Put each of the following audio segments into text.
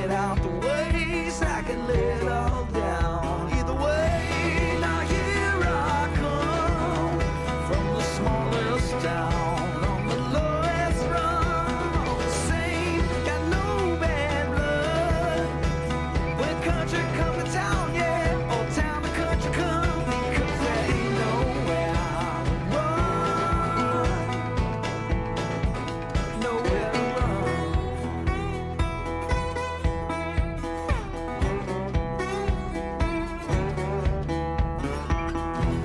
get out the way so I can lay it all down. Either way, now here I come from the smallest town on the lowest rung. All the same, got no bad blood. When country come to town, yeah, old town to country come, because there ain't nowhere to run, nowhere to run.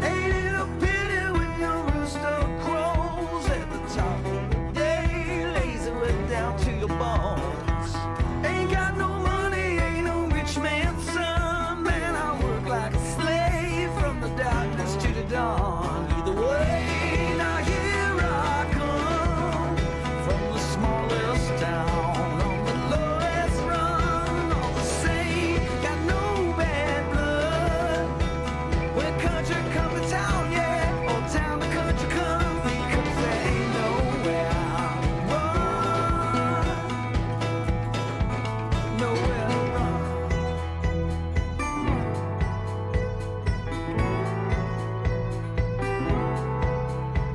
Ain't it a pity when your rooster crows at the top of the day, lays it right down to your bones? Ain't got no money, ain't no rich man's son. Man, I work like a slave from the darkness to the dawn. Either way, now here I come from the smallest town on the lowest run. All the same, got no bad blood. When country come to town, yeah, old town to country come, because there ain't nowhere to run, nowhere to run.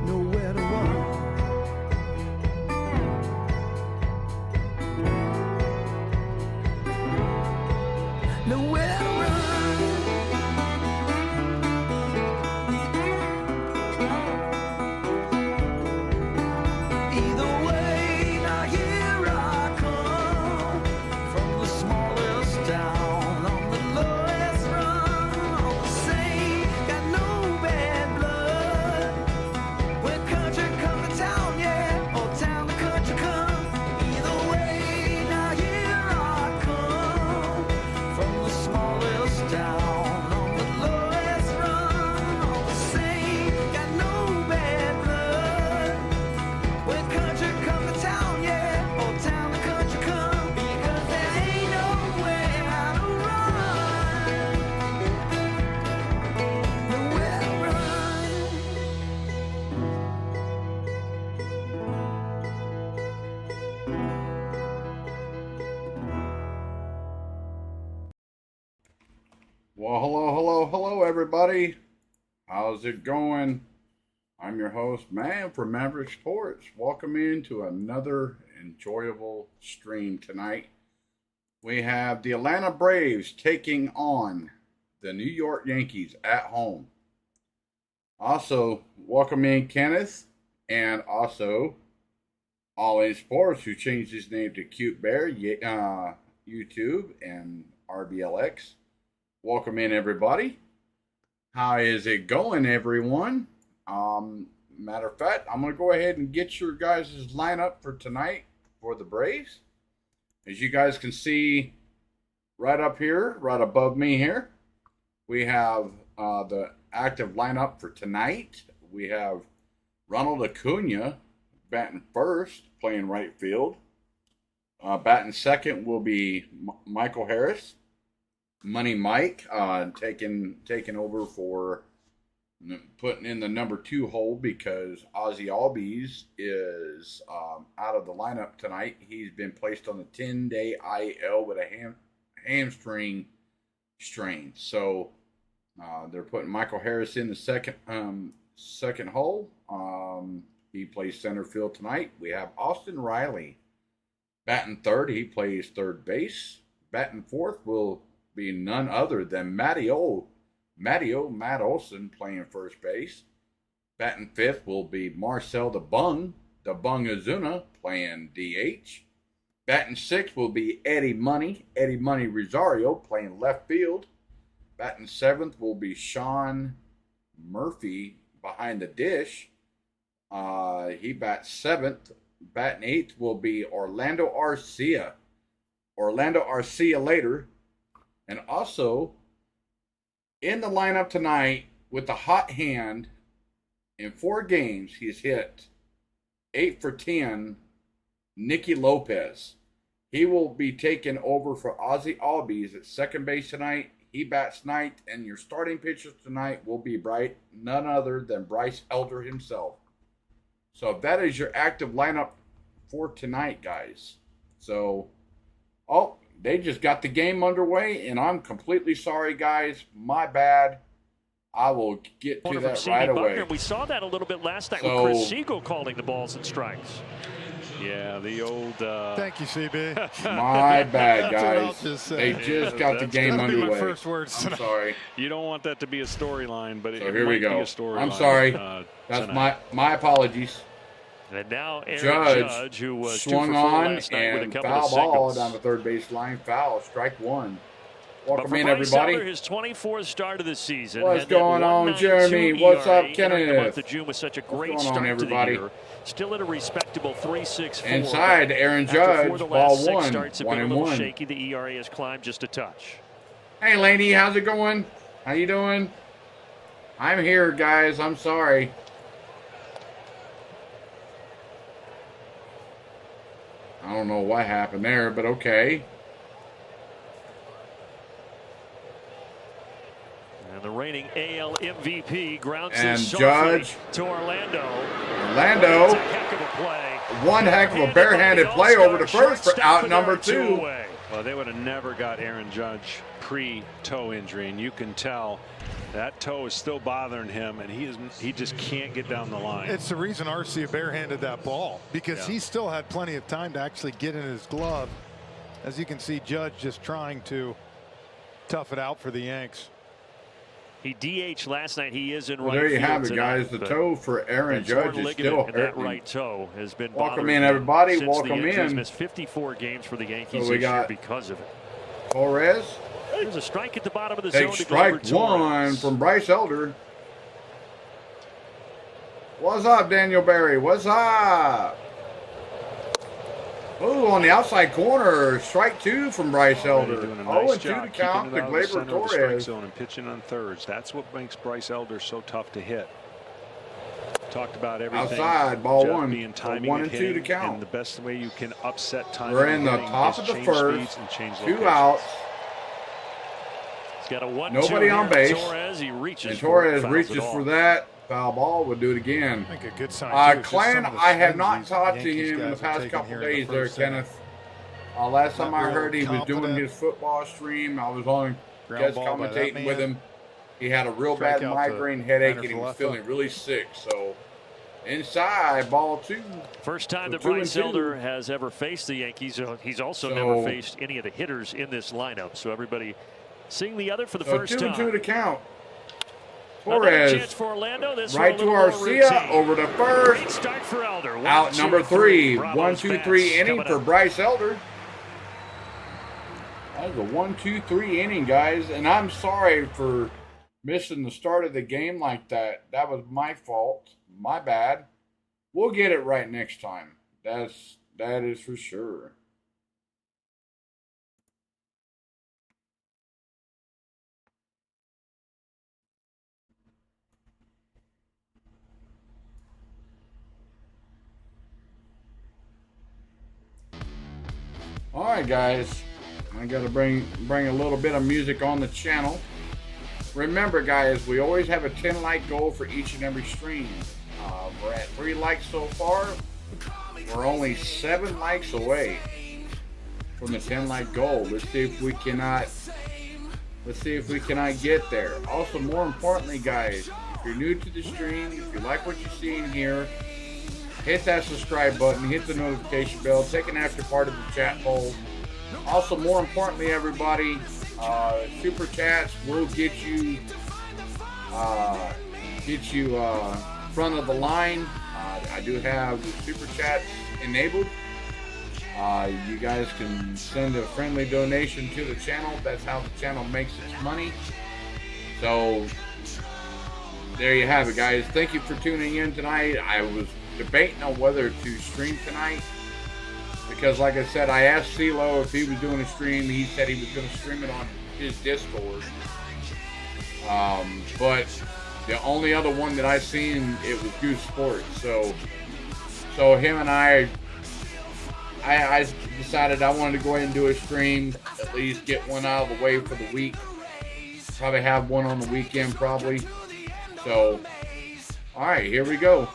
Nowhere to run. Nowhere to run. Either way, now here I come from the smallest town on the lowest run. All the same, got no bad blood. When country come to town, yeah, old town to country come. Either way, now here I come from the smallest town on the lowest run. All the same, got no bad blood. When country come to town, yeah, old town to country come, because there ain't nowhere to run, nowhere to run. Well, hello, everybody. How's it going? I'm your host, Man from Maverick Sports. Welcome into another enjoyable stream tonight. We have the Atlanta Braves taking on the New York Yankees at home. Also, welcome in Kenneth, and also All In Sports, who changed his name to Cute Bear, YouTube, and RBLX. Welcome in, everybody. How is it going, everyone? Matter of fact, I'm going to go ahead and get your guys' lineup for tonight for the Braves. As you guys can see right up here, right above me here, we have the active lineup for tonight. We have Ronald Acuna batting first, playing right field. Batting second will be Michael Harris. Money Mike taking over for putting in the number 2 hole because Ozzy Albies is out of the lineup tonight. He's been placed on the 10-day IL with a hamstring strain. So they're putting Michael Harris in the second hole. He plays center field tonight. We have Austin Riley batting third. He plays third base. Batting fourth will be none other than Matt Olson playing first base. Batting fifth will be Marcel the Bung Azuna playing DH. Batting sixth will be Eddie Money Rosario playing left field. Batting seventh will be Sean Murphy behind the dish. He bats seventh. Batting eighth will be Orlando Arcia later. And also, in the lineup tonight, with the hot hand, in 4 games, he's hit 8 for 10, Nicky Lopez. He will be taking over for Ozzy Albies at second base tonight. He bats tonight, and your starting pitchers tonight will be none other than Bryce Elder himself. So that is your active lineup for tonight, guys. So, they just got the game underway, and I'm completely sorry, guys. My bad. I will get to that right away. We saw that a little bit last night with Chris Siegel calling the balls and strikes. Yeah, the old. Thank you, CB. My bad, guys. They just got the game underway. My first words I'm sorry. You don't want that to be a storyline, but so it here might we go. be a storyline. I'm sorry. That's tonight. my apologies. And now Aaron Judge, who was swung on and foul ball down the third base line. Foul, strike one. Welcome in, everybody. His 24th start of the season. What's going on, Jeremy? What's up, Kenneth? The June was such a great start on, everybody? To the year. Still at a respectable 3.64. Inside, Aaron Judge, ball one. Starts have been a little shaky. The ERA has climbed just a touch. Hey, Laney, how's it going? How you doing? I'm here, guys. I'm sorry. I don't know what happened there, but okay. And the reigning AL MVP grounds and his Judge to Orlando. Orlando. That's a heck of a play. One heck of a barehanded play over the first for out number two. Well, they would have never got Aaron Judge pre-toe injury, and you can tell that toe is still bothering him, and he just can't get down the line. It's the reason Arcia barehanded that ball, because he still had plenty of time to actually get in his glove. As you can see, Judge just trying to tough it out for the Yanks. He DH'd last night. He is in right field. There you have it, tonight, guys. The toe for Aaron Judge is still hurting. That right toe has been welcome in, everybody. Since Welcome in. He's missed 54 games for the Yankees so we this year because of it. Torres. There's a strike at the bottom of the zone. Take strike one from Bryce Elder. What's up, Daniel Berry? What's up? Ooh, on the outside corner, strike two from Bryce Elder. Doing a nice 0-2 to count to Gleyber Torres. Zone and pitching on thirds. That's what makes Bryce Elder so tough to hit. Talked about everything. Outside, ball one. Being timing 1 and 2 to count. And the best way you can upset timing. We're in the top of the first. Two outs. He's got a 1-2. Nobody on base. Torres, he reaches and Torres reaches for that. Foul ball would do it again. I think a good sign. Clan, I have not talked to him in the past couple days there, Kenneth. Last time I heard he was doing his football stream. I was on guest commentating with him. He had a real bad migraine headache and he was feeling really sick. So inside, ball two. First time that Bryce Elder has ever faced the Yankees. He's also never faced any of the hitters in this lineup. So everybody seeing the other for the first time. 2-2 to count. Torres for Orlando. This right to Arcia over the first. Great start for Elder. Out number three. 1-2-3 inning for Bryce Elder. That was a 1-2-3 inning, guys. And I'm sorry for missing the start of the game like that. That was my fault. My bad. We'll get it right next time. That is for sure. All right, guys, I got to bring a little bit of music on the channel. Remember, guys, we always have a 10-like goal for each and every stream. We're at 3 likes so far. We're only 7 likes away from the 10-like goal. Let's see if we cannot get there. Also, more importantly, guys, if you're new to the stream, if you like what you see in here, hit that subscribe button, hit the notification bell, take an after part of the chat poll. Also, more importantly, everybody, super chats will get you front of the line. I do have the super chats enabled. You guys can send a friendly donation to the channel. That's how the channel makes its money. So there you have it, guys. Thank you for tuning in tonight. I was debating on whether to stream tonight because, like I said, I asked CeeLo if he was doing a stream. He said he was going to stream it on his Discord. But the only other one that I seen, it was Goose Sports. So him and I decided I wanted to go ahead and do a stream, at least get one out of the way for the week. Probably have one on the weekend, probably. So, all right, here we go.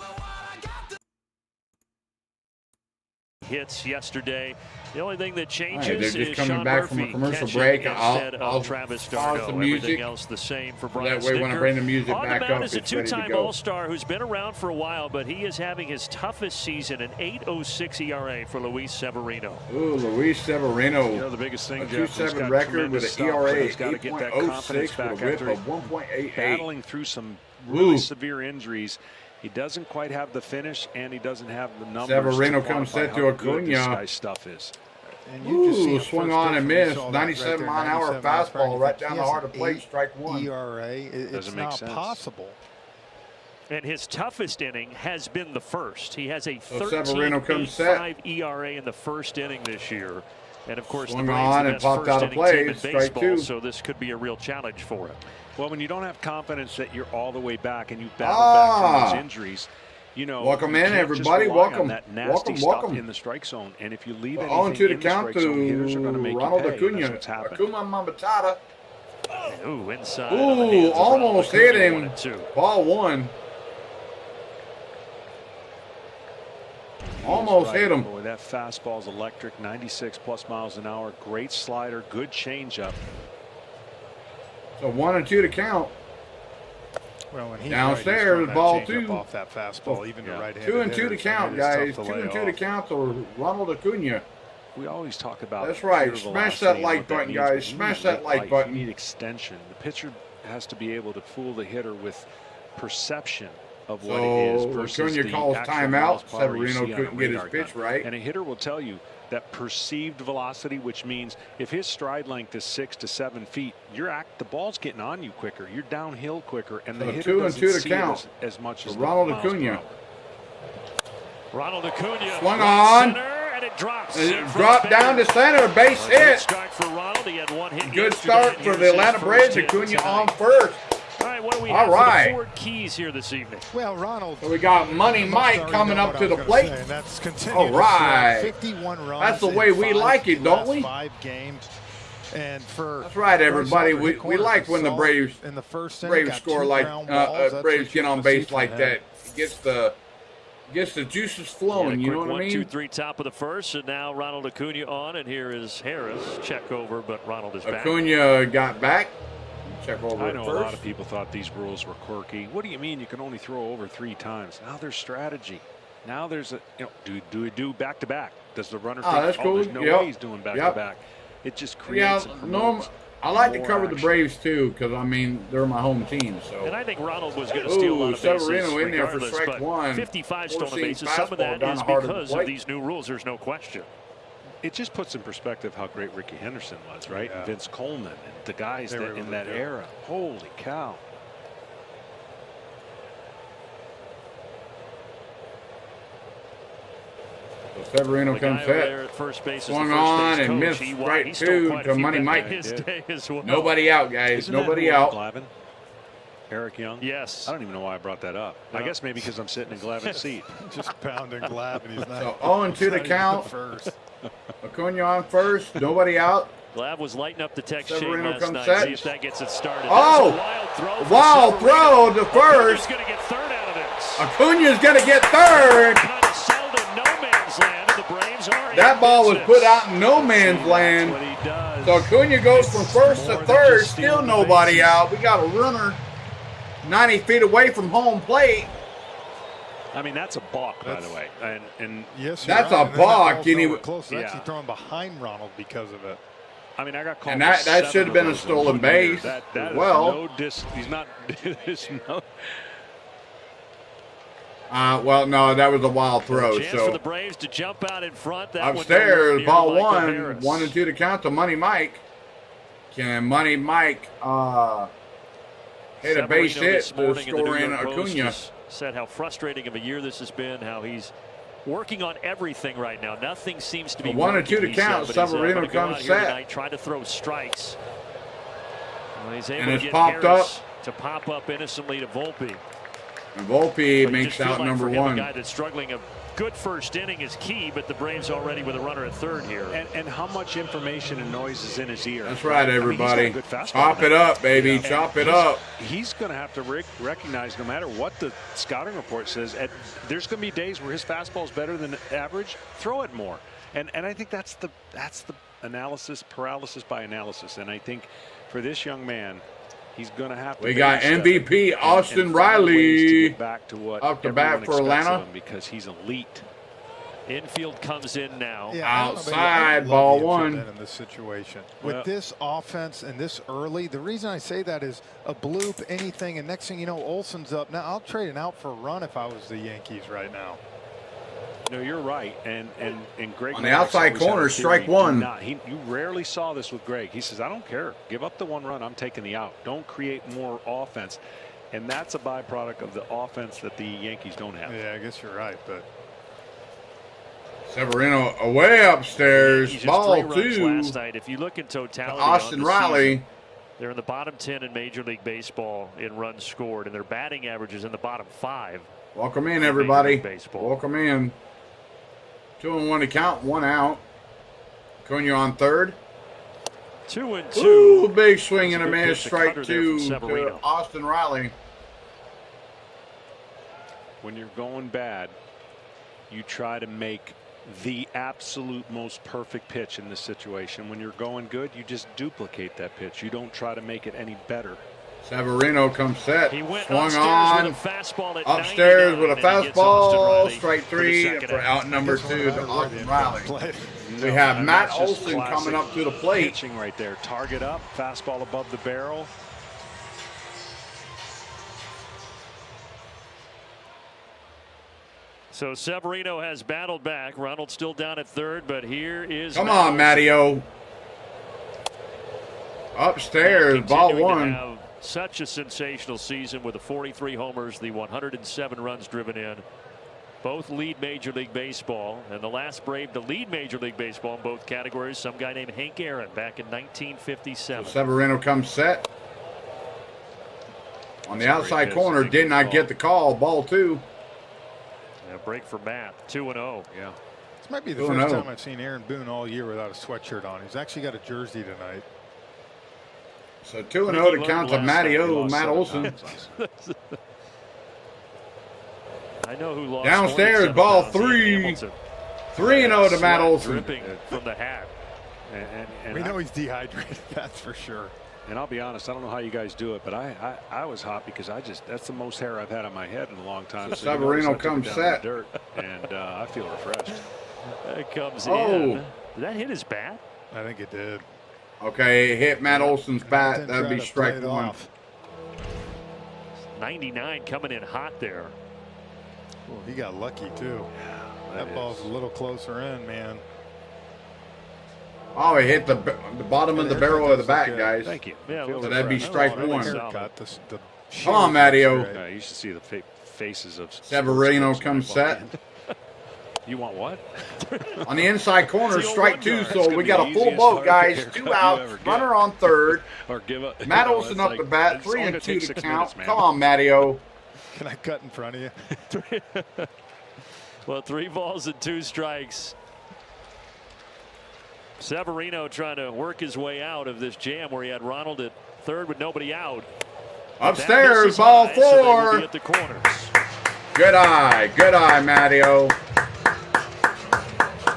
hits yesterday. The only thing that changes they're just is coming Sean back Murphy from a commercial catching break. instead I'll of Travis pause d'Arnaud. the music. Everything else the same for Brian That way, when I Snitker. bring the music On back the mound up, is a it's ready to two-time go. All-Star who's been around for a while, but he is having his toughest season, an 8.06 ERA for Luis Severino. Ooh, Luis Severino. You know, the biggest thing, A Jeff, he's 2.7 got record with tremendous an stuff, ERA but he's got to get that confidence 8.06 back with a whip after of 1.88. battling through some really Ooh. severe injuries. He doesn't quite have the finish, and he doesn't have the numbers. Severino to comes quantify set how to good this Acuna. guy's stuff is. And you just see Ooh, a swung first on and pitch when you missed. saw that right 97 there, mile an hour 97 miles per hour. fastball right He down the has heart of an plate, 8 strike one. ERA. It's Doesn't make not sense. possible. And his toughest inning has been the first. He has a So Severino comes set. 13.85 ERA in the first inning this year. And, of course, Swung the Braves on the and best popped first out of inning play. team in Strike baseball, two. so this could be a real challenge for him. Well, when you don't have confidence that you're all the way back and you've battled back from those injuries, you know, Welcome you in, can't everybody. just rely on Welcome. that nasty Welcome. stuff in the strike zone. And if you leave On anything to the in the count strike zone, hitters are going to to make Ronald you pay. Acuna. That's what's happening. Acuna Matata. Ooh, inside. on the hands Ooh, of almost Ronald hit Acuna, him. 1-2. Ball one. Almost hit him. Boy, that fastball's electric, 96 plus miles an hour. Great slider, good changeup. So 1-2 to count. Well, when he's Downstairs, right, he's ball throwing that changeup two. off that fastball, even to right-handed 2-2 to hitters, count, and it is guys. tough to lay 2-2 to off. count to Ronald Acuna. We always talk about That's right. pure Smash velocity that and like what that button, means, guys. but you Smash need that like life. button. You need extension. The pitcher has to be able to fool the hitter with perception of what it is So versus Acuna the calls actual timeout. miles per hour you Severino see on a couldn't get his radar pitch gun. right. And a hitter will tell you that perceived velocity, which means if his stride length is 6 to 7 feet, the ball's getting on you quicker. You're downhill quicker, and the So hitter 2-2 doesn't to see count. it as much So as Ronald the miles per Acuna. hour. Ronald Acuna. Swung right on. Center, and it drops. It in front dropped of down to Bader. center. Base A good hit. start for Ronald. He had one hit Good yesterday, start and for here's the his Atlanta first Braves. hit Acuna tonight. on first. All right, what do we All have right. for the Ford Keys here this evening? Well, Ronald. So we got Money Mike coming up to the plate. And that's continued. All right. 51 runs. That's the in way we 5 like it, don't last we? 5 games. And for That's right, everybody. Bryce Harper, We like when the Solid Braves in the first inning, Braves got score 2 like ground balls. That's Braves what get you on want to see base from like him. that. Gets the juices flowing. You know what I mean? 1-2-3 top of the first, and now Ronald Acuna on, and here is Harris. Check over, but Ronald is back. Acuna got back. Check over I at know first. a lot of people thought these rules were quirky. What do you mean you can only throw over 3 times? Now there's strategy. Now there's a do we do back to back? Does the runner think, that's cool. there's no Yep. way he's doing back Yep. to back? It just Yeah, creates and promotes I like to more cover the action. Braves too, because I mean they're my home team. So And I think Ronald was going to steal a lot Ooh, of bases Severino in there for regardless, strike but one. 55 stolen Four-seam bases. Some of fastball that down is the heart of the because of plate. these new rules. There's no question. It just puts in perspective how great Ricky Henderson was, right? Yeah. And Vince Coleman and the guys They were that able in to that do it. era. Holy cow. So Severino The comes guy over set. there at first base is the Swung first on base and coach. missed He strike he stole two quite a to few Money back Mike. in his day as well. Nobody out, guys. Isn't Nobody that who out. Glavine? Eric Young? Yes. I don't even know why I brought that up. I No. guess maybe because I'm sitting in Glavine's seat. Just pounding Glab, and he's not. So 0-2 he's to not even count. First. Acuna on first. Nobody out. Glad was lighting up the text chain Severino last comes night. set. See if that gets it started. Oh! That's a wild throw. for Wild Severino. throw to first. Acuna's going to get third out of this. Acuna's going to get third. Kind of settled in no man's land, and the Braves are That in ball was business. put out in no man's land. That's what he does. So Acuna goes from first to More than third, just still stealing the nobody bases. out. We got a runner 90 feet away from home plate. I mean, that's a balk, by the way. And Yes, That's you're a right. And then that balk, ball's and he nowhere w- close. It's Yeah. actually thrown behind Ronald because of it. I mean, I got called. And for that 7 should have of been a those in stolen 1 year. base That as is well. no he's not. There's no. Well, no, that was a wild throw. Chance for the So Braves to jump out in front. That one nowhere upstairs, near ball Michael one, Harris. 1-2 to count to Money Mike. Can Money Mike hit a base Severino hit this to morning in the score New in York Post Acuna? just said how frustrating of a year this has been, how he's working on everything right now. Nothing seems to be A 1-2 working, to he count. said, but he's, Severino gonna go comes out here set. tonight, try to throw strikes. Well, he's able And to it's get popped Harris to pop up innocently to Volpe. And Volpe But you makes just feel out like number for him, one. a guy that's struggling a good first inning is key, but the Braves already with a runner at third here. And how much information and noise is in his ear. That's right, everybody. I mean, Chop it up, baby. Yeah. Chop it up. He's going to have to recognize, no matter what the scouting report says, there's going to be days where his fastball is better than average. Throw it more. And I think that's the analysis, paralysis by analysis. And I think for this young man, he's going to have to. We got MVP Austin Riley back to what up the bat for Atlanta because he's elite. Infield comes in now. Yeah, outside, ball one. In this situation, with this offense and this early, the reason I say that is a bloop, anything, and next thing you know, Olsen's up. Now I'll trade an out for a run if I was the Yankees right now. No, you're right, and Greg on the outside corner, strike one. You rarely saw this with Greg. He says, "I don't care. Give up the one run. I'm taking the out. Don't create more offense," and that's a byproduct of the offense that the Yankees don't have. Yeah, I guess you're right, but Severino away upstairs, ball 2. Last night. If you look in totality, Austin Riley. Season, they're in the bottom 10 in Major League Baseball in runs scored, and their batting average is in the bottom 5. Welcome in, everybody. Welcome in. 2-1 to count, 1 out. Cunha on third. 2-2. Ooh, big swing and a miss. Strike 2 to Austin Riley. When you're going bad, you try to make the absolute most perfect pitch in this situation. When you're going good, you just duplicate that pitch. You don't try to make it any better. Severino comes set. He went swung on. with a fastball at upstairs with a fastball. Strike for 3 for out number 2 to Austin Riley. We have Matt Olson coming up to the plate. Pitching right there. Target up. Fastball above the barrel. So Severino has battled back. Ronald still down at third, but here is. Come on, Matteo. Upstairs, ball 1. Such a sensational season with the 43 homers, the 107 runs driven in. Both lead Major League Baseball, and the last Brave to lead Major League Baseball in both categories, some guy named Hank Aaron back in 1957. So Severino comes set. On the outside corner, did not get the call. Ball 2. Yeah, break for Matt. 2-0. Yeah. This might be the first time I've seen Aaron Boone all year without a sweatshirt on. He's actually got a jersey tonight. So 2-0 to count to Matteo, Matt Olson. I know who lost. Downstairs, ball 3. 3-0 to Matt Olson. Dripping from the hat. And we know he's dehydrated, that's for sure. And I'll be honest, I don't know how you guys do it, but I was hot because that's the most hair I've had on my head in a long time. So Severino comes set. Dirt, and I feel refreshed. It comes in. Did that hit his bat? I think it did. Okay, hit Matt Olson's bat. That would be strike 1. 99 coming in hot there. Well, he got lucky, too. That ball's a little closer in, man. Oh, he hit the bottom of the barrel of the bat, guys. Thank you. Yeah, so that'd be strike 1. Come on, Matteo. You should see the faces of Severino comes set. You want what? On the inside corner, strike 2. So we got a full boat, guys. 2 outs, runner on third. Or give up. Matt Olson up the bat, 3-2 to count. Come on, Matteo. Can I cut in front of you? Well, 3 balls and 2 strikes. Severino trying to work his way out of this jam where he had Ronald at third with nobody out. Upstairs, ball 4. So at the corners. Good eye, Matteo.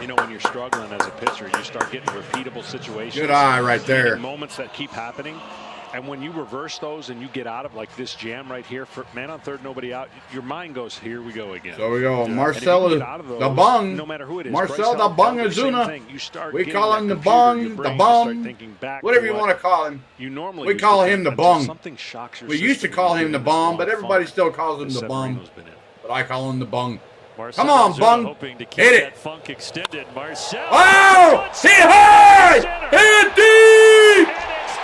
You know, when you're struggling as a pitcher, you start getting repeatable situations. Good eye right there. Moments that keep happening. And when you reverse those and you get out of like this jam right here, for man on third, nobody out, your mind goes, here we go again. So we go, Marcelo the Bung. No matter who it is. Marcel the Bung Azuna. We call him the Bung, whatever you want to call him. We call him the Bung. Something shocks your we used to call him the Bum, but everybody still calls him the Bum. But I call him the Bung. Come on, Bung. Hit it. Funk extended. Marcel. Oh! Hit high! Hit deep!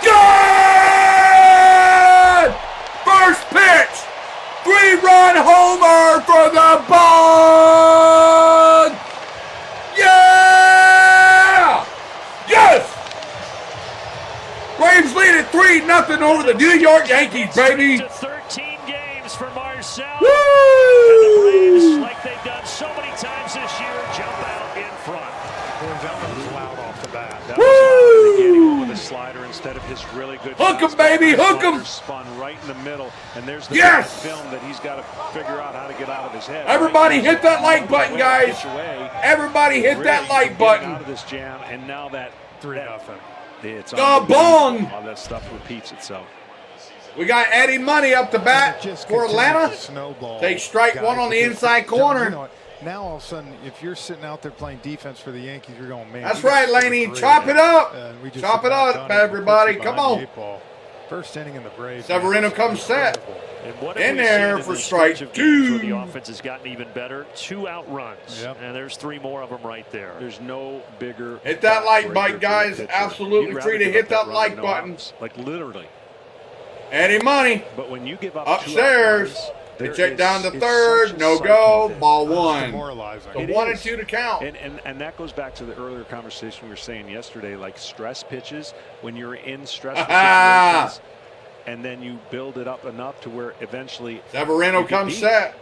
Good! First pitch! 3-run homer for the Bung! Yeah! Yes! Braves lead at 3-0 over the New York Yankees, baby. To 13 games for Marcel. Woo! And the Braves, like they've done so many times this year jump out in front. Boy, that one was loud off the bat. That was getting with a slider instead of his really good. Hook 'em, baby, hook 'em. Spun right in the middle, and there's the Yes! film that he's got to figure out how to get out of his head. Everybody hit that like button, guys. Everybody hit that like button. Out of this jam, and now that 3-0. it's The bong. all that stuff repeats itself. We got Eddie Money up the bat Just for continues Atlanta. to snowball, Take strike guys, one on the because, inside John, corner. you know what? Now all of a sudden, if you're sitting out there playing defense for the Yankees, you're going, man. That's we got right, scored Laney. 3. Chop it up. And we just Chop it about up, done it. everybody. Puts it Come behind on. the 8 ball. First inning in the Braves. Severino comes set. And what have In we there seen for this strike stretch of games where 2. the offense has gotten even better? 2 out runs. Yep. And there's 3 more of them right there. There's no bigger. Hit that like backbreaker button, for the guys. pitcher. Absolutely You'd rather free to give hit up that run like with no button. outs. Like literally. Eddie Money But when you give up upstairs. 2 out runs, They there check is- down to it's third. such a No psyche go. that- Ball 1. Demoralizing. So It 1 is. and 2 to count. And that goes back to the earlier conversation we were saying yesterday, like stress pitches. When you're in stressful situations, and then you build it up enough to where eventually Severino you get comes beat. set.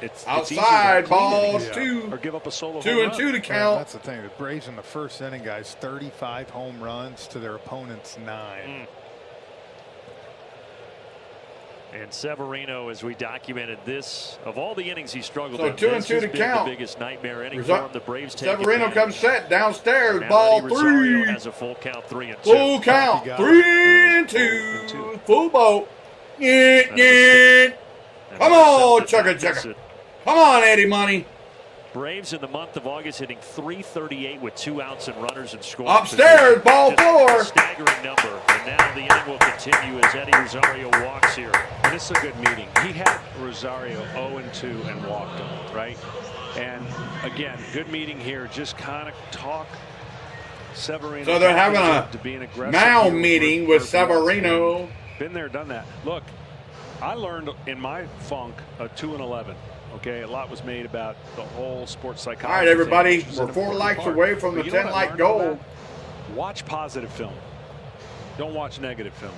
It's Outside, easier to have clean ball innings 2. or give up a solo 2 home and run. 2 to Yeah, count. that's the thing. The Braves in the first inning, guys, 35 home runs to their opponent's 9. And Severino, as we documented this, of all the innings he struggled So in, 2 and this 2 has to been count. the biggest nightmare inning Result- for him. The Braves take Severino advantage. comes set downstairs. Now Ball Eddie Rosario 3. has a full count, 3 and 2. Full count. got 3 and 2. Full boat. Yeah. Come on, chugga chugga. Come on, Eddie Money. Braves in the month of August hitting .338 with 2 outs and runners in scoring Upstairs, position. ball Just 4. a staggering number. And now the inning will continue as Eddie Rosario walks here. And this is a good meeting. He had Rosario 0-2 and walked him, right? And again, good meeting here. Just kind of talk Severino. So they're having a to being aggressive now here meeting with Murphy. Severino. Been there, done that. Look, I learned in my funk a 2-11. Okay, a lot was made about the whole sports psychology. All right, everybody. thing, which is an We're 4 important likes part. away from the But you know what I 10-like learned from goal. that? Watch positive film. Don't watch negative film.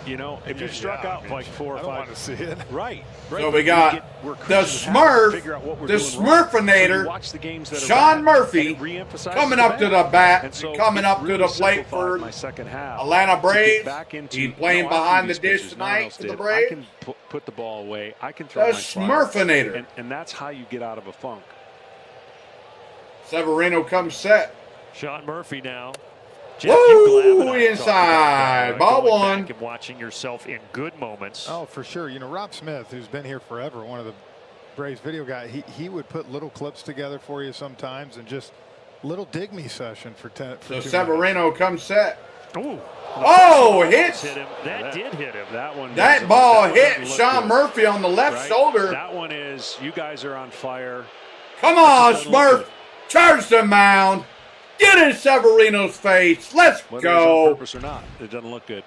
You know, if you've struck Yeah, I out mean, like 4 or I don't 5. want to see it. Right. So we got we're the creatures of habit to Smurf, figure out what we're the doing wrong. Smurfinator, So you watch the games that are Sean bad, Murphy, and it reemphasizes coming the up to bad. the bat, And so coming it up to really the plate simplified for my second half Atlanta to get Braves. back into, He's playing no, I threw behind the these dish pitches, no one tonight else for the did. Braves. I can put the ball away. I can throw The my slider. Smurfinator. And that's how you get out of a funk. Severino comes set. Sean Murphy now. Woo! you glad Inside. Ball going 1. back and watching yourself in good moments. Oh, for sure. You know, Rob Smith, who's been here forever, one of the Braves video guys, he would put little clips together for you sometimes and just little dig me session for 10. For So 2 minutes. Severino comes set. Ooh. Oh, hits. Hit him. That did hit him. That one. That doesn't- ball that one hit doesn't look Sean good, Murphy on the left right? shoulder. That one is, you guys are on fire. Come on, doesn't look Smurf. good. Charge the mound. Get in Severino's face. Let's Whether it's on go. purpose or not, it doesn't look good.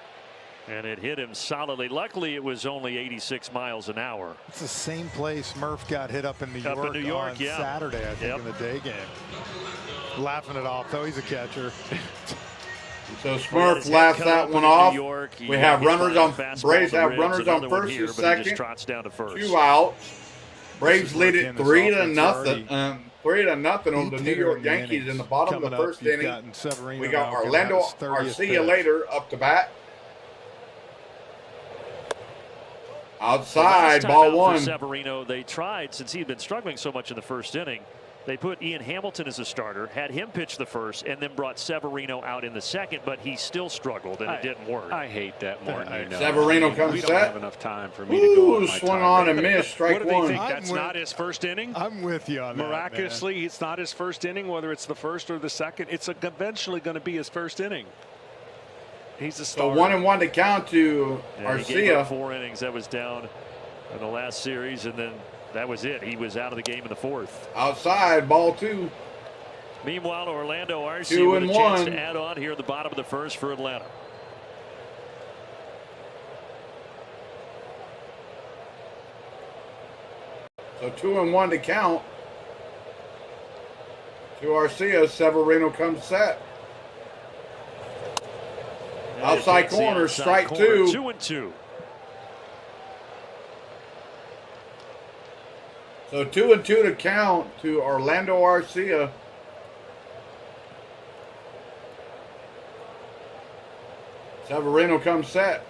And it hit him solidly. Luckily, it was only 86 miles an hour. It's the same place Murph got hit up in New Up York, in New York, on yeah. Saturday, I think, Yep. in the day game. Laughing it off, though. He's a catcher. So His Smurf head laughs cut that open one in off. New York. He We have hit runners by a on. fastball Braves to the have ribs. runners on Another one first here, and but he just second. trots down to first. 2 outs. Braves lead it Again, this 3 to offense nothing. already 3 to nothing on the deep New hitter York in the Yankees innings. in the bottom of the Coming up, first you've inning. gotten Severino We got now gonna Orlando have his 30th Arcia pitch. later up to bat. The last Outside, time ball out for 1. Severino, they tried, since he had been struggling so much in the first inning, they put Ian Hamilton as a starter, had him pitch the first, and then brought Severino out in the second, but he still struggled, and it didn't work. I hate that more than you know. Severino I mean, comes we set. don't have enough time for me to go Ooh, on my swung time. on and missed. Strike What do they 1. think? I'm That's with- not his first inning? I'm with you on that, Miraculously, it's not his first inning, whether it's the first or the second. It's eventually going to be his first inning. He's a So starter. 1-1 to count to Yeah, he gave up Arcia. 4 innings. That was down in the last series, and then that was it. He was out of the game in the 4th. Outside, ball 2. Meanwhile, Orlando Arcia 2 with a and chance 1. to add on here at the bottom of the 1st for Atlanta. So 2-1 to count to Arcia. Severino comes set. And Outside it hits the corner, outside strike corner. 2. 2-2. So 2-2 to count to Orlando Arcia. Severino comes set.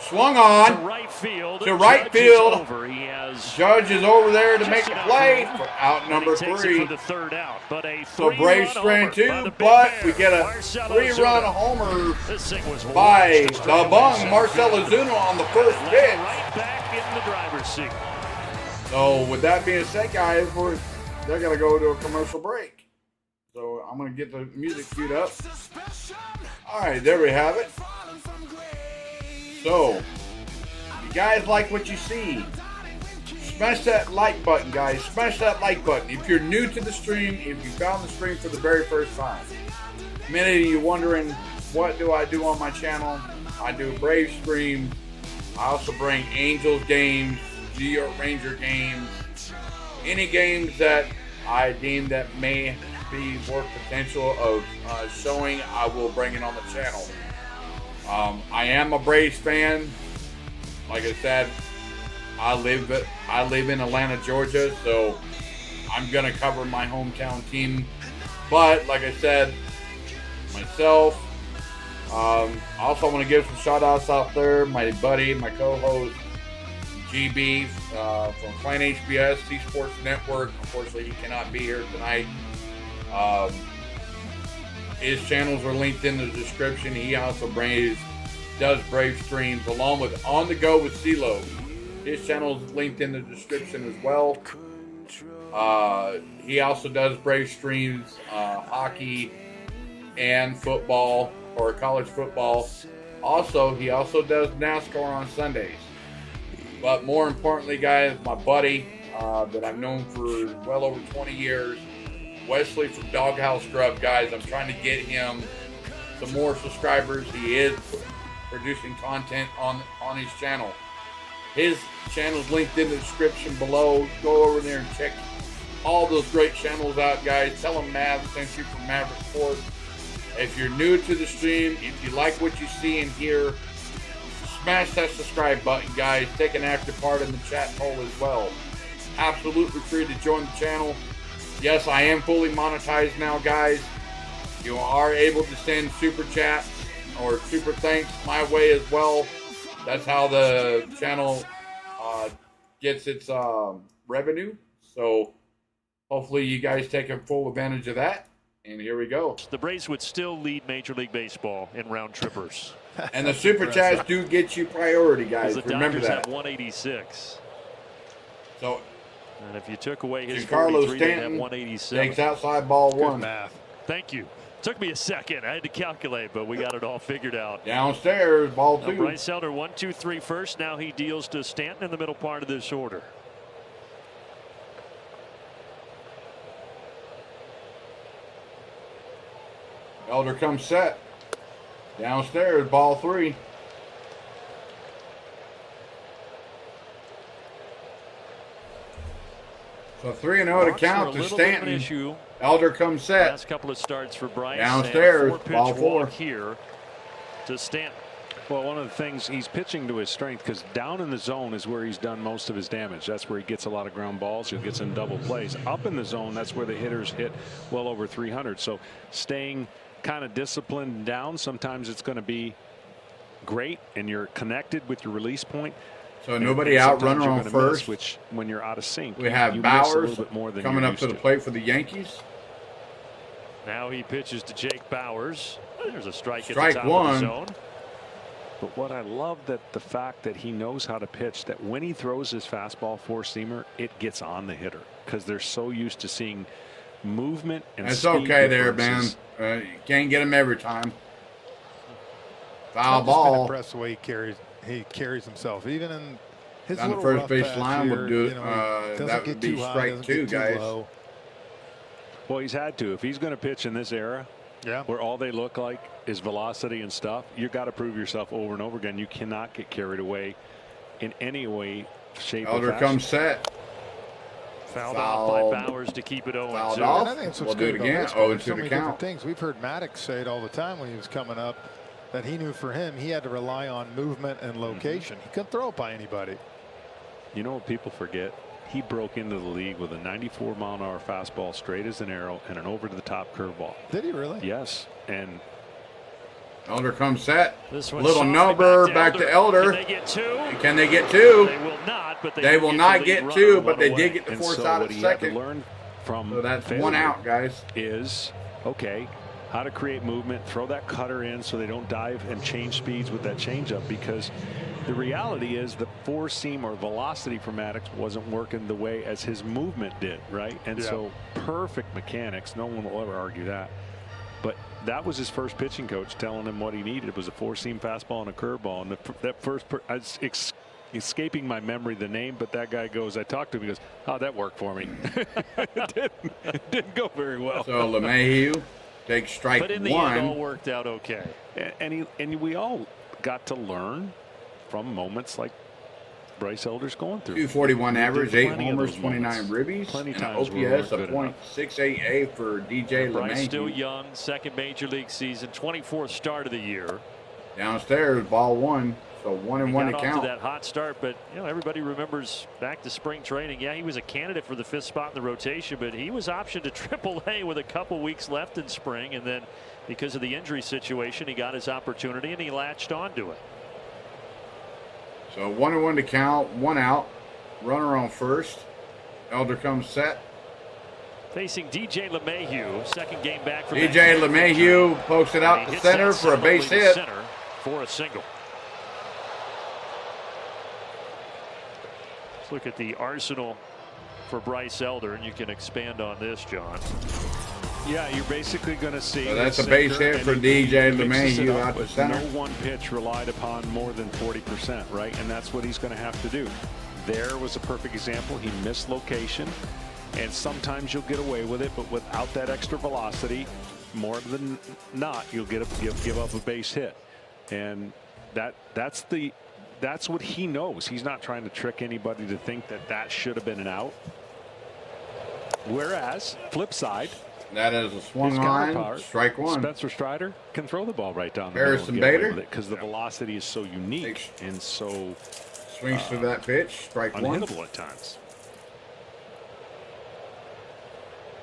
Swung on. To right field. To right Judge is field. over. He has Judge is over there to make the play for out number takes it 3. for the third out. But a So Braves strand 2, but we get a 3-run homer This thing was by launched the straight bung away. Marcell Ozuna on the first Led pitch. right back in the driver's seat. So with that being said, guys, they're going to go to a commercial break. So I'm going to get the music queued up. All right, there we have it. So, if you guys like what you see, smash that like button, guys. Smash that like button. If you're new to the stream, if you found the stream for the very first time, many of you wondering, what do I do on my channel? I do Brave streams. I also bring Angels games, New York Ranger games, any games that I deem that may be more potential of showing, I will bring it on the channel. I am a Braves fan. Like I said, I live in Atlanta, Georgia, so I'm gonna cover my hometown team. But like I said, myself. I also want to give some shout outs out there. My buddy, my co-host, GB from Plain HBS, C Sports Network. Unfortunately, he cannot be here tonight. His channels are linked in the description. He also does Brave streams along with On the Go with CeeLo. His channel is linked in the description as well. He also does Brave streams, hockey and football, or college football. He also does NASCAR on Sundays. But more importantly, guys, my buddy that I've known for well over 20 years, Wesley from Doghouse Grub, guys. I'm trying to get him some more subscribers. He is producing content on his channel. His channel is linked in the description below. Go over there and check all those great channels out, guys. Tell them Mav sent you from Maverick Sports. If you're new to the stream, if you like what you see and hear, smash that subscribe button, guys. Take an active part in the chat poll as well. Absolutely free to join the channel. Yes, I am fully monetized now, guys. You are able to send super chats or super thanks my way as well. That's how the channel gets its revenue. So hopefully you guys take full advantage of that. And here we go. The Braves would still lead Major League Baseball in round trippers. And the super chats do get you priority, guys. The Remember Dodgers that. have 186. So, and if you took away his Giancarlo 43, they'd have Stanton 187. takes outside ball Good one. math. Thank you. Took me a second. I had to calculate, but we got it all figured out. Downstairs, ball two. Bryce Elder 1-2-3 first. Now he deals to Stanton in the middle part of this order. Elder comes set. Downstairs, ball three. So 3-0 to count to Stanton. Elder comes set. Last couple of starts for Bryce. Downstairs, ball four. Here to Stanton. Well, one of the things, he's pitching to his strength, because down in the zone is where he's done most of his damage. That's where he gets a lot of ground balls. He gets in double plays. Up in the zone, that's where the hitters hit well over 300. So staying kind of disciplined down, sometimes it's going to be great, and you're connected with your release point. So nobody out runner on first. Which, when you're out of sync, we have you Bowers miss a little bit more than coming you're up to the used plate for the Yankees. Now he pitches to Jake Bowers. There's a strike at Strike the top one. of the zone. But what I love, that the fact that he knows how to pitch, that when he throws his fastball four-seamer, it gets on the hitter, because they're so used to seeing movement and It's speed okay there, man. differences. You can't get him every time. Foul I've just been ball. impressed the way he carries himself, even in his On the little first rough base patch line here, would do it. you know, he doesn't That get would be too high, strike doesn't two, get too guys. low. Well, he's had to. If he's going to pitch in this era, Yeah. where all they look like is velocity and stuff, you've got to prove yourself over and over again. You cannot get carried away in any way, shape, or Elder fashion. comes set. Fouled off by Bowers to keep it 0-2. Fouled off. And I think that's what's We'll do good it about again. baseball. 0-2 There's so to many count. different things. We've heard Maddox say it all the time when he was coming up, that he knew for him, he had to rely on movement and location. He couldn't throw it by anybody. You know what people forget? he broke into the league with a 94-mile-an-hour fastball straight as an arrow and an over-to-the-top curveball. Did he really? Yes. And Elder comes set. This one Little softly number back to Elder. Can they get two? Can they get two? They will not, but They will not get two, but they did get the and force so out what of he had to second. learn from So that's failure one out, guys. is, okay, how to create movement, throw that cutter in so they don't dive and change speeds with that changeup, because the reality is the four seam or velocity for Maddox wasn't working the way as his movement did, right? And so perfect mechanics, no one will ever argue that. But that was his first pitching coach telling him what he needed was a four-seam fastball and a curveball. And that first, it's escaping my memory the name, but that guy goes, I talked to him, he goes, oh, that worked for me. it didn't go very well. So LeMahieu takes strike But in the one. end, all worked out okay. And we all got to learn from moments like Bryce Elder's going through. 241 average, 8 Plenty of homers, those 29 moments. ribbies, Plenty and an times where we OPS weren't of good enough. .688 for DJ Bryce still LeMahieu. young, second major league season, 24th start of the year. Downstairs, ball one, so 1-1 He to got off count. to that hot start, but everybody remembers back to spring training. Yeah, he was a candidate for the 5th spot in the rotation, but he was optioned to AAA with a couple weeks left in spring, and then because of the injury situation, he got his opportunity and he latched onto it. So 1-1 to count, 1 out, runner on first. Elder comes set. Facing DJ LeMahieu, second game back for DJ LeMahieu pokes it out He to hits center that for a base solidly to hit. center for a single. Let's look at the arsenal for Bryce Elder, and you can expand on this, John. Yeah, you're basically going to see. So that's a base hit for DJ LeMahieu out to center. No one pitch relied upon more than 40%, right? And that's what he's going to have to do. There was a perfect example. He missed location, and sometimes you'll get away with it, but without that extra velocity, more than not, you'll give up a base hit, and that's what he knows. He's not trying to trick anybody to think that should have been an out. Whereas, flip side. That is a swung His on, counterpart, strike one. Spencer Strider can throw the ball right down the Harrison middle and get away Bader? with it because the velocity is so unique and so Swings through that pitch, strike one. unhittable at times.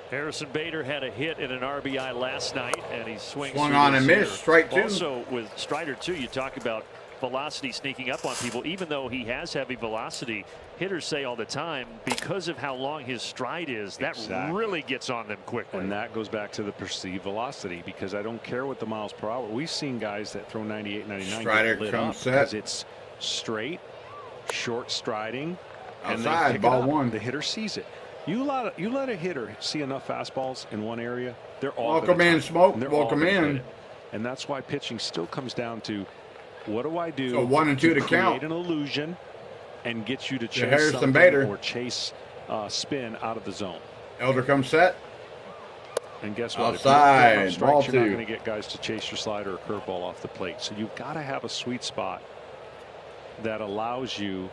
Harrison Bader had a hit and an RBI last night, and he swung on and missed, strike two. Also with Strider too, you talk about velocity sneaking up on people. Even though he has heavy velocity, hitters say all the time because of how long his stride is, that really gets on them quickly. And that goes back to the perceived velocity, because I don't care what the miles per hour. We've seen guys that throw 98, 99 Strider get lit comes up set. because it's straight, short striding, and they Outside, pick ball it up. one. The hitter sees it. You let a hitter see enough fastballs in one area, they're all Welcome gonna in, touch it. Smoke. And they're Welcome all gonna in. hit it. And that's why pitching still comes down to, what do I do So 1 and 2 to count. create an illusion and get you to chase Harrison something Bader. or chase spin out of the zone. Elder comes set. And guess what? Outside, If you don't get enough ball strikes, you're not two. going to get guys to chase your slider or curveball off the plate. So you've got to have a sweet spot that allows you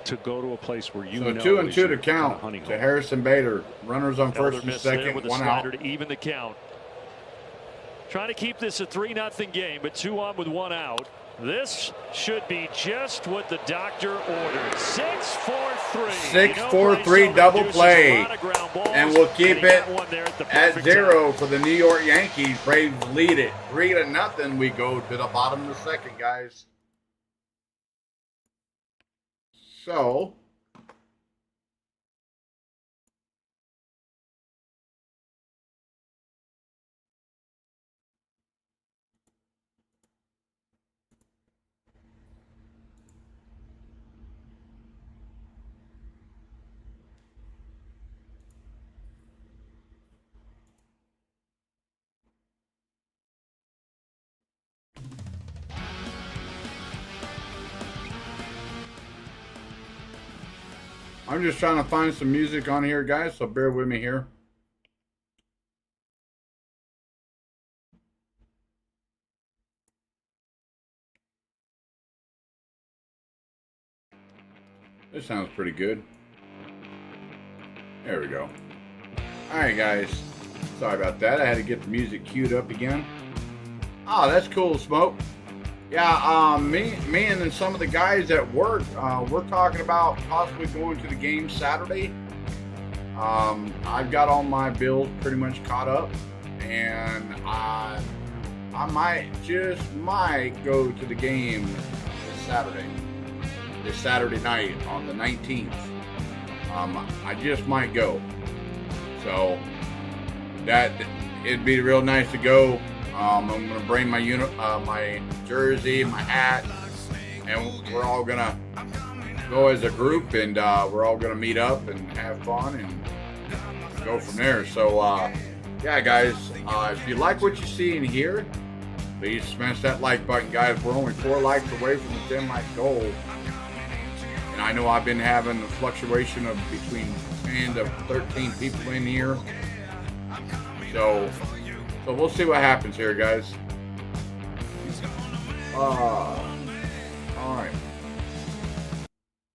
to go to a place where you So know 2 and is 2 your to kinda count hunting to hole. Harrison Bader. Runners on Elder first and missed there second, with a 1 slider out. to even the count. Trying to keep this a 3-0 game, but 2 on with 1 out. This should be just what the doctor ordered. 6-4-3. 6-4-3 double play. And we'll keep it at 0 for the New York Yankees. Braves lead it 3-0. We go to the bottom of the second, guys. So I'm just trying to find some music on here, guys, so bear with me here. This sounds pretty good. There we go. All right, guys. Sorry about that. I had to get the music queued up again. Oh, that's cool, Smoke. Yeah, me and then some of the guys at work, we're talking about possibly going to the game Saturday. I've got all my bills pretty much caught up, and I might go to the game this Saturday night on the 19th. I just might go. So that it'd be real nice to go. I'm gonna bring my my jersey, my hat, and we're all gonna go as a group, and we're all gonna meet up and have fun and go from there. So yeah, guys, if you like what you see and hear, please smash that like button, guys. We're only 4 likes away from the 10 like goal, and I know I've been having a fluctuation of between 10 to 13 people in here. So we'll see what happens here, guys. All right.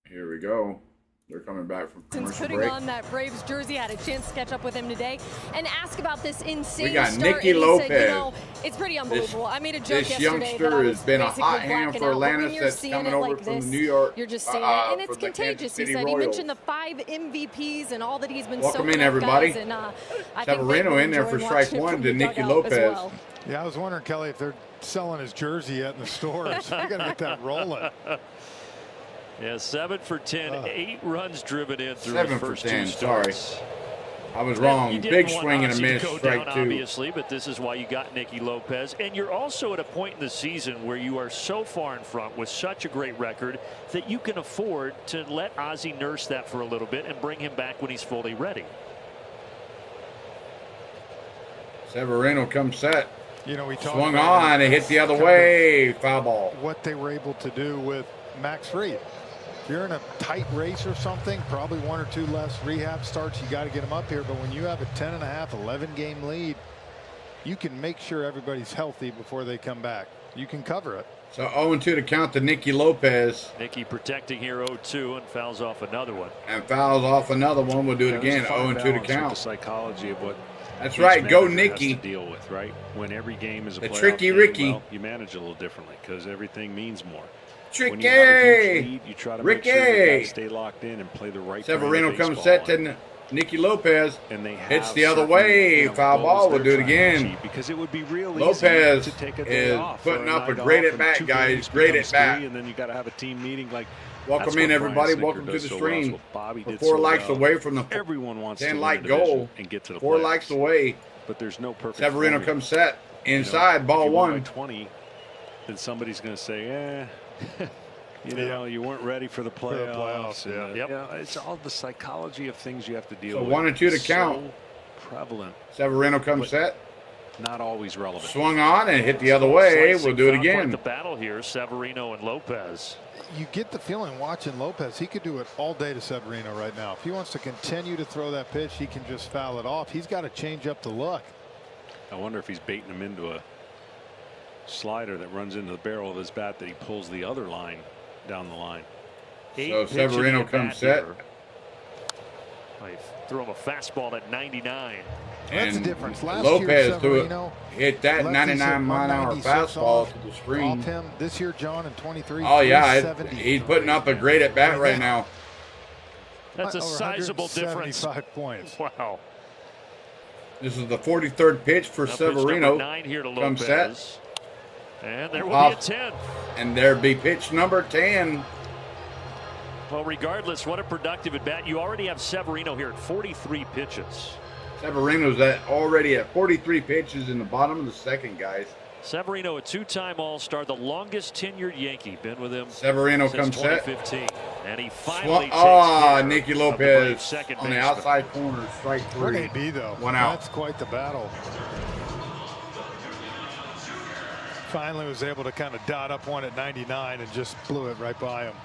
Here we go. They're coming back from Since commercial putting break. on that Braves jersey, I had a chance to catch up with him today and ask about this insane We got start. Nicky And he Lopez. said, you know, it's pretty unbelievable. I made a joke This yesterday youngster that I was has been a basically hot hand blacking for out, but when Atlantis you're that's seeing coming it over like from this, New York. you're just seeing it, and it's for the Kansas contagious. He City said he Royals. mentioned the 5 MVPs and all that he's been Welcome soaking in, up, everybody. guys, and, I think Severino they've been in there for enjoying strike watching it one from to the Nicky dugout as Lopez. well. Yeah, I was wondering, Kelly, if they're selling his jersey yet in the stores. We got to get that rolling. Yeah, 7 for 10, 8 runs driven in through 7 his for first 10, 2 starts. I was You wrong. didn't Big want swing and a Ozzie to miss, go strike down, 2. obviously, but this is why you got Nicky Lopez. And you're also at a point in the season where you are so far in front with such a great record that you can afford to let Ozzie nurse that for a little bit and bring him back when he's fully ready. Severino comes set. You know, we talked Swung about on and hit the other way. Foul ball. what they were able to do with Max Fried. If you're in a tight race or something, probably 1 or 2 less rehab starts, you got to get them up here. But when you have a 10.5, 11 game lead, you can make sure everybody's healthy before they come back. You can cover it. So 0-2 to count to Nicky Lopez, Nicky protecting here 0-2 and fouls off another one. and fouls off another one. We'll do it again. There's a fine 0-2 to balance with count. The psychology of what That's each right. Go manager has Nicky. to deal with, right? When every game is a The playoff tricky game, Ricky. well, you manage it a little differently because everything means more. Tricky. When you have a huge lead, you try to make sure you Ricky. guys stay locked in and play the right Severino brand of comes baseball. set to Nicky Lopez. And they Hits have the other certain, way. you know, Foul goals ball. We'll they're do it trying to again. achieve, because it would be real Lopez easy to take a day is off putting or up a night great off at bat, and 2 guys. games Great becomes at bat. 3, and then you got to have a team meeting. Like, Welcome that's in, what everybody. Brian Welcome Snitker to does the so stream. well. What Bobby We're did 4 so likes well. away from the Everyone wants 10 to like win the division goal. and get to the 4 playoffs. likes away. But there's no perfect Severino formula. comes set You know, inside. if Ball you win by 1. 20, then somebody's going to say, you know, you weren't ready for the playoffs. yeah. Yep. Yeah, it's all the psychology of things you have to deal So with. 1 and 2 to So count. prevalent, Severino comes set. not always relevant. Swung on and hit the other way. We'll do it Found quite again. the battle here, Severino and Lopez. You get the feeling watching Lopez, he could do it all day to Severino right now. If he wants to continue to throw that pitch, he can just foul it off. He's got to change up the look. I wonder if he's baiting him into a slider that runs into the barrel of his bat that he pulls the other line down the line. So Severino comes set. I threw him a fastball at 99. That's the And difference. Last Lopez year, threw it, Severino, hit that lefties 99 hit mile an hour 196 fastball off to the screen. off him. This year, John, in 23. Oh yeah, 370. he's putting up a great at bat right now. That's a Over sizable difference. 175 points. Wow. This is the 43rd pitch for Now pitch number Severino. 9 here to Comes Lopez. And there will Off. be a 10. And there be pitch number 10. Well, regardless, what a productive at bat. You already have Severino here at 43 pitches. Severino's already at 43 pitches in the bottom of the second, guys. Severino, a 2-time All-Star, the longest tenured Yankee. Been with him Severino since comes set. 2015. And he finally takes Nicky care of the Lopez Braves' second on the baseman. outside corner, strike What 3. AB, though? 1 out. That's quite the battle. Finally was able to kind of dot up one at 99 and just blew it right by him.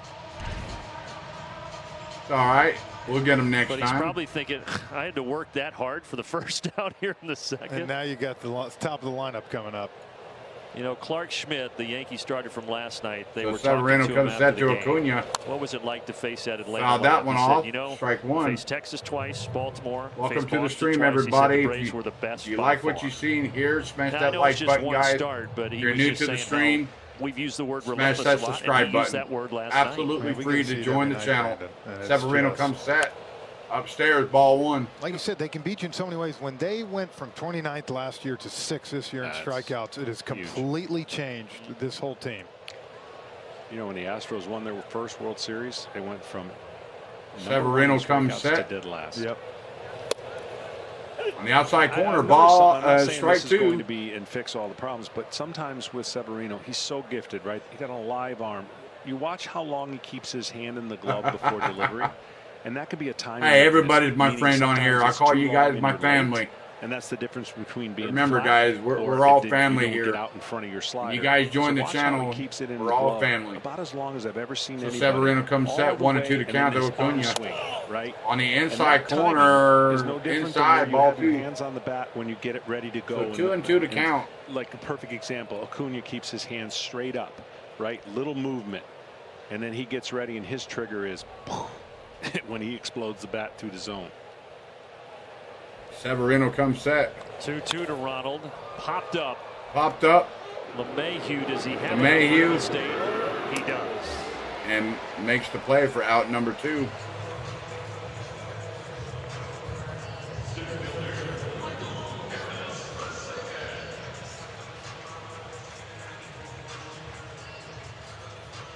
It's all right. We'll get him next But he's time. probably thinking, I had to work that hard for the first out here in the second. And now you got the top of the lineup coming up. You know, Clark Schmidt, the Yankee starter from last night, they So were Severino talking to him comes after set the to game. Acuna. What was it like to face that Atlanta Fouled lineup? that one He said, off. you know, Strike 1. faced Texas twice, Baltimore. Welcome faced to the Boston stream, twice. everybody. He said the If Braves were the best you by like what far. you see and hear, smash Now, I that know like it's just button, one guys. start, but If he you're was new just to the saying stream, We've used the word Smash relentless that a lot, subscribe and he used button. that word last Absolutely night. free to join the channel. Severino comes set. Upstairs, ball 1. Like you said, they can beat you in so many ways. When they went from 29th last year to 6th this year in strikeouts, it has completely changed this whole team. You know, when the Astros won their first World Series, they went from Severino comes set. to dead last. Yep. On the outside corner, I'm ball, not saying strike this is going 2. to be and fix all the problems, but sometimes with Severino, he's so gifted, right? He got a live arm. You watch how long he keeps his hand in the glove before delivery, and that could be a time. Hey, everybody's my friend on here. I call you guys my family. And that's the difference between being. Remember, flat guys, we're all family you here. Get out in front of your slider. You guys join the watch how he channel. keeps it in We're the all glove family. About as long as I've ever seen So anybody. Severino comes set, 1 and 2 to count to Acuna. Swing, right? On the And inside that timing corner, is no different than inside, when you ball have your 2. hands on the bat when you get it ready to go. So 2 and 2 to count. Like a perfect example, Acuna keeps his hands straight up, right? Little movement, and then he gets ready, and his trigger is when he explodes the bat through the zone. Severino comes set. 2-2 to Ronald. Popped up. Popped up. LeMahieu, does he have LeMahieu. a state? He does. And makes the play for out number 2.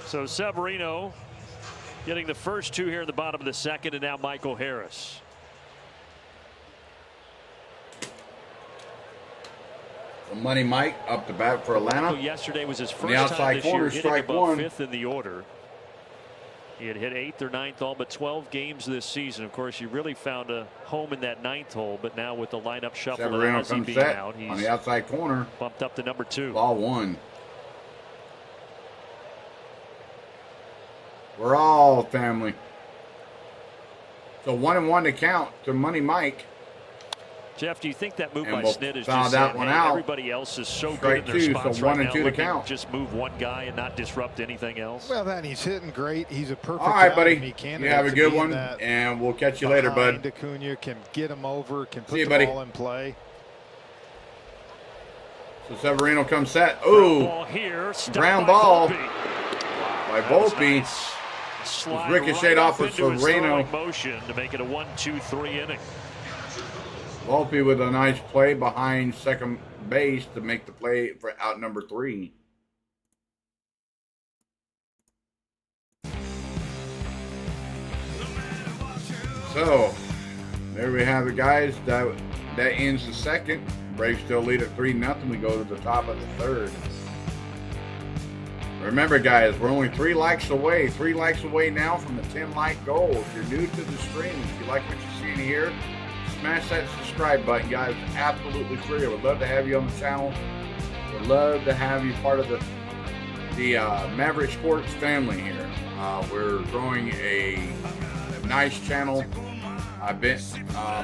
So Severino getting the first 2 here in the bottom of the second, and now Michael Harris. Money Mike up the bat for Atlanta. Yesterday was his first the outside time this corner, year hitting strike above 1. 5th in the order. He had hit 8th or 9th all but 12 games this season. Of course, he really found a home in that 9th hole, but now with the lineup shuffle and Severino Ozzie comes being set out, on he's the outside corner. bumped up to number 2. Ball 1. We're all family. So 1 and 1 to count to Money Mike. Jeff, do you think that move And by we'll Snit is foul just that saying, one hey, out. everybody else is so Strike good in their 2, so spots 1 right and now. 2 to Let me count. just move one guy and not disrupt anything else? Well, that he's hitting great. He's a perfect. All right, buddy. He You have a good one, and we'll catch you later, bud. Acuna can get him over, can put See you, the buddy. ball in play. So Severino comes set. Ooh, Ball here, stopped ground by ball Volpe. by That was Volpe. nice. Slide Ricocheted right off up of into his Severino. throwing motion to make it a 1-2-3 inning. Volpe with a nice play behind second base to make the play for out number 3. So there we have it, guys. That ends the second. Braves still lead at 3-0. We go to the top of the third. Remember, guys, we're only 3 likes away. 3 likes away now from the 10-like goal. If you're new to the stream, if you like what you're seeing here, smash that subscribe button, guys. It's absolutely free. I would love to have you on the channel. Would love to have you part of the Maverick Sports family here. We're growing a nice channel. I've been,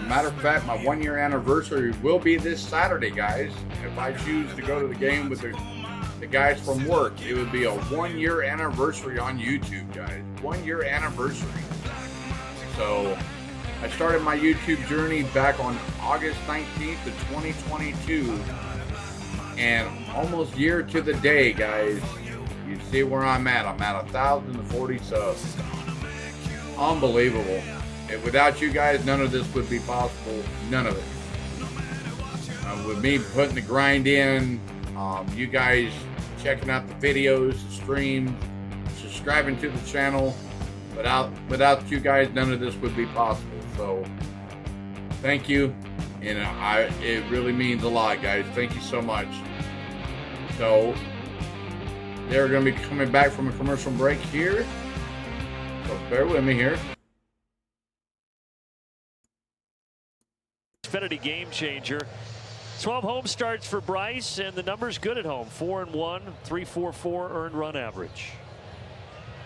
matter of fact, my 1-year anniversary will be this Saturday, guys. If I choose to go to the game with the guys from work, it would be a 1-year anniversary on YouTube, guys. 1-year anniversary. So I started my YouTube journey back on August 19th of 2022. And almost year to the day, guys. You see where I'm at. I'm at 1,040 subs. Unbelievable. And without you guys, none of this would be possible. None of it. With me putting the grind in, you guys checking out the videos, the streams, subscribing to the channel. Without you guys, none of this would be possible. So thank you. And it really means a lot, guys. Thank you so much. So they're going to be coming back from a commercial break here. So bear with me here. Xfinity game changer. 12 home starts for Bryce, and the number's good at home. 4-1, 3.44 earned run average.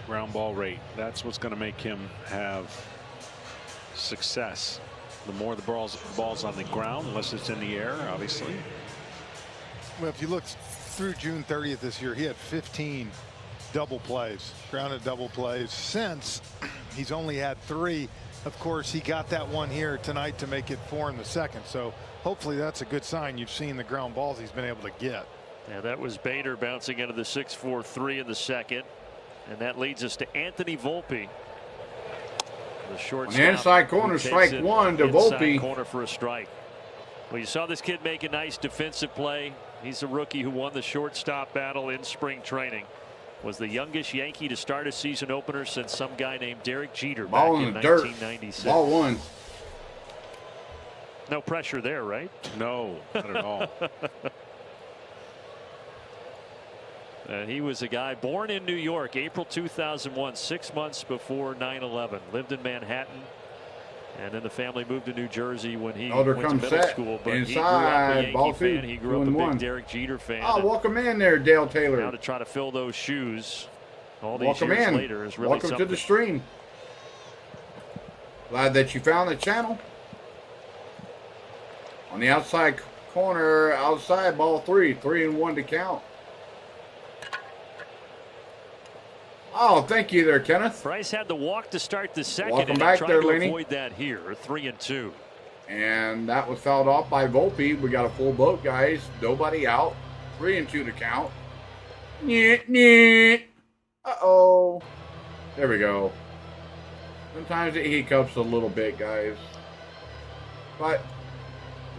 Ground ball rate. That's what's going to make him have success. The more the ball's on the ground, unless it's in the air, obviously. Well, if you look through June 30th this year, he had 15 double plays, grounded double plays. Since he's only had 3. Of course, he got that one here tonight to make it 4 in the second. So hopefully that's a good sign. You've seen the ground balls he's been able to get. Yeah, that was Bader bouncing into the 6-4-3 in the second. And that leads us to Anthony Volpe. The shortstop. On the inside corner, strike one to Volpe. Corner for a strike. Well, you saw this kid make a nice defensive play. He's a rookie who won the shortstop battle in spring training. Was the youngest Yankee to start a season opener since some guy named Derek Jeter back in 1996. Ball one. No pressure there, right? No, not at all. He was a guy born in New York, April 2001, 6 months before 9/11. Lived in Manhattan, and then the family moved to New Jersey when he went to middle school. But he grew up a Yankee fan. He grew up a big Derek Jeter fan. Oh, welcome in there, Dale Taylor. Now to try to fill those shoes all these years later is really welcome something. to the stream. Glad that you found the channel. On the outside corner, outside, ball 3, 3-1 to count. Oh, thank you there, Kenneth. Price had the walk to start the second. Welcome and back tried there, to Lenny. avoid that here. 3-2. And that was fouled off by Volpe. We got a full boat, guys. Nobody out. 3-2 to count. Uh-oh. There we go. Sometimes it hiccups a little bit, guys. But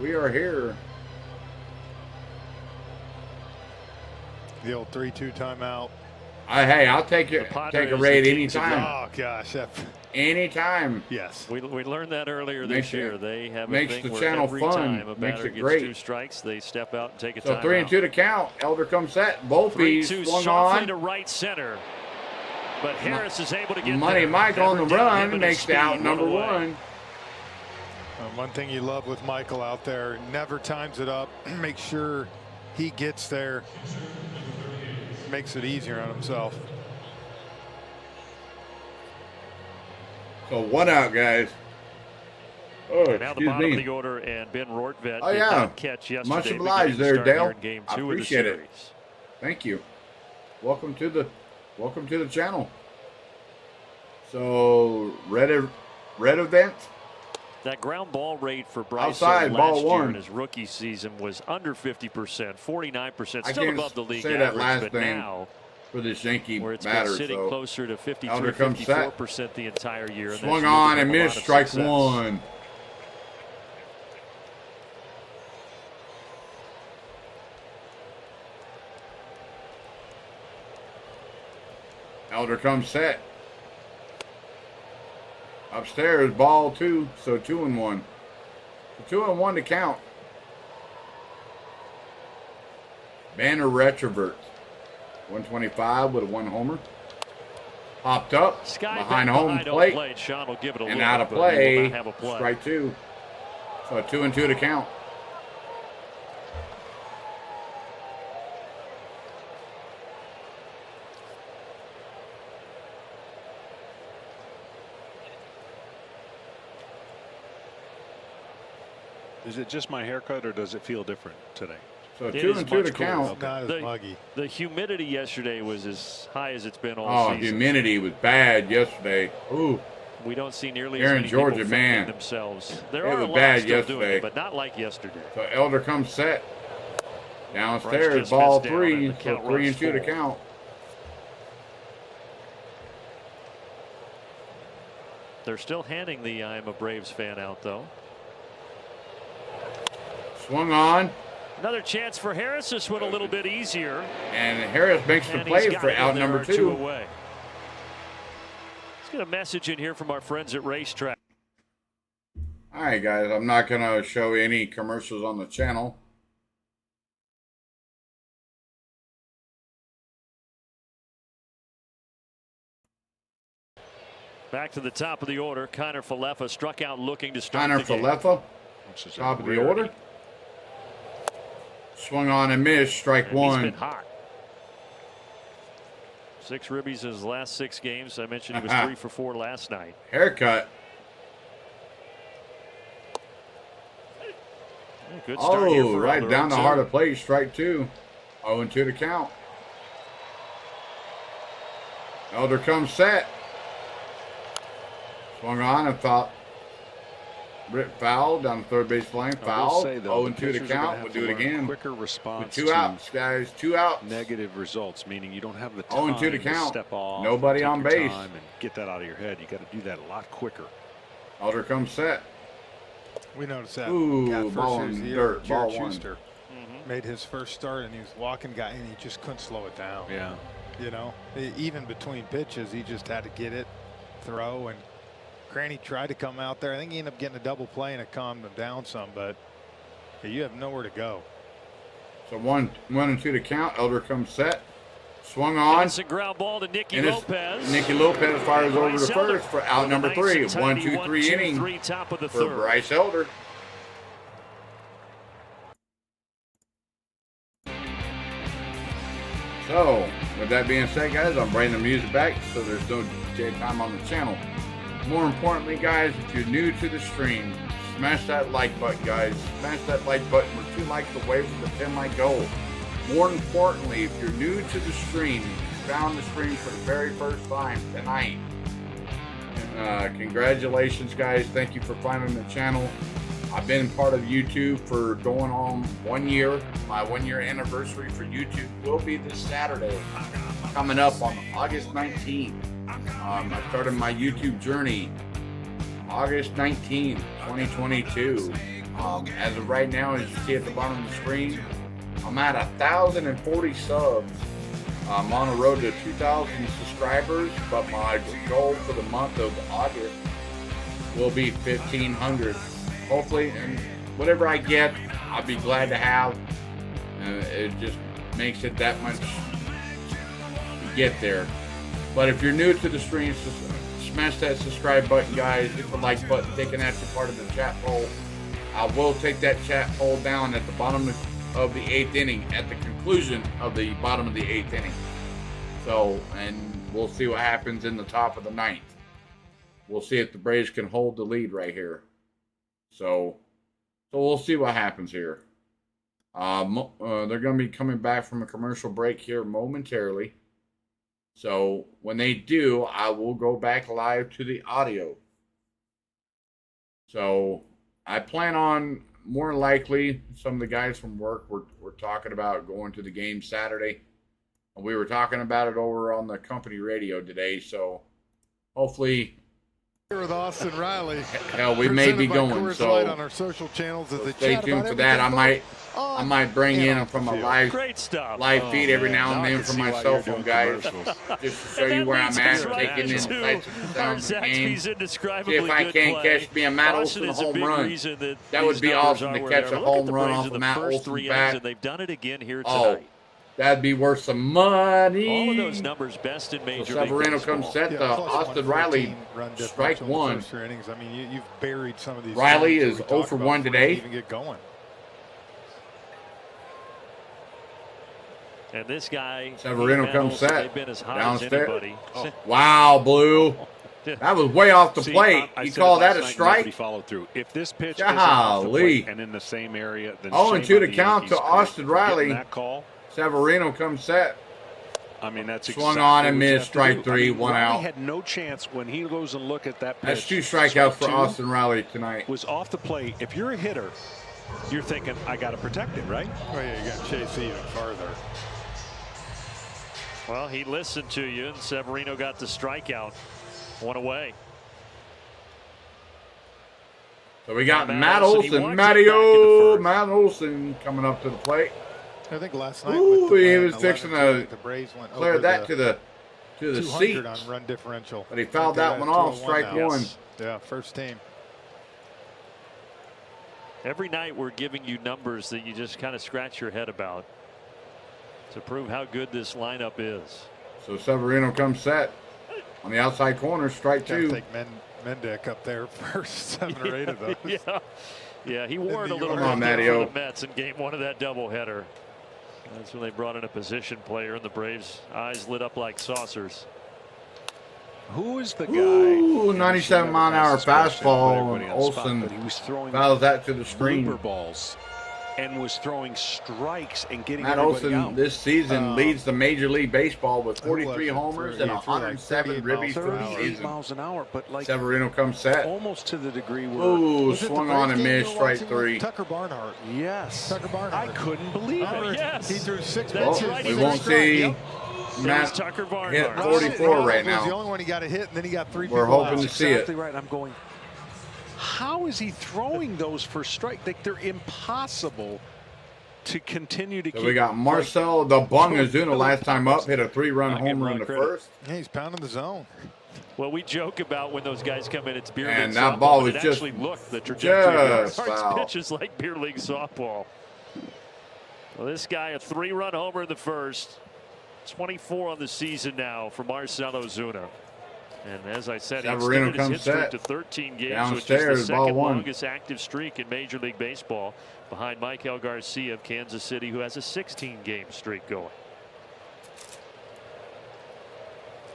we are here. The old 3-2 timeout. Hey, I'll take it. Take a raid anytime. Oh gosh, anytime. Yes. We learned that earlier this year. They have a thing the where channel every fun. time a Makes batter it gets great. 2 strikes, they step out and take a So timeout. 3-2 to count. Elder comes set. Volpe 3-2 swung softly on. to right center. But Harris is able to get Money there. Mike on the Never down him run and makes his the out speed number went away. 1. One thing you love with Michael out there, never times it up. Make sure he gets there. Makes it easier on himself. So 1 out, guys. Oh, And now the excuse bottom me. of the order, and Ben Rortvedt Oh, did yeah. not catch yesterday. Much but obliged getting there, started Dale. here in Game 2 I of the appreciate it. series. Thank you. Welcome to the channel. So red event. That ground ball rate for Bryce Outside, last ball year 1. in his rookie season was under 50%, 49%, I still can't above the league say that average, last but thing now for this Yankee where it's batter. been sitting So closer to 53, Elder comes set. 54% the entire year. And swung that's on yielded and him a lot missed. of Strike success. 1. Elder comes set. Upstairs, ball 2, so 2-1. 2-1 to count. Banner retrovert. 125 with a 1 homer. Popped up Sky behind back home behind plate. Sean will give it a And look, out of but he will play. not have a play. Strike 2. So 2-2 to count. Is it just my haircut, or does it feel different today? So It 2 is and 2 to much cooler. count. Not as The- muggy. The humidity yesterday was as high as it's been all Oh, season. humidity was bad yesterday. Ooh, We don't see nearly Here as in many Georgia, people man. filming themselves. There It are was a lot bad still doing yesterday. it, but not like yesterday. so Elder comes set. Bryce Downstairs, just ball missed down, 3. and the So count 3 and runs 2 to 4. count. They're still handing the I'm a Braves fan out, though. Swung on, Another chance for Harris. This one a little bit easier. and Harris makes the And play he's got for it, out and there number are 2. away. Let's get a message in here from our friends at Racetrack. All right, guys, I'm not going to show any commercials on the channel. Back to the top of the order. Kiner Falefa struck out looking to start Connor the game. Falefa, Which is top of the rarity. order. Swung on and missed. Strike And he's 1. been hot. 6 ribbies in his last 6 games. I mentioned he was 3 for 4 last night. Haircut. Good start here Oh, for right Elder. down the 0-2. heart of plate. Strike 2. 0 and 2 to count. Elder comes set. Swung on and thought. Britt foul down the third base line. Foul. Say, though, 0-2 to count. We'll do it again. Quicker response. With 2 outs, guys. 2 outs. Negative results, meaning you don't have the time 0-2 to count. step off. Nobody on base. And get that out of your head. You got to do that a lot quicker. Elder comes set. We noticed that. Ooh, ball in dirt. Ball Jared one. Schuster made his first start, and he was walking guy, and he just couldn't slow it down. Yeah. You know, even between pitches, he just had to get it, throw, and Cranny tried to come out there. I think he ended up getting a double play, and it calmed him down some, but you have nowhere to go. So 1-2 to count. Elder comes set. Swung on. Innocent ground ball to Nicky Lopez. Nicky Lopez fires over to first for out number 3. Nice 1-2-3 inning 1-2-3 top of the for third. Bryce Elder. So, with that being said, guys, I'm bringing the music back so there's no DJ time on the channel. More importantly, guys, if you're new to the stream, smash that like button, guys. Smash that like button. We're 2 likes away from the 10-like goal. More importantly, if you're new to the stream, you found the stream for the very first time tonight, congratulations, guys. Thank you for finding the channel. I've been part of YouTube for going on 1 year. My 1-year anniversary for YouTube will be this Saturday, coming up on August 19th. I started my YouTube journey August 19th, 2022. As of right now, as you see at the bottom of the screen, I'm at 1,040 subs. I'm on the road to 2,000 subscribers, but my goal for the month of August will be 1,500. Hopefully, and whatever I get, I'll be glad to have. It just makes it that much to get there. But if you're new to the stream, smash that subscribe button, guys. Hit the like button, taking that to part of the chat poll. I will take that chat poll down at the bottom of the 8th inning, at the conclusion of the bottom of the 8th inning. So, and we'll see what happens in the top of the 9th. We'll see if the Braves can hold the lead right here. So we'll see what happens here. They're going to be coming back from a commercial break here momentarily. So when they do, I will go back live to the audio. So I plan on, more than likely, some of the guys from work were talking about going to the game Saturday. And we were talking about it over on the company radio today. So hopefully, With Austin Riley. Hell, we may be going. So on our social channels as stay tuned for that. I might bring in from a live feed every now and then from my cell phone, guys, just to show you where I'm at, taking in sights and sounds of the game. See if I can't catch me a Matt Olson home run. That would be awesome to catch a home run off of Matt Olson's bat. They've done it again here tonight. Oh, that'd be worth some money. All of those numbers best in Major League Severino Baseball. comes set to Austin Riley. Strike one. Innings. I mean, you've buried some of these. Riley is 0 for 1 today. Even get going. And this guy, Severino comes set. they've been as high as Downstairs. anybody. Oh. Wow, Blue. That was way off the plate. You call that a strike? Followed through. If this pitch Golly. isn't off the plate and in the same area, then 0-2 to count to Austin Riley. That call. Severino comes set. I mean, that's swung exactly on and what you missed. have to Strike do. 3, 1 Riley out. had no chance when he goes and look at that pitch. That's 2 strikeouts for Strike 2 Austin Riley tonight. Was off the plate. If you're a hitter, you're thinking, I got to protect it, right? Oh yeah, you got to chase even farther. Well, he listened to you, and Severino got the strikeout. 1 away. So we got Matt Matt Olson. Olson, He Matt Olson coming up to the plate. I think last night Ooh, with the he was 11-2, fixing to the Braves went clear over that to the 200 seat. on run differential. But he fouled that one off, strike 1. Yes. Yeah, first team. Every night we're giving you numbers that you just kind of scratch your head about to prove how good this lineup is. So Severino comes set on the outside corner, strike 2. Take Mendick up there first, 7 or 8 of those. Yeah, he wore it a little Come on, bit for Matteo. the Mets in game 1 of that doubleheader. That's when they brought in a position player, and the Braves' eyes lit up like saucers. Who is the guy? Ooh, 97-mile-an-hour fastball. He Olson was throwing fouls that to the screen. blooper balls. and was throwing strikes and getting Matt everybody Olson out. this season leads the Major League Baseball with 43 it? homers He and threw like 107 38 ribbies for the 38 season. miles an hour, but like Severino comes set. almost to the degree where Ooh, Was it the swung Braves on and game you missed, were strike watching 3. with Tucker Barnhart. yes, Tucker Barnhart. I couldn't believe it. Remember, yes. He threw 6 That's pitches. right, We he won't was see Yep. Matt Tucker Barnhart. hit Ronald 44 Ronald right was the now. only one he got a hit, and then he got 3 We're people hoping out. to see it. Exactly right. I'm going, how is he throwing those for strike? Like, they're impossible to continue to So keep. we got Marcel the Bung Ozuna last time up, hit a 3-run I'll give homer in Ron the credit. first. Yeah, he's pounding the zone. Well, we joke about when those guys come in, it's beer And league that softball, ball but was it just- actually looked the trajectory of just Barnhart's foul. pitches like beer league softball. Well, this guy a 3-run homer in the first, 24 on the season now for Marcell Ozuna. And as I said, he Severino extended his hit comes streak set. to 13 games, Downstairs, which is the ball second 1. longest active streak in Major League Baseball, behind Michael Garcia of Kansas City, who has a 16-game streak going.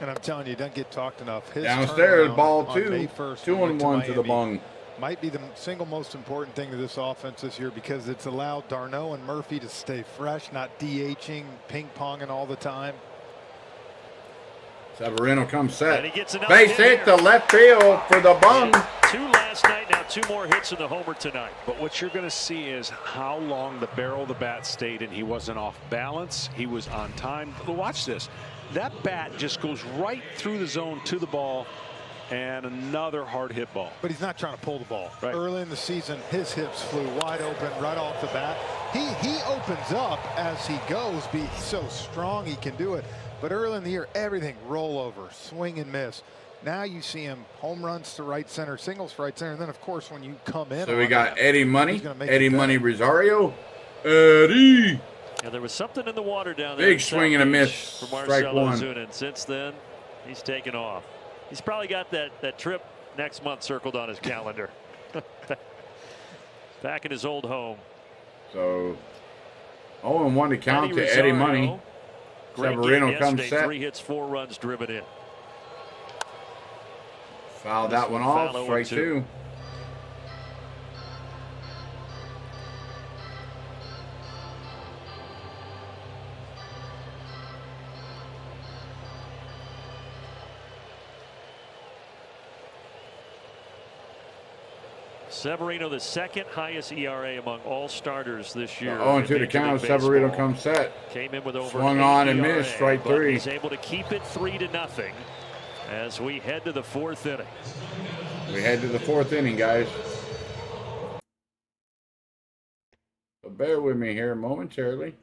And I'm telling you, he doesn't get talked enough. His Downstairs, turnaround ball on 2. May 1st 2-1 to the Miami Bung. might be the single most important thing to this offense this year, because it's allowed Darno and Murphy to stay fresh, not DHing, ping-ponging all the time. Severino comes set. And he gets another Base hit to here. left field for the Bung. 2 last night, now 2 more hits in the homer tonight. But what you're going to see is how long the barrel of the bat stayed, and he wasn't off balance. He was on time. Watch this. That bat just goes right through the zone to the ball, and another hard hit ball. But he's not trying to pull the ball. Right. Early in the season, his hips flew wide open right off the bat. He opens up as he goes. He's so strong he can do it. But early in the year, everything roll over, swing and miss. Now you see him home runs to right center, singles to right center, and then of course when you come in. So we on got him, Eddie Money, he's gonna make Eddie you Money better. Rosario. Eddie. Yeah, there was something in the water down there. Big in swing South and a Beach miss. for Strike Marcell 1. Ozuna, and since then he's taken off. He's probably got that trip next month circled on his calendar. Back in his old home. So 0-1 to count to Rosario, Eddie Money. great Severino game comes yesterday, set. 3 hits, 4 runs driven in. Fouled This that one one off. foul Strike 0-2. 2. Severino, the second highest ERA among all starters this year. 0-2 in to Major count. League Severino Baseball. comes set. Came in with over Swung 8 on and ERA, missed, strike but 3. He's able to keep it 3-0 as we head to the 4th inning. We head to the 4th inning, guys. So bear with me here momentarily.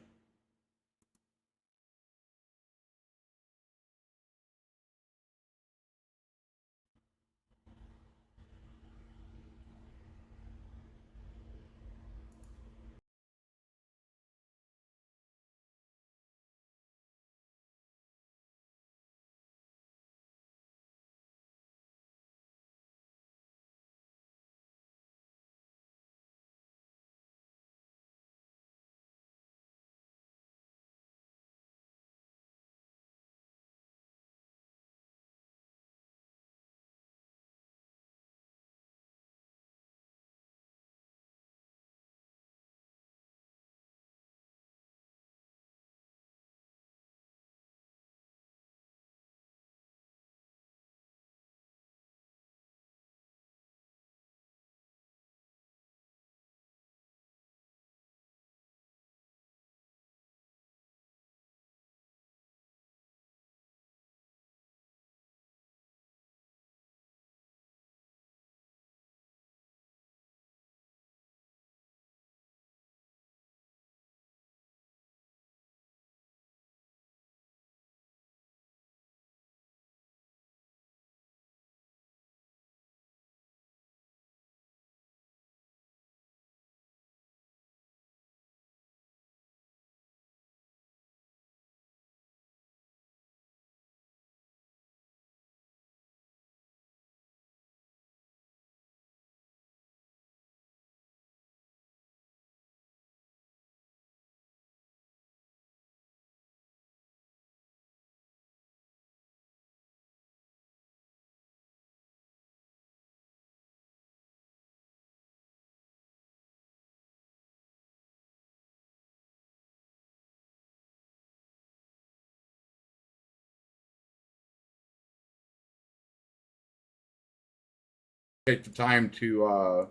take the time to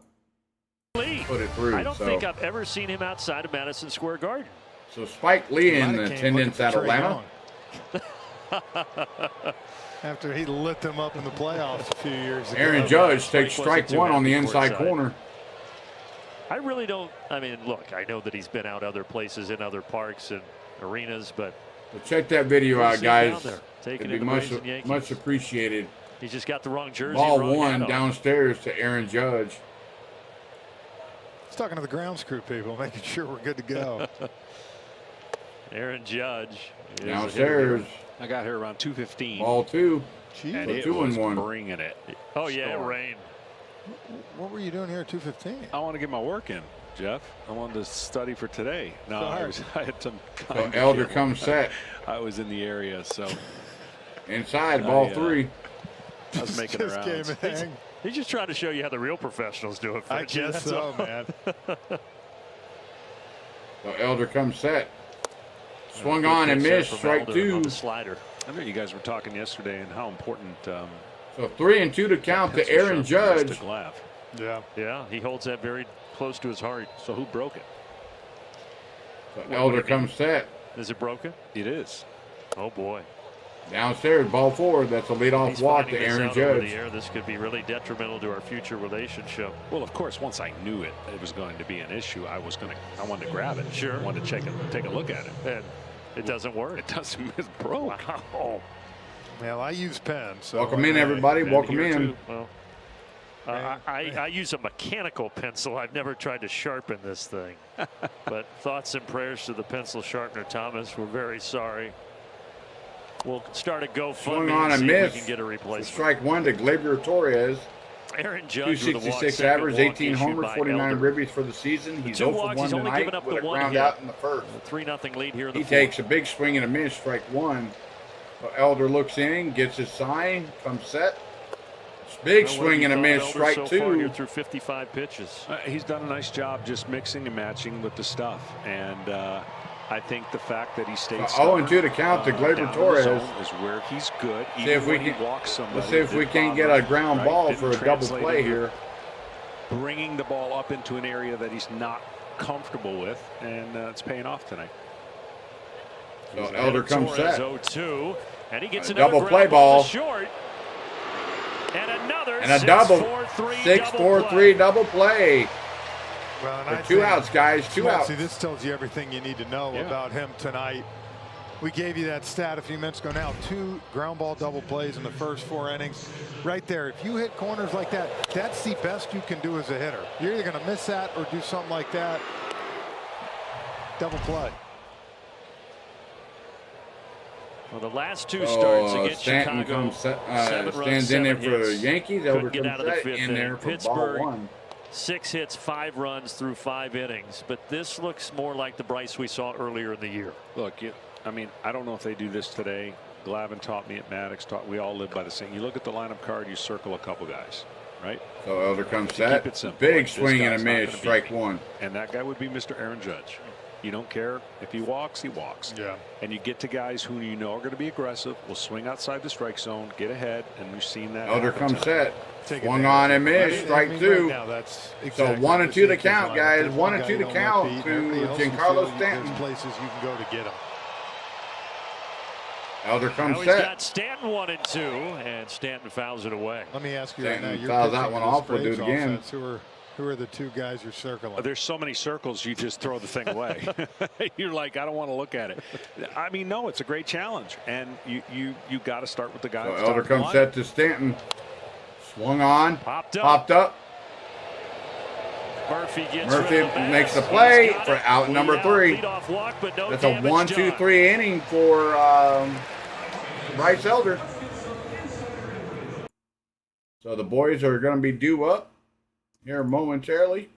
put it through. I don't think I've ever seen him outside of Madison Square Garden. So Spike Lee in attendance at Atlanta. After he lit them up in the playoffs a few years ago. Aaron Judge takes strike one on the inside corner. I really don't. I mean, look, I know that he's been out other places in other parks and arenas, but check that video out, guys. It'd be much appreciated. He's just got the wrong jersey. Ball wrong one downstairs to Aaron Judge. He's talking to the grounds crew people, making sure we're good to go. Aaron Judge downstairs. I got here around 2:15. Ball two. Jeez. And it 2-1. Bringing it. Oh yeah, Storm. rain. What were you doing here at 2:15? I want to get my work in, Jeff. I wanted to study for today. No, I had some. So Elder comes set. I was in the area, so inside ball three. I was making Just rounds. came in. He's just trying to show you how the real professionals do it. I guess so, man. So Elder comes set. Swung on and missed. Strike two. On the slider. I know you guys were talking yesterday and how important. So 3-2 to count to Aaron Judge. Yeah, he holds that very close to his heart. So who broke it? So Elder comes set. Is it broken? It is. Oh boy. Downstairs, ball forward. That's a leadoff walk to Aaron Judge. This could be really detrimental to our future relationship. Well, of course, once I knew it was going to be an issue, I wanted to grab it. Sure. I wanted to take a look at it. And it doesn't work. It doesn't. It's broke. Wow. Well, I use pens. So welcome in, everybody. Welcome in. Well, I use a mechanical pencil. I've never tried to sharpen this thing. But thoughts and prayers to the pencil sharpener, Thomas. We're very sorry. We'll start a GoFundMe Swung on and a see if miss. we can get a replacement. Strike one to Gleyber Torres. Aaron Judge 266 average, 18 homers, 49 ribbies for the season. He's 0 for 1 tonight with a ground out in the first. 3-0 lead here in the He fourth. takes a big swing and a miss, strike one. Elder looks in, gets his sign, comes set. Big swing and a miss, strike so two. Far here through 55 pitches. He's done a nice job just mixing and matching with the stuff, and I think the fact that he stayed 0-2 to count to Gleyber Torres is where he's good. See if we can walk somebody. Let's see if we can get a ground ball for a double play here. Bringing the ball up into an area that he's not comfortable with, and it's paying off tonight. So Elder comes set. 0-2, and he gets double play ball. Short. And another and a double 6-4-3 double play. Well, two outs, guys. Two outs. See, this tells you everything you need to know about him tonight. We gave you that stat a few minutes ago. Now 2 ground ball double plays in the first 4 innings. Right there. If you hit corners like that, that's the best you can do as a hitter. You're either going to miss that or do something like that. Double play. Well, the last 2 starts against Stanton Chicago, stands in there for the Yankees. Elder get out of the comes 5th in there inning. for Pittsburgh, ball 1. 6 hits, 5 runs through 5 innings. But this looks more like the Bryce we saw earlier in the year. Look, I mean, I don't know if they do this today. Glavine taught me at Maddox. We all live by the same. You look at the lineup card, you circle a couple guys, right? So Elder comes set. Big swing and a miss, strike one. And that guy would be Mr. Aaron Judge. You don't care if he walks, he walks. Yeah. And you get to guys who you know are going to be aggressive, will swing outside the strike zone, get ahead, and we've seen that. Elder comes set. Swung on and missed, strike two. Right now, that's so 1-2 to count, guys. 1-2 to count to Giancarlo Stanton. Places you can go to get him. Elder comes now set. He's got Stanton 1-2, and Stanton fouls it away. Let me ask you Stanton right now. fouls that one off. We'll do it again. Offense, who are the 2 guys you're circling? There's so many circles, you just throw the thing away. You're like, I don't want to look at it. I mean, no, it's a great challenge, and you got to start with the guy. So Elder comes set to Stanton. Swung on, popped up. Murphy makes the play for out number 3. That's a 1-2-3 inning for Bryce Elder. So the boys are going to be due up here momentarily.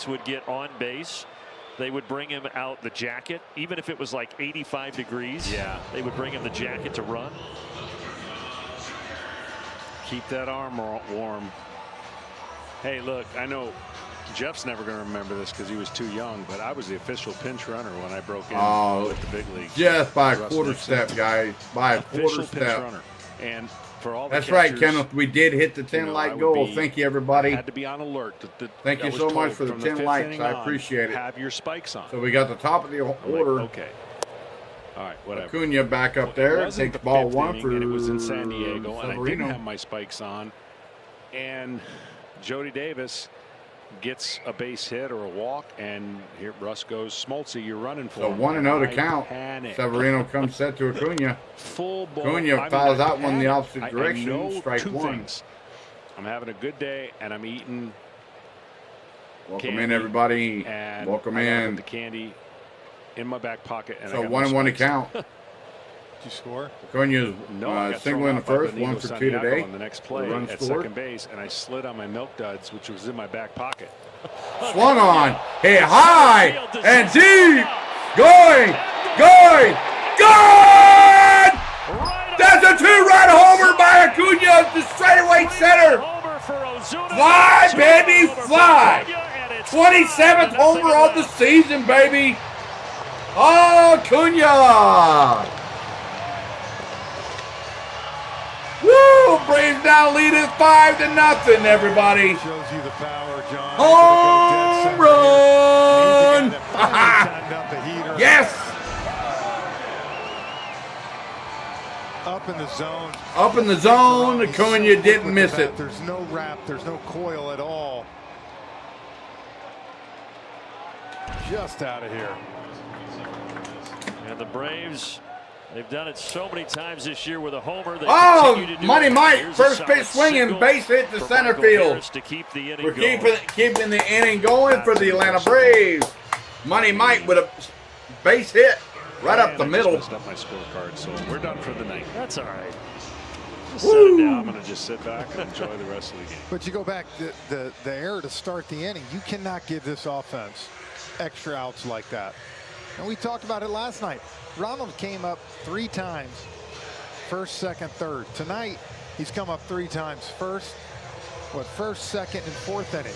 Would get on base. They would bring him out the jacket, even if it was like 85 degrees. Yeah. They would bring him the jacket to run. Keep that arm warm. Hey, look, I know Jeff's never going to remember this because he was too young, but I was the official pinch runner when I broke in with the big leagues. Just by a Russ quarter Nixon. step, guys. By a Official quarter pinch step. runner. And for all the That's catchers, right, Kenneth. We did hit the 10 I light would goal. be- Thank you, everybody. Had to be on alert. Thank you I was so much told for the from 10 fifth likes. inning I on, appreciate it. Have your spikes on. So we got the top of the I'm like, order. okay. All right, whatever. Acuna back up It there. wasn't Takes the ball fifth one inning, for and it was in San Diego, and I didn't Severino. have my spikes on. And Jody Davis gets a base hit or a walk, and here Russ goes, Smoltzy, you're running for So him. 1-0 to I count. panic. Severino comes set to Acuna. Full ball. Acuna fouls out one in the panic. opposite I direction. know Strike two one. things. I'm having a good day, and I'm eating Welcome candy, in, everybody. and Welcome I gotta in. put the candy in my back pocket. And So I got my 1-1 to spikes. count. Did you score? Acuna's No, I got single thrown in the out by first, Benito 1 for 2 Santiago today. on the next play Run at scored. second base, and I slid on my milk duds, which was in my back pocket. Swung on, hit high and deep, going. That's a 2-run homer by Acuna to straightaway center. Fly, baby, fly. 27th homer of the season, baby. Oh, Acuna. Woo! Braves now lead it 5-0, everybody. Shows you the power, John. Home run! Yes! Up in the zone. Up in the zone, Acuna didn't miss it. There's no wrap, there's no coil at all. Just out of here. And the Braves, they've done it so many times this year with a homer. They Oh, continue to do Money it. Mike, Here's a first solid pitch swinging, single base hit to for center Michael field. Harris to keep the inning We're going. keeping the inning going for the Atlanta Braves. Money Mike with a base hit right up the middle. I just messed up my scorecard, so we're done for the night. That's all right. Just set it down. I'm going to just sit back and enjoy the rest of the game. But you go back, the error to start the inning, you cannot give this offense extra outs like that. And we talked about it last night. Ronald came up 3 times, first, second, third. Tonight, he's come up 3 times, first, second, and fourth inning.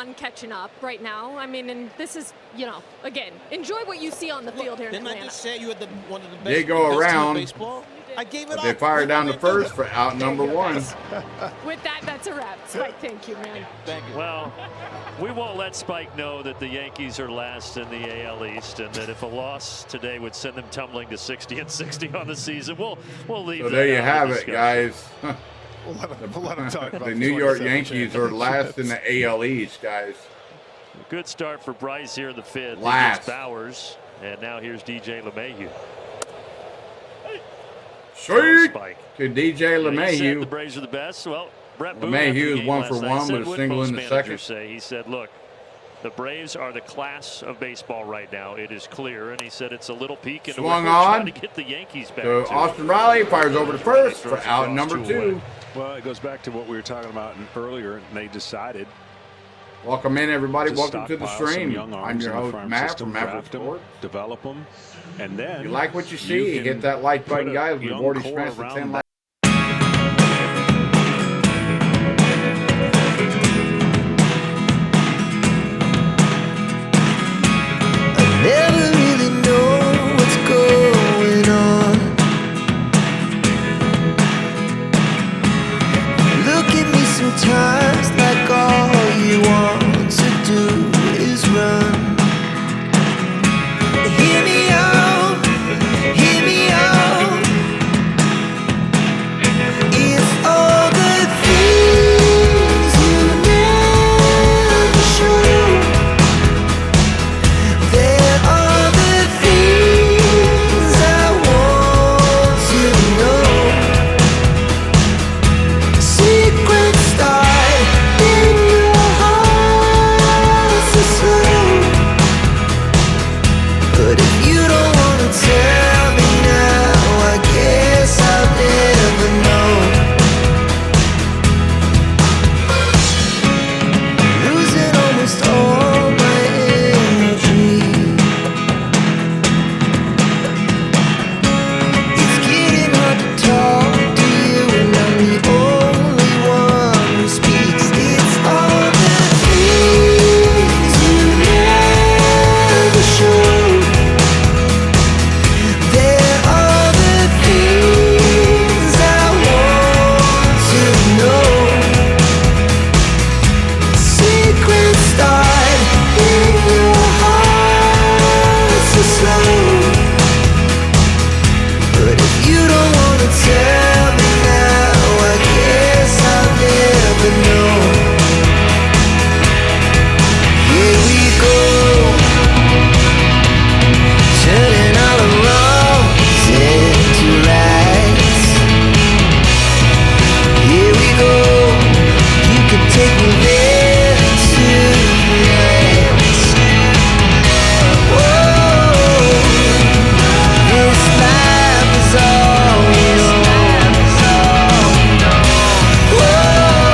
on catching up right now. I mean, and this is, again, enjoy what you see on the field here in Didn't Atlanta. I just say you had one of the best They go best team in around. baseball? I gave it They up. fired down the first for out number one. With that, that's a wrap. Spike, thank you, man. Thank you. Well, we won't let Spike know that the Yankees are last in the AL East, and that if a loss today would send them tumbling to 60-60 on the season, we'll leave. So that there you out have of it, discussion. guys. We'll let him talk about The New York 27 Yankees are last in the AL East, guys. Good start for Bryce here in the fifth. Last. He gets Bowers, and now here's DJ LeMahieu. Sweet Spike. to DJ He said the LeMahieu. Braves are the best. Well, Brett Boone LeMahieu after the is game 1 last for night 1 said with a what single most in the managers second. say. He said, look, the Braves are the class of baseball right now. It is clear. And he said it's a little peek into Swung what we're trying on to get the Yankees back So to. Austin Riley fires over to first for Throws out across number 2 away. 2. Well, it goes back to what we were talking about earlier, and they decided Welcome in, everybody. to Welcome to the stockpile some stream. young I'm arms your in the host, farm Matt system, from Maverick draft them, Sports. develop them, and then If you like what you see, can hit that like button, put a guys. We've young already core smashed the around 10 that. likes. Never really know what's going on. Look at me sometimes like all you want to do is run. Hear me out, hear me out. It's all the things you never show. There are the things I want to know. Secrets start in your heart so slow. But if you don't wanna tell me now, I guess I'll never know. Losing almost all my energy. It's getting hard to talk to you, and I'm the only one who speaks. It's all the things you never show. There are the things I want to know. Secrets start in your heart so slow. But if you don't wanna tell me now, I guess I'll never know. Here we go, turning all the wrongs into rights. Here we go, you can take me there tonight. Whoa, this life is all we know. Whoa,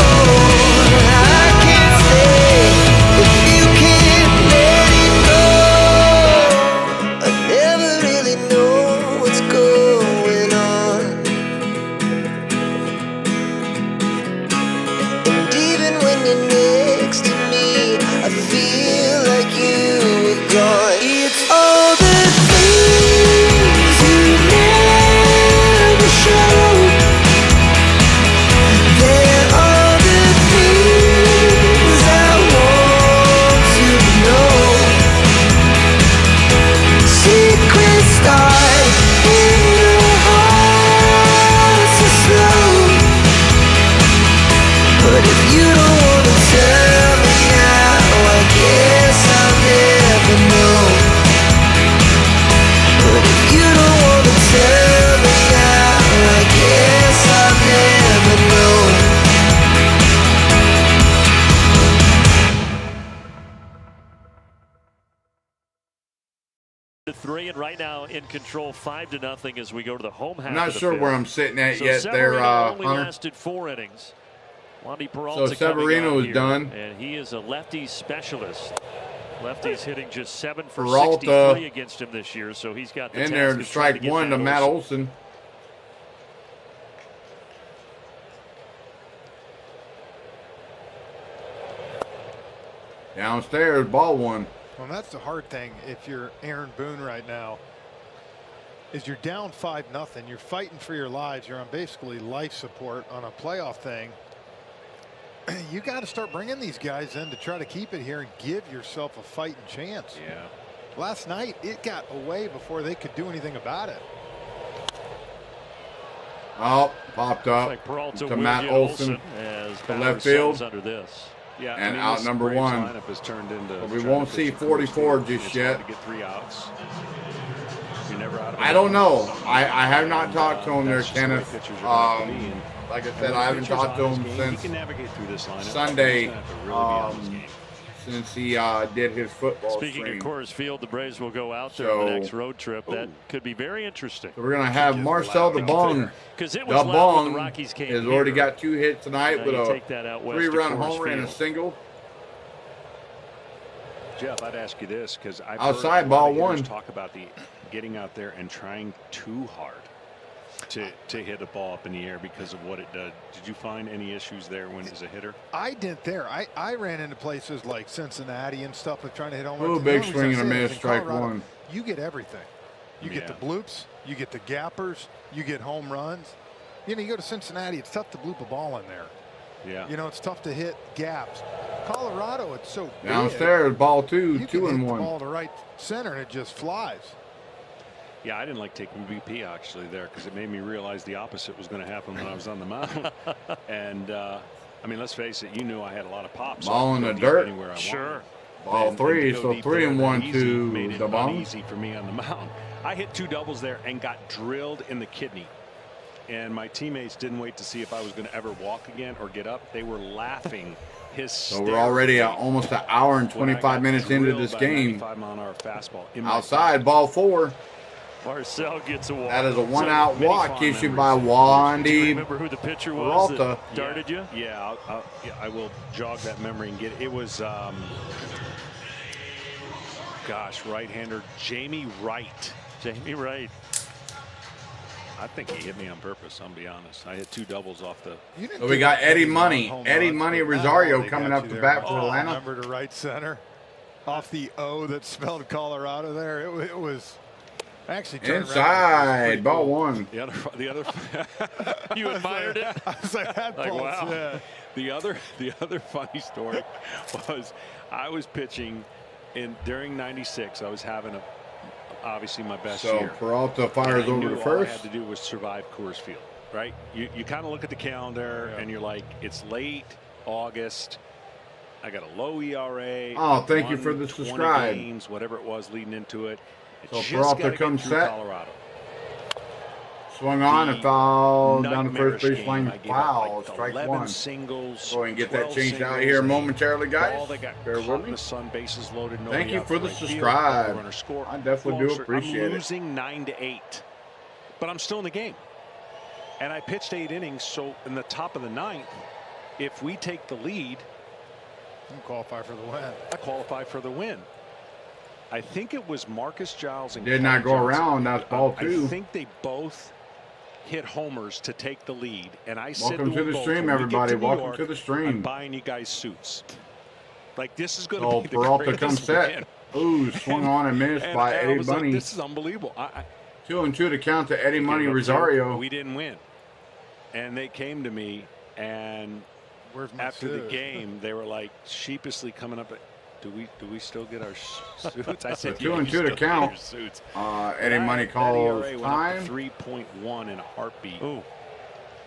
I can't stay if you can't let it go. I never really know what's going on. And even when you're next to me, I feel like you were gone. It's all the things you never show. There are the things I want to know. Secrets start in your heart so slow. But if you don't wanna tell me now, I guess I'll never know. But if you don't wanna tell me now, I guess I'll never know. To 3, and right now in control 5-0 as we go to the home half. I'm not of the sure fifth. where I'm sitting at So yet there, Severino only Hunter. lasted 4 innings. Wandy Peralta So Severino coming on is here, done. and he is a lefty specialist. Lefty's hitting just 7 for Peralta 63 against him this year, so he's got the In task there of to trying strike get one to Matt Olson. Downstairs, ball one. Well, that's the hard thing if you're Aaron Boone right now, is you're down 5-0. You're fighting for your lives. You're on basically life support on a playoff thing. You got to start bringing these guys in to try to keep it here and give yourself a fighting chance. Yeah. Last night, it got away before they could do anything about it. Oh, popped up Like Peralta, to Matt William Olson as to Bauer left field. settles under this. Yeah, And I mean, out this number Braves one. lineup has turned into But we trying won't to see pitch a Coors 44 Field. just It's yet. hard to get 3 outs. You're never out of I don't know. I have not talked to him there, that's just the way Kenneth. pitchers are gonna be. And Like I when said, the I haven't pitcher's talked to on his him game, since he can navigate through this lineup. Sunday, He's gonna have to really be on his game. since he did his football Speaking stream. of Coors Field, the Braves will go out there So- on the next road trip. That could be very interesting. So we're gonna have Marcel the Bong. Because it The was loud when Bong the Rockies came has already here. got 2 hits tonight Now with you a take that out west to 3-run Coors homer and a Field. single. Jeff, I'd ask you this because I've Outside, heard a lot ball of hitters one. talk about the getting out there and trying too hard to hit a ball up in the air because of what it does. Did you find any issues there when as a hitter? I didn't there. I ran into places like Cincinnati and stuff with trying to hit home runs. Ooh, The big only swing reason and I a say miss, is in strike Colorado, one. You get everything. You get the bloops, you get the gappers, you get home runs. You know, you go to Cincinnati, it's tough to bloop a ball in there. Yeah. You know, it's tough to hit gaps. Colorado, it's so big. Downstairs, ball 2, You 2 can and hit the 1. ball to right center and it just flies. Yeah, I didn't like taking BP actually there because it made me realize the opposite was going to happen when I was on the mound. And I mean, let's face it, you knew I had a lot of pops. Ball I in could the go deep dirt. anywhere I Sure. wanted. Ball And 3, to go so deep 3 there and that 1 easy to made it the Bong. uneasy for me on the mound. I hit 2 doubles there and got drilled in the kidney. And my teammates didn't wait to see if I was going to ever walk again or get up. They were laughing So we're already almost an hour and 25 minutes into this game. 95-mile-an-hour fastball in my Outside, ball 4. Marcel gets a walk. That is a 1-out many walk fond issued memories. by Do you Wandy. remember who the pitcher was Peralta. that darted you? Yeah, I will jog that memory and get it. It was, gosh, right-hander Jamie Wright. Jamie Wright. I think he hit me on purpose. I'll be honest. I hit 2 doubles off the. So we got Eddie Money. Eddie Money Rosario coming up to bat for Atlanta. Number to right center. Off the O that spelled Colorado there. It was actually turned around. Inside, ball 1. The other. You admired it? I was like, that Like, ball's, wow. yeah. The other funny story was I was pitching during '96. I was having obviously my best So year. Peralta fires And I over knew to all I first. had to do was survive Coors Field, right? You kind of look at the calendar and you're like, it's late August. I got a low ERA. Oh, thank you for the 20 subscribe. games, whatever it was leading into it. So Just Peralta gotta get comes through set. Colorado. Swung on and foul down the Nightmarish first base game. line. I gave up Foul, like strike 11 1. singles. Go ahead and get that 12 changed out singles, here and momentarily, guys. ball that got Bear caught with in me. the sun, bases loaded. Thank nobody you out for to the right field, subscribe. runner score. I definitely do Long story, appreciate I'm it. losing 9-8, but I'm still in the game. And I pitched 8 innings, so in the top of the 9th, if we take the lead, You qualify for the win. I qualify for the win. I think it was Marcus Giles and Did Kelly not go Johnson. around. That's ball 2. I think they both hit homers to take the lead, and I said Welcome to them the both, stream, when we get everybody. to New Welcome York, to the stream. I'm buying you guys suits. Like, this is going to So be the Peralta greatest comes set. win. Ooh, swung on and missed And by I Eddie was like, Money. this is unbelievable. 2-2 to count to Eddie Money Gave up Rosario. 2. We didn't win, and they came to me, and Where's my after the suit? game, they were like sheepishly coming up. Do we still get our suits? I said, So 2-2 you to still get count. your suits. Eddie Money calls that ERA time. went up to 3.1 in a heartbeat. Ooh.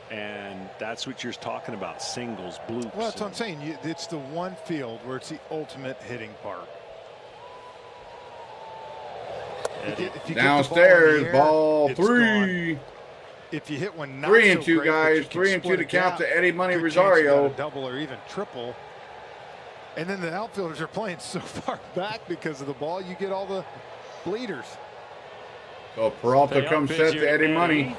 And that's what you're talking about, singles, bloops. Well, that's what I'm saying. It's the one field where it's the ultimate hitting park. If you get the Downstairs, ball in the air, ball it's 3. gone. If you hit one, not 3 and so 2, great, but guys. you can 3 and 2 split to a count gap, to Eddie Money good chance you got Rosario. a double or even triple. And then the outfielders are playing so far back because of the ball. You get all the bleeders. So Peralta Payoff comes pitch set here to Eddie to Money.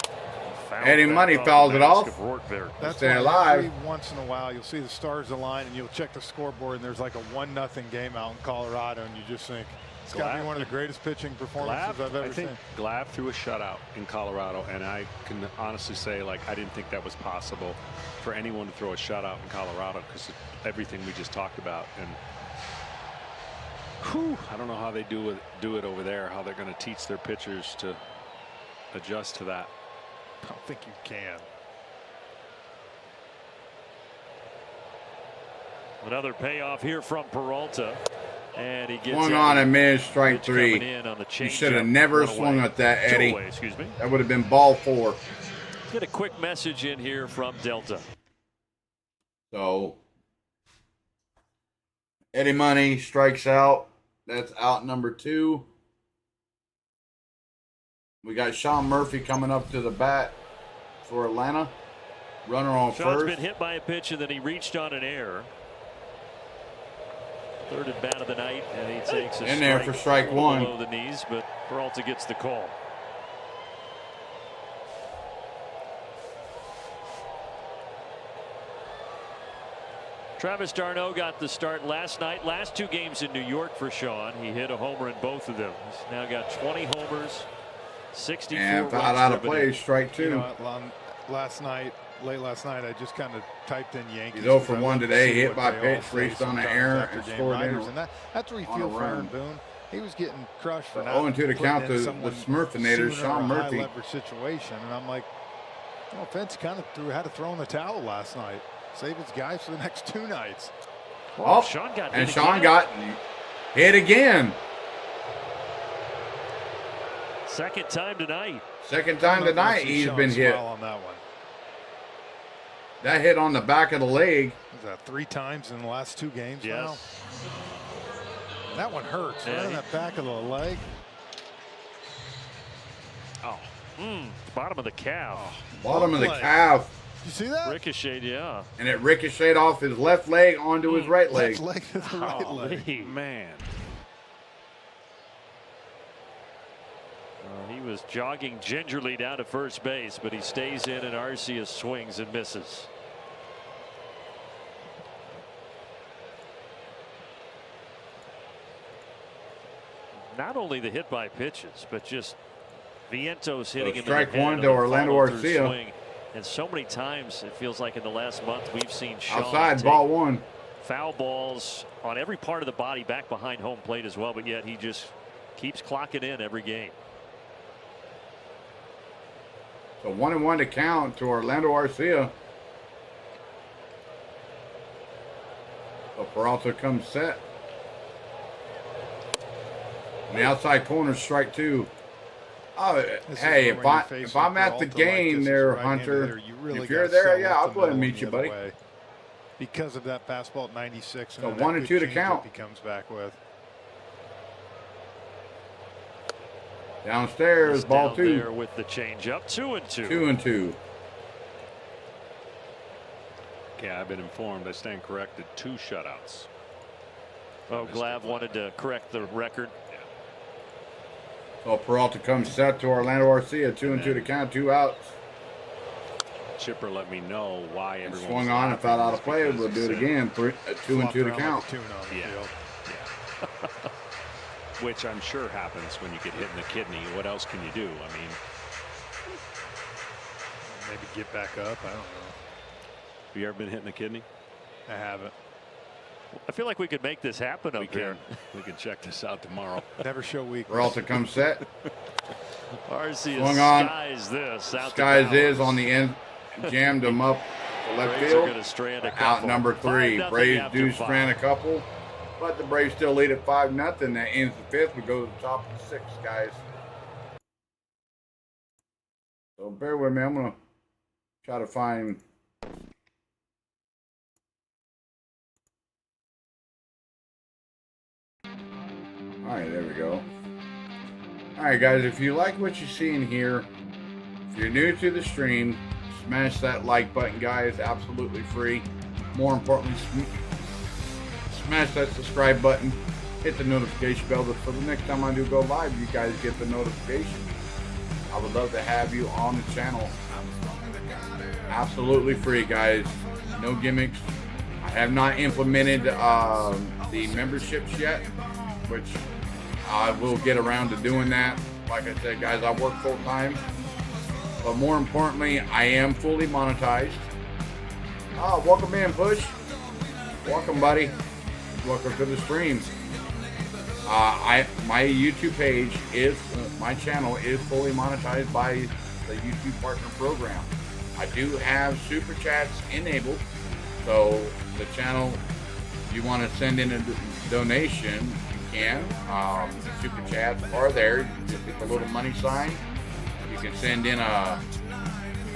Fouled Eddie back Money off fouls the it mask off. of Rourke. That's Stay why alive. every once in a while you'll see the stars align and you'll check the scoreboard and there's like a 1-0 game out in Colorado and you just think it's got to be one of the greatest pitching performances I've ever I think seen. Glav threw a shutout in Colorado, and I can honestly say, like, I didn't think that was possible for anyone to throw a shutout in Colorado because of everything we just talked about. And Whew, I don't know how they do it over there, how they're going to teach their pitchers to adjust to that. I don't think you can. Another payoff here from Peralta. And he gets Swung on and missed, strike pitch three. coming in on the You changeup. should have never One swung away. at that, Two Eddie. away, excuse me. That would have been ball 4. Get a quick message in here from Delta. So Eddie Money strikes out. That's out number 2. We got Sean Murphy coming up to the bat for Atlanta. Runner on Sean's first. been hit by a pitch and then he reached on an error. Third at bat of the night, and he takes a In there for strike 1. below the knees, but Peralta gets the call. Travis d'Arnaud got the start last night. Last 2 games in New York for Sean. He hit a homer in both of them. He's now got 20 homers, 64 And fouled runs out of driven play, in. strike 2. You know, late last night, I just kind of typed in Yankees. He's 0 for because I 1 love to today, see hit what by they all pitch, say raced on an sometimes error, after and game scored writers, in. and that's where you on a feel for Aaron run. Boone. He was getting crushed for So not 0-2 to putting count in the someone Smurfinator, sooner Sean in a Murphy. high leverage situation, and I'm like, no offense, kind of had to throw in the towel last night. Save his guys for the next 2 nights. Oh, Sean got and hit Sean again. got hit again. Second time tonight. Second time I'd love to tonight see he's Sean been hit. smile on that one. That hit on the back of the leg. Is that 3 times in the last 2 games now? Yes. That one hurts. Yeah, Right on he- that back of the leg. Oh, bottom of the calf. Bottom of the play. calf. You see that? Ricocheted, yeah. And it ricocheted off his left leg onto his right leg. Left leg to the right leg. Golly. Man. He was jogging gingerly down to first base, but he stays in and Arcia swings and misses. Not only the hit by pitches, but just Vientos hitting him strike in the head 1 on to the Orlando follow-through Arcia. swing. And so many times it feels like in the last month we've seen Sean Outside, take ball 1. foul balls on every part of the body back behind home plate as well, but yet he just keeps clocking in every game. So 1-1 to count to Orlando Arcia. So Peralta comes set. On the outside corner, strike 2. Oh, This is hey, where when you're if I'm facing at the Peralta like game this, there, right-handed Hunter, hitter, you really if you're gotta there, sell yeah, up I'll the go ahead and middle meet you, the other buddy. way. Because of that fastball at 96 So and 1 that and good 2 to changeup count. he comes back with. Downstairs, He's ball down 2. there with the changeup. 2-2. 2-2. Yeah, I've been informed. I stand corrected. 2 shutouts. Oh, Glav wanted to correct the record. So Peralta comes set to Orlando Arcia. 2-2 to count. 2 outs. Chipper let me know why everyone Swung was on and laughing fouled out is of play. because We'll he do it said- again. 2-2 to Flopped around count. like a tune on the Yeah. field. Which I'm sure happens when you get hit in the kidney. What else can you do? I mean, Maybe get back up. I don't know. have you ever been hit in the kidney? I haven't. I feel like we could make this happen We up here. can. We can check this out tomorrow. Never show weakness. Peralta comes set. Arcia Swung on. skies this out to Skies is Bowers. on the end. Jammed him up to left Braves are field. going to strand a couple. Out number 3. 5-0 Braves after do 5. strand a couple. But the Braves still lead at 5-0. That ends the 5th. We go to the top of the 6th, guys. So bear with me. I'm going to try to find... Alright, there we go. Alright, guys. If you like what you see in here, if you're new to the stream, smash that like button, guys. Absolutely free. More importantly, smash that subscribe button. Hit the notification bell so the next time I do go live, you guys get the notification. I would love to have you on the channel. Absolutely free, guys. No gimmicks. I have not implemented the memberships yet, which I will get around to doing that. Like I said, guys, I work full time. But more importantly, I am fully monetized. Welcome in, Push. Welcome, buddy. Welcome to the stream. My YouTube page is my channel is fully monetized by the YouTube Partner Program. I do have super chats enabled, so the channel, if you want to send in a donation, you can. Super chats are there. You just hit the little money sign. You can send in a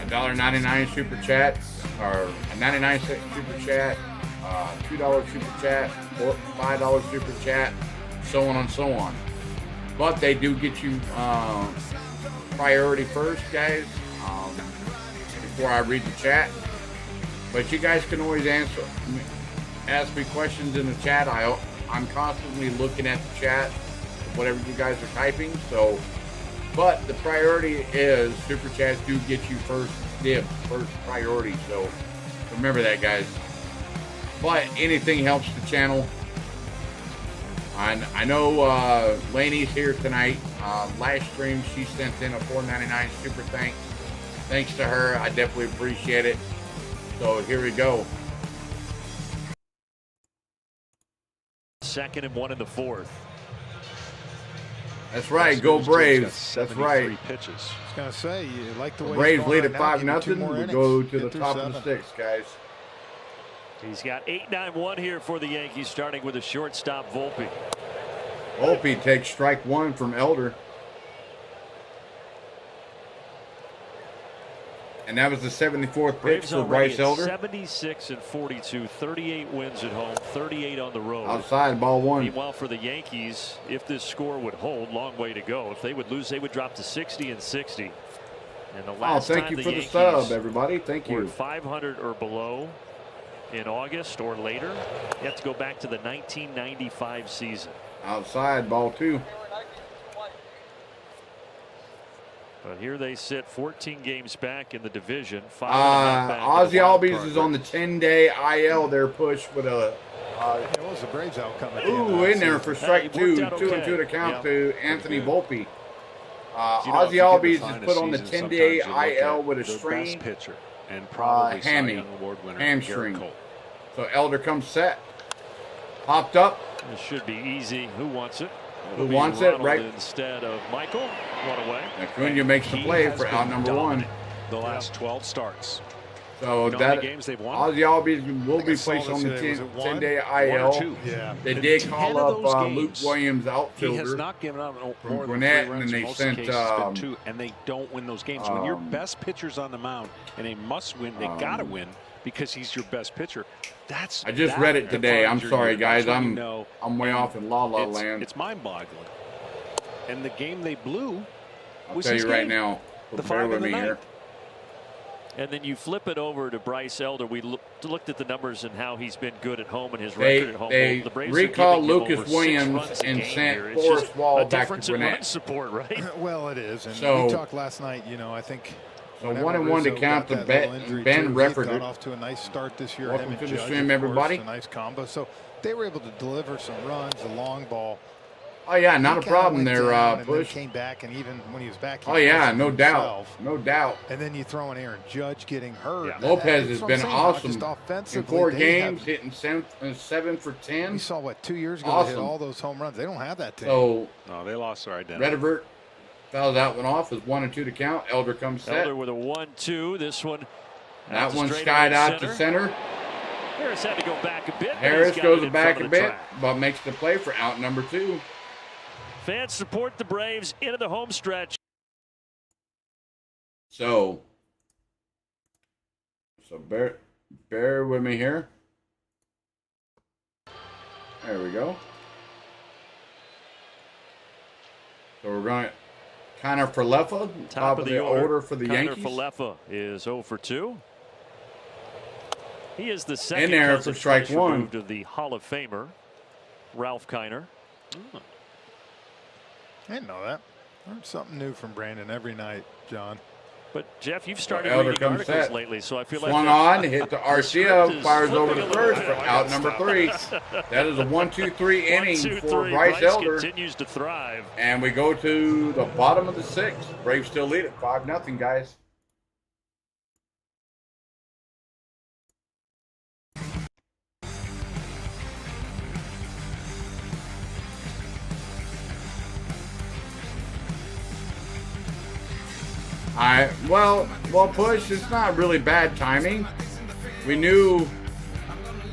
$1.99 super chat, or a 99-cent super chat, $2 super chat, or $5 super chat, so on and so on. But they do get you priority first, guys, before I read the chat. But you guys can always ask me questions in the chat. I'm constantly looking at the chat, whatever you guys are typing. So, but the priority is super chats do get you first dibs, first priority. So remember that, guys. But anything helps the channel. I know Lainey's here tonight. Last stream, she sent in a $4.99 super thanks. Thanks to her. I definitely appreciate it. So here we go. 2nd and 1 in the 4th. That's right. Go Braves. That's right. Pitches. I was going to say, you like the way Braves it's lead going at right now, 5-0. We innings, go to the get top through of the 7. 6th, guys. He's got 8-9-1 here for the Yankees, starting with a shortstop, Volpe. Volpe takes strike 1 from Elder. And that was the 74th pitch Braves for already Bryce at Elder. 76 and 42, 38 wins at home, 38 on the road. Outside, ball 1. Meanwhile, for the Yankees, if this score would hold, long way to go. If they would lose, they would drop to 60 and 60. And the last thank time you the for Yankees the sub, everybody. Thank were you. 500 or below in August or later, you have to go back to the 1995 season. Outside, ball 2. But here they sit 14 games back in the division. 5.5 back in the Ozzy wild Albies card is on the 10-day IL. They're pushed with a It was the Braves outcome. At the end of ooh that in there season. for strike It 2. worked out 2 and okay. 2 to count Yeah. to Anthony Volpe. You know, Ozzy if you get Albies behind is put a on the season, 10-day sometimes you look IL at with a the strain best pitcher and probably Cy hammy, Young Award winner, hamstring. Garrett Cole. So Elder comes set. Popped up. This should be easy. Who wants it? Who It'll be wants it, Ronald right? Instead of Michael. One away. Acuna makes the He play has for out been number 1. dominant the last 12 starts. So You know how many that games they've won? Ozzy Albies will be I saw placed this on the today. Was it 1? 10-day One or IL. two. Yeah. They In did 10 call of up those Luke games, Williams, He outfielder. has not given up from more than Gwinnett, 3 and runs. then In they most sent, cases, it's been 2, and they don't win those games. When your best pitcher's on the mound and they must win, they gotta win because he's your best pitcher. That's I just that read it today. defines I'm your sorry, year. guys. That's when you know I'm way off in La La Land. It's mind-boggling. And the game they blew I'll was tell his you right game. now. The Bear 5 with in the me here. 9th. And then you flip it over to Bryce Elder. We looked at the numbers and how he's been good at home and his They record at home. they Well, the Braves recall are giving him Lucas over 6 Williams runs a and game sent here. It's Forrest just Wall a back to difference in run Gwinnett. support, right? Well, it is. And So- we talked last night, you know, I think. So whenever 1-1 to Rizzo count got to that little injury Ben too, Refford. Got off to a nice start this year. Welcome Him to and the Judge, stream, of course, everybody. a nice combo. So they were able to deliver some runs, the long ball. Oh yeah, not a He kinda problem went there, down and then Push. came back, and even when he was back, he Oh yeah, questioned no doubt, himself. no doubt. And then you throw in Aaron Judge getting hurt. Yeah. Lopez That's has what I'm been saying, not awesome just in offensively, 4 they games, have- hitting 7 for 10. We saw what 2 years ago Awesome. they hit all those home runs. They don't have that team. So No, they lost their identity. Redivert fouls that one off as 1 and 2 to count. Elder comes set. Elder with a 1-2. This one. That out to one straight skied right out to center. Harris had to go back a bit. but Harris he's got goes it in back front a of the bit, track. but makes the play for out number 2. Fans support the Braves into the home stretch. So bear with me here. There we go. So we're going to Connor Falefa, top of the order for the Connor Yankees. Falefa is 0 for 2. He is the second In there cousin for strike twice 1. removed of the Hall of Famer, Ralph Kiner. I didn't know that. Learned something new from Brandon every night, John. But Jeff, you've started Elder reading comes articles set. lately, so I feel like Swung that's- on, hit to script Arcia, is fires over flipping to a first little for bit. out number 3. That is a 1-2-3 inning 1, 2, for 3. Bryce Elder. continues to thrive. And we go to the bottom of the 6th. Braves still lead it 5-0, guys. Well, Push, it's not really bad timing. We knew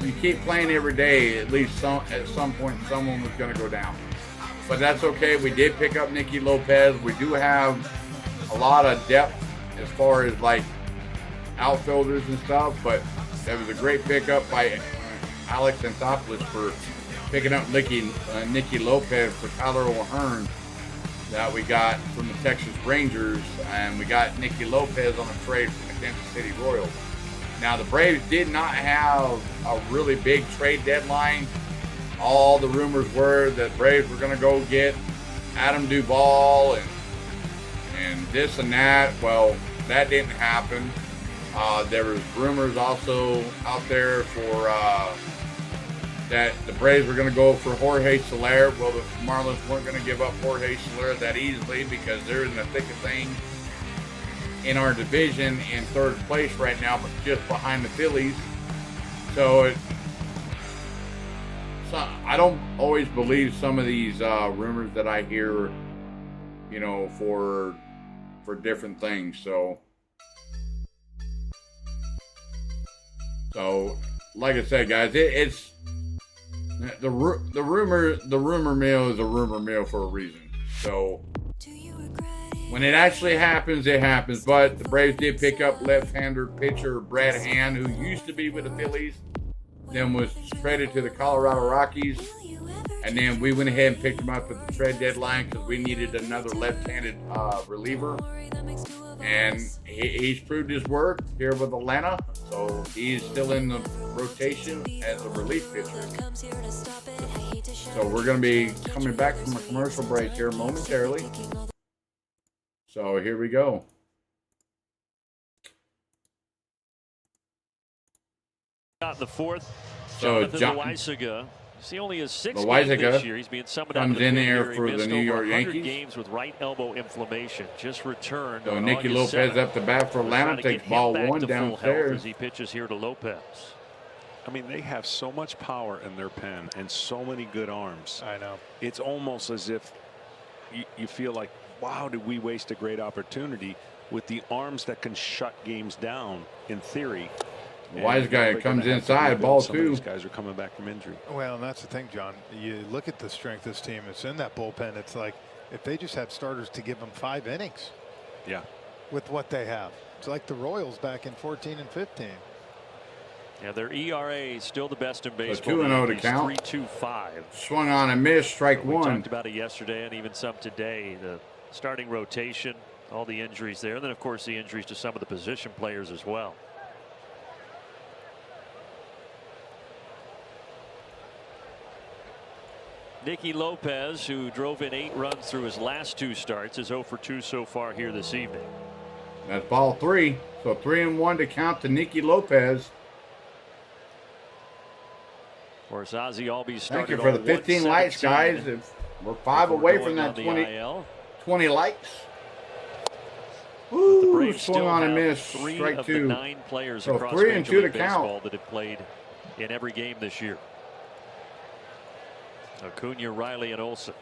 you keep playing every day, at least at some point someone was going to go down. But that's okay. We did pick up Nicky Lopez. We do have a lot of depth as far as like outfielders and stuff, but that was a great pickup by Alex Anthopoulos for picking up Nicky Lopez for Tyler O'Hearn that we got from the Texas Rangers, and we got Nicky Lopez on a trade from the Kansas City Royals. Now, the Braves did not have a really big trade deadline. All the rumors were that Braves were going to go get Adam Duvall and this and that. Well, that didn't happen. There was rumors also out there for that the Braves were going to go for Jorge Soler. Well, the Marlins weren't going to give up Jorge Soler that easily because they're in the thick of things in our division in third place right now, but just behind the Phillies. So I don't always believe some of these rumors that I hear, you know, for different things. So like I said, guys, it's the rumor mill is a rumor mill for a reason. So when it actually happens, it happens. But the Braves did pick up left-hander pitcher Brad Hand, who used to be with the Phillies, then was traded to the Colorado Rockies, and then we went ahead and picked him up at the trade deadline because we needed another left-handed reliever. And he's proved his worth here with Atlanta, so he's still in the rotation as a relief pitcher. So we're going to be coming back from a commercial break here momentarily. So here we go. Got the fourth. So Loaizaga. He only has 6 games this year. He's being summoned comes out in the there for the New York Yankees. Games with right elbow inflammation. Just returned. So Nicky Lopez up the bat for Atlanta, takes ball 1 downstairs as he pitches here to Lopez. I mean, they have so much power in their pen and so many good arms. I know. It's almost as if you feel like, wow, did we waste a great opportunity with the arms that can shut games down in theory. The wise guy comes inside, ball 2. These guys are coming back from injury. Well, and that's the thing, John. You look at the strength of this team. It's in that bullpen. It's like if they just had starters to give them 5 innings. Yeah. With what they have. It's like the Royals back in 14 and 15. Yeah, their ERA is still the best in baseball. 2-0 to count. 3.25. Swung on and missed, strike 1. We talked about it yesterday and even some today. The starting rotation, all the injuries there, and then of course the injuries to some of the position players as well. Nicky Lopez, who drove in 8 runs through his last 2 starts, is 0 for 2 so far here this evening. That's ball 3. So 3-1 to count to Nicky Lopez. Of course, Ozzie Albies started. Thank you for the 15 likes, guys. We're 5 away from that 20 likes. Woo, swung on and missed, strike 2. Of the 9 players so across 3 and 2 to baseball count that have played in every game this year. Acuna, Riley, and Olsen.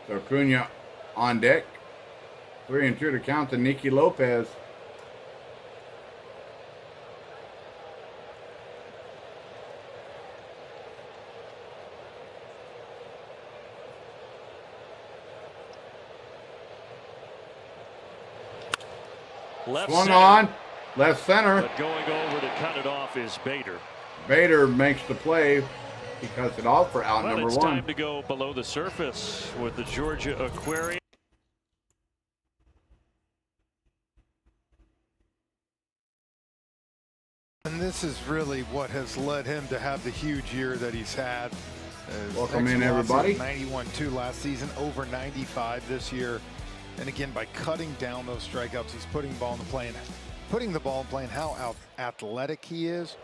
So Acuna on deck. 3 and 2 to count to Nicky Lopez. Left Swung center, on, left center. but going over to cut it off is Bader. Bader makes the play. He cuts it off for out number 1. It's time to go below the surface with the Georgia Aquarium. And this is really what has led him to have the huge year that he's had. Welcome in, everybody. 91-2 last season, over 95 this year. And again, by cutting down those strikeouts, he's putting the ball in the plane. Putting the ball in play and how athletic he is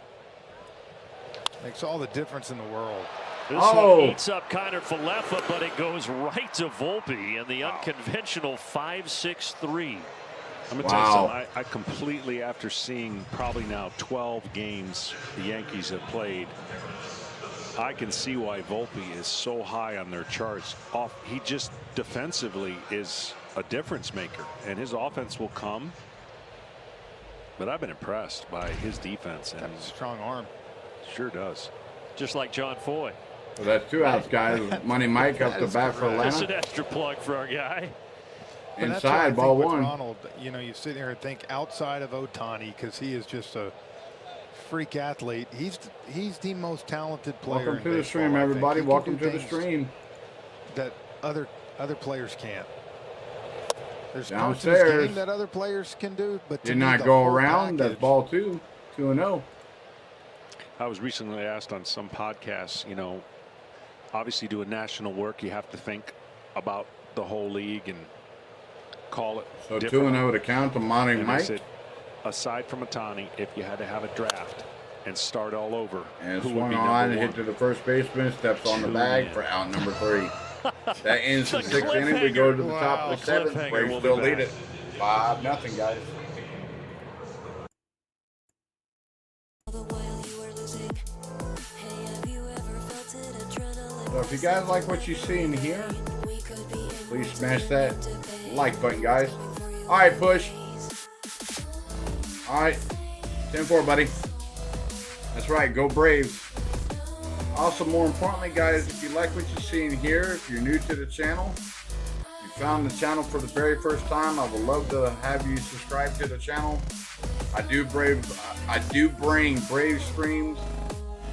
makes all the difference in the world. This one eats up Kiner Falefa, but it goes right to Volpe and the unconventional 5-6-3. I'm going to tell you something. I completely, after seeing probably now 12 games the Yankees have played, I can see why Volpe is so high on their charts. He just defensively is a difference maker, and his offense will come. But I've been impressed by his defense. And That's a strong arm. Sure does. Just like John Foy. So that's 2 outs, guys. Money Mike up the bat for That's an Atlanta. extra plug for our guy. But that's what I Inside, think ball with 1. Ronald, you know, you sit here and think outside of Ohtani, because he is just a freak athlete. He's the most talented player. Welcome in to the baseball, stream, I think. everybody. He can Welcome do to the things stream. that other players can't. There's parts of Downstairs. his game that other players can do, but to Did me, not the go whole around. That's package- ball 2. 2-0. I was recently asked on some podcasts, you know, obviously doing national work, you have to think about the whole league and call it. So differently. 2-0 to count to Monty And I Mike. said, aside from Ohtani, if you had to have a draft and start all over, And who would swung be on, number hit one? to the first baseman, steps on the bag for out number 3. That ends the The 6th inning. We go to the top Wow, of the 7th. cliffhanger. Braves We'll still be lead back. it 5-0, guys. So if you guys like what you see in here, please smash that like button, guys. All right, push. All right, 10-4, buddy. That's right, go Braves. Also, more importantly, guys, if you like what you see in here, if you're new to the channel, you found the channel for the very first time, I would love to have you subscribe to the channel. I do bring Brave streams,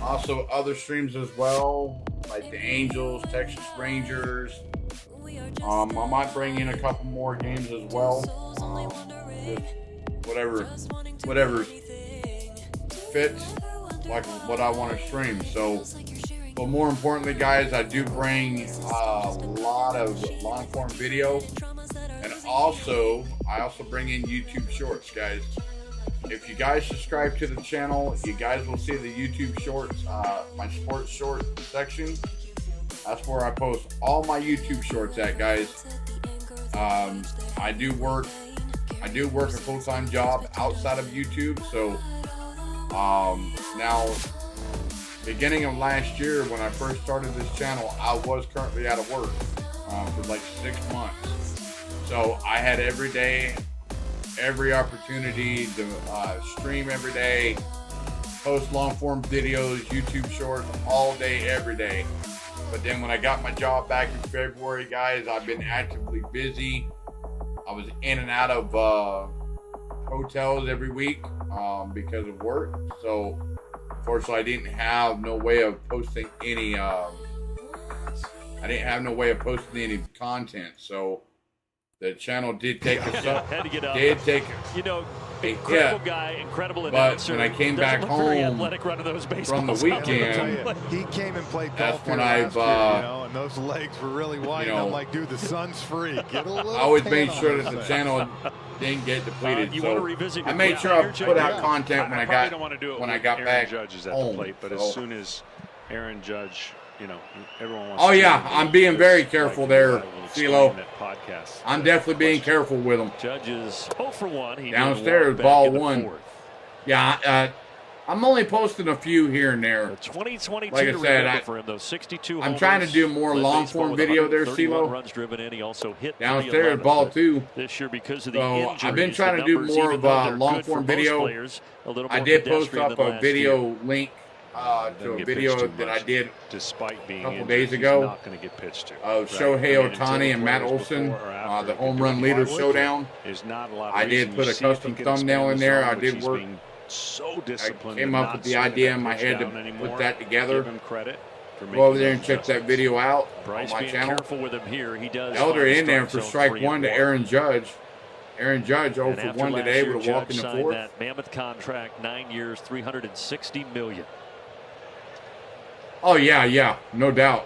also other streams as well, like the Angels, Texas Rangers. I might bring in a couple more games as well. Just whatever fits like what I want to stream. So, but more importantly, guys, I do bring a lot of long form video, and I also bring in YouTube Shorts, guys. If you guys subscribe to the channel, you guys will see the YouTube Shorts, my sports short section. That's where I post all my YouTube Shorts at, guys. I do work a full-time job outside of YouTube, so now beginning of last year when I first started this channel, I was currently out of work for like 6 months. So I had every opportunity to stream every day, post long form videos, YouTube Shorts all day, every day. But then when I got my job back in February, guys, I've been actively busy. I was in and out of hotels every week because of work. So unfortunately, I didn't have no way of posting any. Content. So the channel did take a Had to get up. you know, Incredible guy, incredible But announcer. when I came Doesn't back look very home athletic running those from the baseballs. weekend, He came and played That's golf when here I've, last year, you know, and those legs were really wide. you And know, I'm like, dude, the sun's free. Get a little I always tan made on sure this that the thing. channel didn't get depleted. You So want to revisit I your made sure I career, put Jay? out content when I probably got don't want to do it when when I got Aaron back Judge is at home. the plate, but So- as soon as Aaron Judge, you know, everyone wants. Oh, to yeah, know I'm being very like careful you there, will explain CeeLo. that podcast. I'm definitely being careful with them. Judge is 0 for 1. He Downstairs, did walk back ball in the 1. fourth. Yeah, I'm only posting a few here and there. The 2022 Like I to said, remember for him, those 62 I'm trying to homers, do more led long baseball form with video there, 131 CeeLo. runs driven in. He also hit Downstairs, 311, ball but 2. this year because of the So injuries. I've been trying the to do numbers, more even of though a they're long good form for most video. players, a little I more did post pedestrian up than a last video year. link Doesn't to a get video pitched too that I much. did Despite being couple injured, days he's ago not going to get pitched to. of Right. Shohei I mean, until Ohtani the and Matt players Olson, before or after the he home can run do leader it. showdown. There's not a lot of I did reason. put You a see if custom he can thumbnail expand in the there. zone, I which did he's work. being so I disciplined came and up with not the slowing idea that in my pitch head to down anymore. put that together. Give him credit for Go over making there those and check that adjustments. video out Bryce on my being channel. careful with him here. He does. Elder find in there strike for zone strike 3 and 1 to Aaron Judge. Aaron Judge 0 And for after 1 last today year, with a walk in Judge the signed 4th. that mammoth contract, 9 years, $360 million. Oh, yeah, no doubt.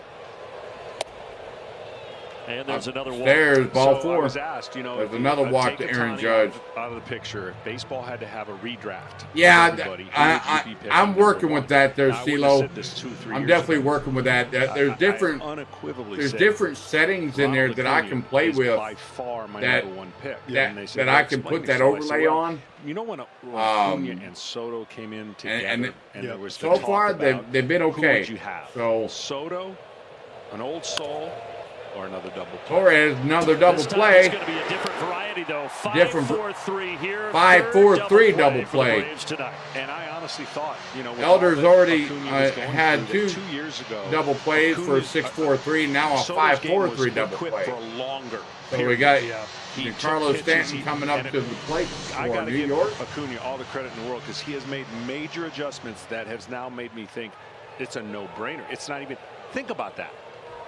And there's another walk. There's ball I 4. was asked, you know, There's another walk to Aaron Judge. Out of the picture, if baseball had to have a redraft. Yeah, I'm working with that there, CeeLo. I'm definitely working with that. There's different settings in there that I can play with that I can put that overlay on. You know when Acuna and Soto came in together, and there was so far they've been okay. Who would you have? So Soto, an old soul, or another double play? Torres, another double play. It's going to be a different variety, though. 5-4-3 here. 5-4-3 double play. And I honestly thought, you know, Elder's already had two 2 years ago, double plays for 6-4-3. Now a 5-4-3 double play. For longer. So we got Carlos Stanton coming up to the plate for New York. Acuna all the credit in the world because he has made major adjustments that has now made me think it's a no-brainer. It's not even. Think about that.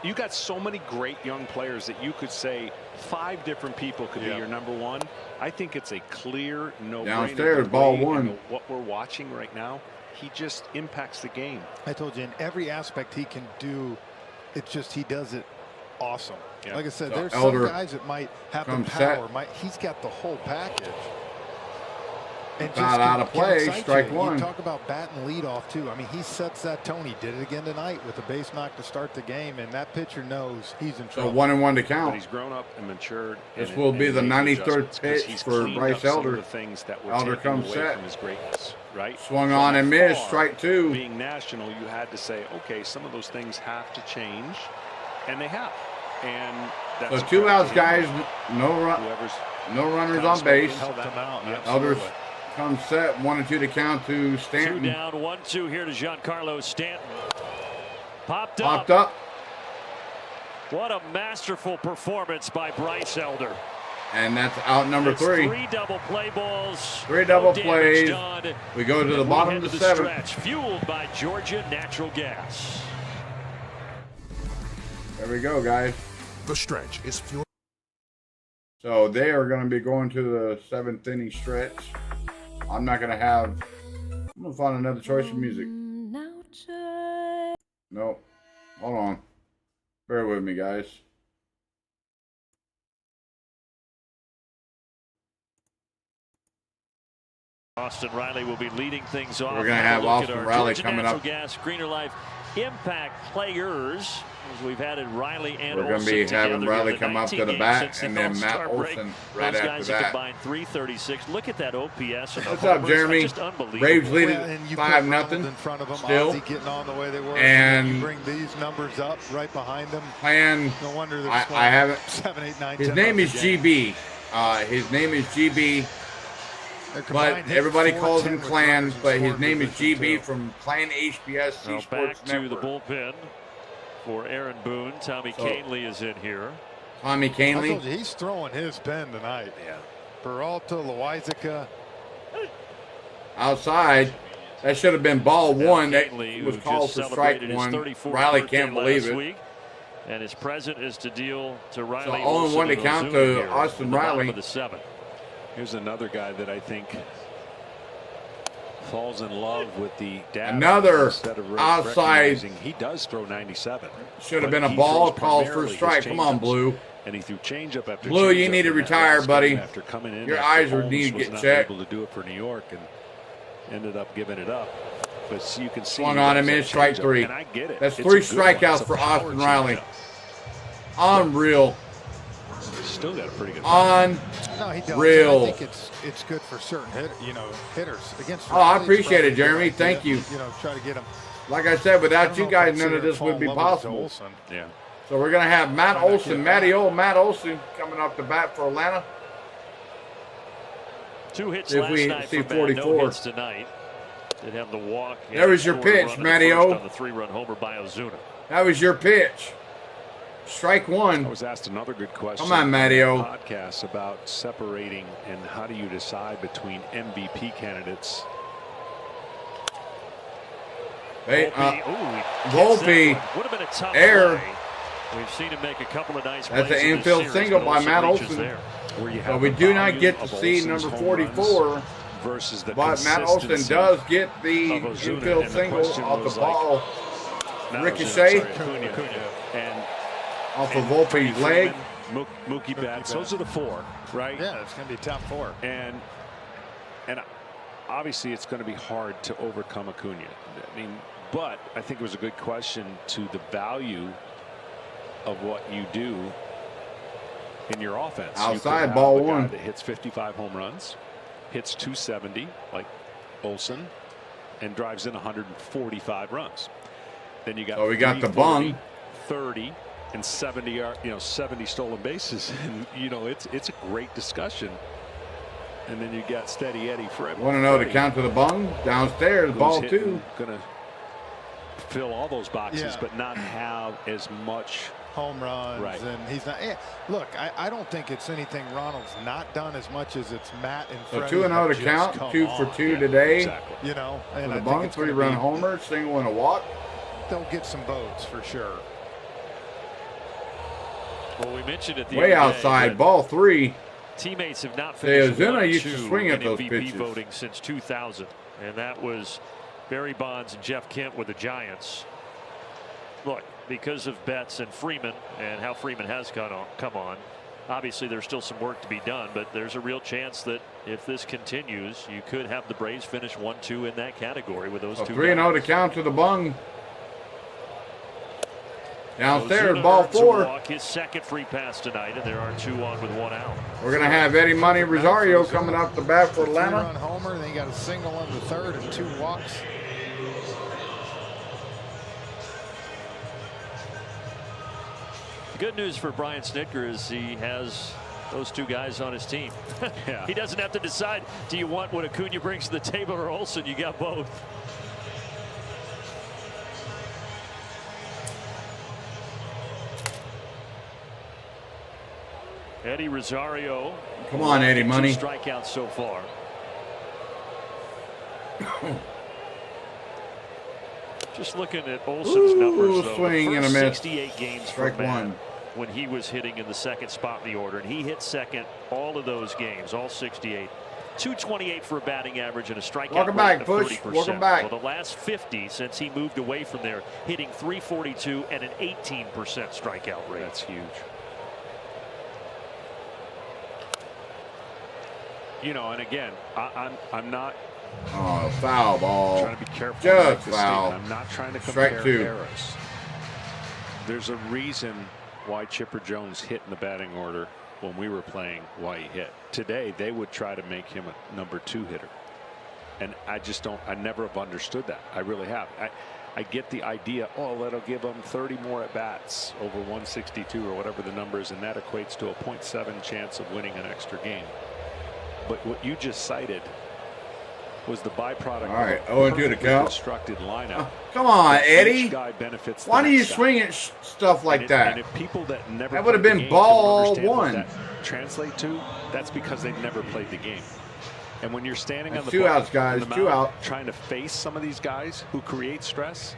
You got so many great young players that you could say 5 different people could be your number 1. I think it's a clear no-brainer. Downstairs, ball 1. What we're watching right now, he just impacts the game. I told you in every aspect he can do. It's just he does it awesome. Yeah. Like I said, So there's Elder some guys that might have the power. He's got the whole package. And Not out of play, strike 1. You talk about batting leadoff too. I mean, he sets that tone. He did it again tonight with a base knock to start the game, and that pitcher knows he's in trouble. So 1-1 to But count. he's grown up and matured. This will be the 93rd pitch for Bryce Elder. Elder comes set. From his greatness, right? Swung So on and by missed, far, strike 2. Being national, you had to say, okay, some of those things have to change, and they have. And that's So 2 outs, guys. No runners on base. Helped him out. Elder's comes set. 1-2 to count to 2 Stanton. down, 1-2 here to Giancarlo Stanton. Popped up. What a masterful performance by Bryce Elder. And that's out number It's 3. 3 double play balls. 3 double No damage plays. done. We go to the And bottom we of the head 7th. stretch, fueled by Georgia Natural Gas. There we go, guys. The stretch is fueled. So they are going to be going to the 7th inning stretch. I'm going to find another choice of music. Nope. Hold on. Bear with me, guys. Austin Riley will be leading things off. We're going to have Austin Riley coming up. Gas, Greener Life impact players. As we've added Riley and We're going to be having Riley come up to the bat, and then Matt Olson right after Those guys that. combined 336. Look at that OPS. And What's up, Jeremy? Just unbelievable. Braves leading And you 5-0. in front of them, Still. Ozzie getting on the way they were. And you bring these numbers up right behind them. Plan. No wonder they're I haven't. 7, 8, 9, His 10 name is runs a game. GB. His name is GB. Their But combined hit everybody 4, calls 10 him with Clan, runners and but his scoring name is position, GB too. from Clan HBS Now Sports back to the Network. bullpen for Aaron Boone. Tommy Canley is in here. Tommy I Canley. told you, he's throwing his pen tonight. Yeah. Peralta, Loizica. Outside. That should have been ball 1. That Canley, was who called just for strike celebrated his 1. 34th Riley birthday can't believe last it. week. And his present is to deal to Riley. So 0-1 to count to Austin Riley. Of the 7th. Here's another guy that I think falls in love with the data. Another Instead of outside. recognizing he does throw 97. Should have but been a he ball throws called for primarily strike. his Come on, changeups. Blue. And he threw changeup after Blue, you changeup need to in that retire, last buddy. game after coming in. Your after eyes Holmes need to was get not checked. able to do it for New York and ended up giving it up. But you can see Swung he on does and that missed, strike changeup, 3. And I get it. That's It's 3 a good one. strikeouts It's a for power Austin Riley. changeup. Unreal. Still got a pretty good. No, he does. Real. I think it's good for certain hitters against. Oh, I Riley's appreciate probably it, Jeremy. a good Thank idea, you. Try to get him. Like I said, I without don't you know if guys, I'd none see of her this fall would in be love with possible. Olsen. Yeah. So we're going to have Matt Trying to Olson, get Matt Olson coming off the bat for Atlanta. 2 hits If last we night see for Matt, 44. no hits tonight. Did have the walk. There was your scored a pitch, run at Matty-O. first on the 3-run homer by Ozuna. That was your pitch. Strike 1. I was asked another good question. Come on, Matty-O. Podcast about separating and how do you decide between MVP candidates. Hey, Volpe Volpe, would have been a tough air. play. We've seen him make a couple of nice That's plays an in this infield series, single but by Olsen Matt reaches Olson. there. Where you So have we the do not volume get to of see Olsen's number home runs 44, versus the but Matt Olson consistency does get the of Ozuna. infield And the single question off was the like- ball. not Ricochet. Ozuna, sorry, Acuna. And Off of Volpe's leg. Mookie Betts. Those are the 4, right? Yeah, it's going to be top 4. And obviously it's going to be hard to overcome Acuna. I mean, but I think it was a good question to the value of what you do in your offense. Outside, ball 1. That hits 55 home runs, hits 270 like Olsen, and drives in 145 runs. Then you got. So we got the bung. 30 and 70 70 stolen bases, and it's a great discussion. And then you got Steady Eddie Fred. Want to know the count to the bung? Downstairs, ball 2. Gonna fill all those boxes, but not have as much home runs, right. And he's not. Look, I don't think it's anything Ronald's not done as much as it's Matt and Freddie. So 2-0 to count, 2 for 2 today. Exactly. And the bung, 3-run homer, single and a walk. They'll get some votes for sure. Well, we mentioned at the way outside, ball 3. Teammates have not finished Ozuna used to swing at those MVP pitches. voting since 2000, and that was Barry Bonds and Jeff Kent with the Giants. Look, because of Betts and Freeman and how Freeman has come on, obviously there's still some work to be done, but there's a real chance that if this continues, you could have the Braves finish 1-2 in that category with those 2 3-0 to count to the bung. Downstairs, Ozuna ball earns a 4. walk, his second free pass tonight, and there are 2 on with 1 out. We're going to have Eddie Money Rosario coming up the bat for Atlanta. 2-run homer, then you got a single on the 3rd and 2 walks. The good news for Brian Snitker is he has those 2 guys on his team. Yeah. He doesn't have to decide, do you want what Acuna brings to the table or Olsen? You got both. Eddie Rosario. Come on, Eddie Money. 2 strikeouts so far. Just looking at Olsen's numbers, though. Swing the and a first miss. 68 games Strike for Matt 1. when he was hitting in the 2nd spot in the order, and he hit 2nd all of those games, all 68. 228 for a batting average and a strikeout Welcome rate back, of Bush. 30%. Welcome back. Well, the last 50 since he moved away from there, hitting .342 and an 18% strikeout rate. That's huge. And again, I'm not foul ball. trying to be careful. Just foul. I'm not trying to Strike compare 2. eras. There's a reason why Chipper Jones hit in the batting order when we were playing, why he hit. Today, they would try to make him a number 2 hitter. And I never have understood that. I really have. I get the idea, that'll give him 30 more at bats over 162 or whatever the number is, and that equates to a .7 chance of winning an extra game. But what you just cited was the byproduct All right, of a 0-2 to count. constructed lineup. Come on, Eddie. Each guy benefits Why the do you next guy. swing at stuff like that? And if people that never That would have played the been game ball don't understand what 1. that translate to, that's because they've never played the game. And when you're standing That's on the 2 ball, outs, guys. on the 2 mound, out. trying to face some of these guys who create stress,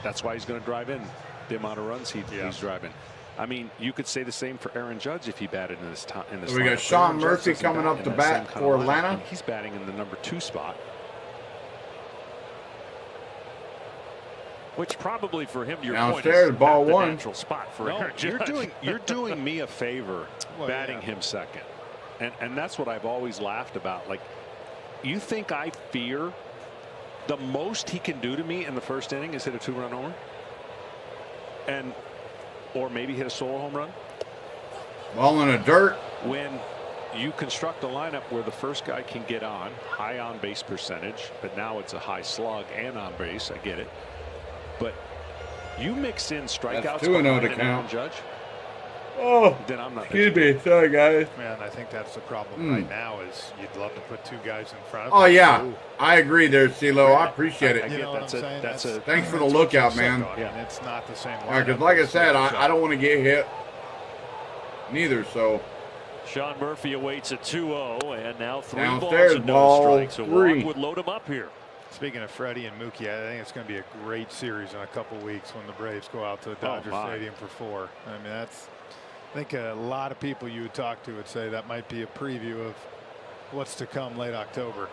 that's why he's going to drive in the amount of runs he's driving. I mean, you could say the same for Aaron Judge if he batted in this time. So we got Sean Murphy coming up to bat for Atlanta. He's batting in the number 2 spot. Which probably for him, to your Downstairs, point, is ball not the 1. natural spot for No, Aaron Judge. you're doing me a favor batting him second. And that's what I've always laughed about. Like, you think I fear the most he can do to me in the first inning is hit a 2-run homer? Or maybe hit a solo home run? Ball in the dirt. When you construct a lineup where the first guy can get on, high on base percentage, but now it's a high slug and on base, I get it. But you mix in strikeouts That's 2-0 behind to an count. Aaron Judge, Oh, then I'm not. excuse me. Sorry, guys. Man, I think that's the problem right now is you'd love to put 2 guys in front of Oh, him. yeah. Ooh. I agree there, CeeLo. I appreciate I it. You get know what that's I'm a saying? that's a Thanks for the That's what lookout, you said, man. Doug, and it's not the same Because lineup like I as said, the I don't want to get hit neither, so. Sean Murphy awaits a 2-0, and now 3 Downstairs, balls and no ball strikes. So 3. Walk would load him up here. Speaking of Freddie and Mookie, I think it's going to be a great series in a couple weeks when the Braves go out to the Dodger Stadium for 4. I mean, that's. I think a lot of people you would talk to would say that might be a preview of what's to come late October.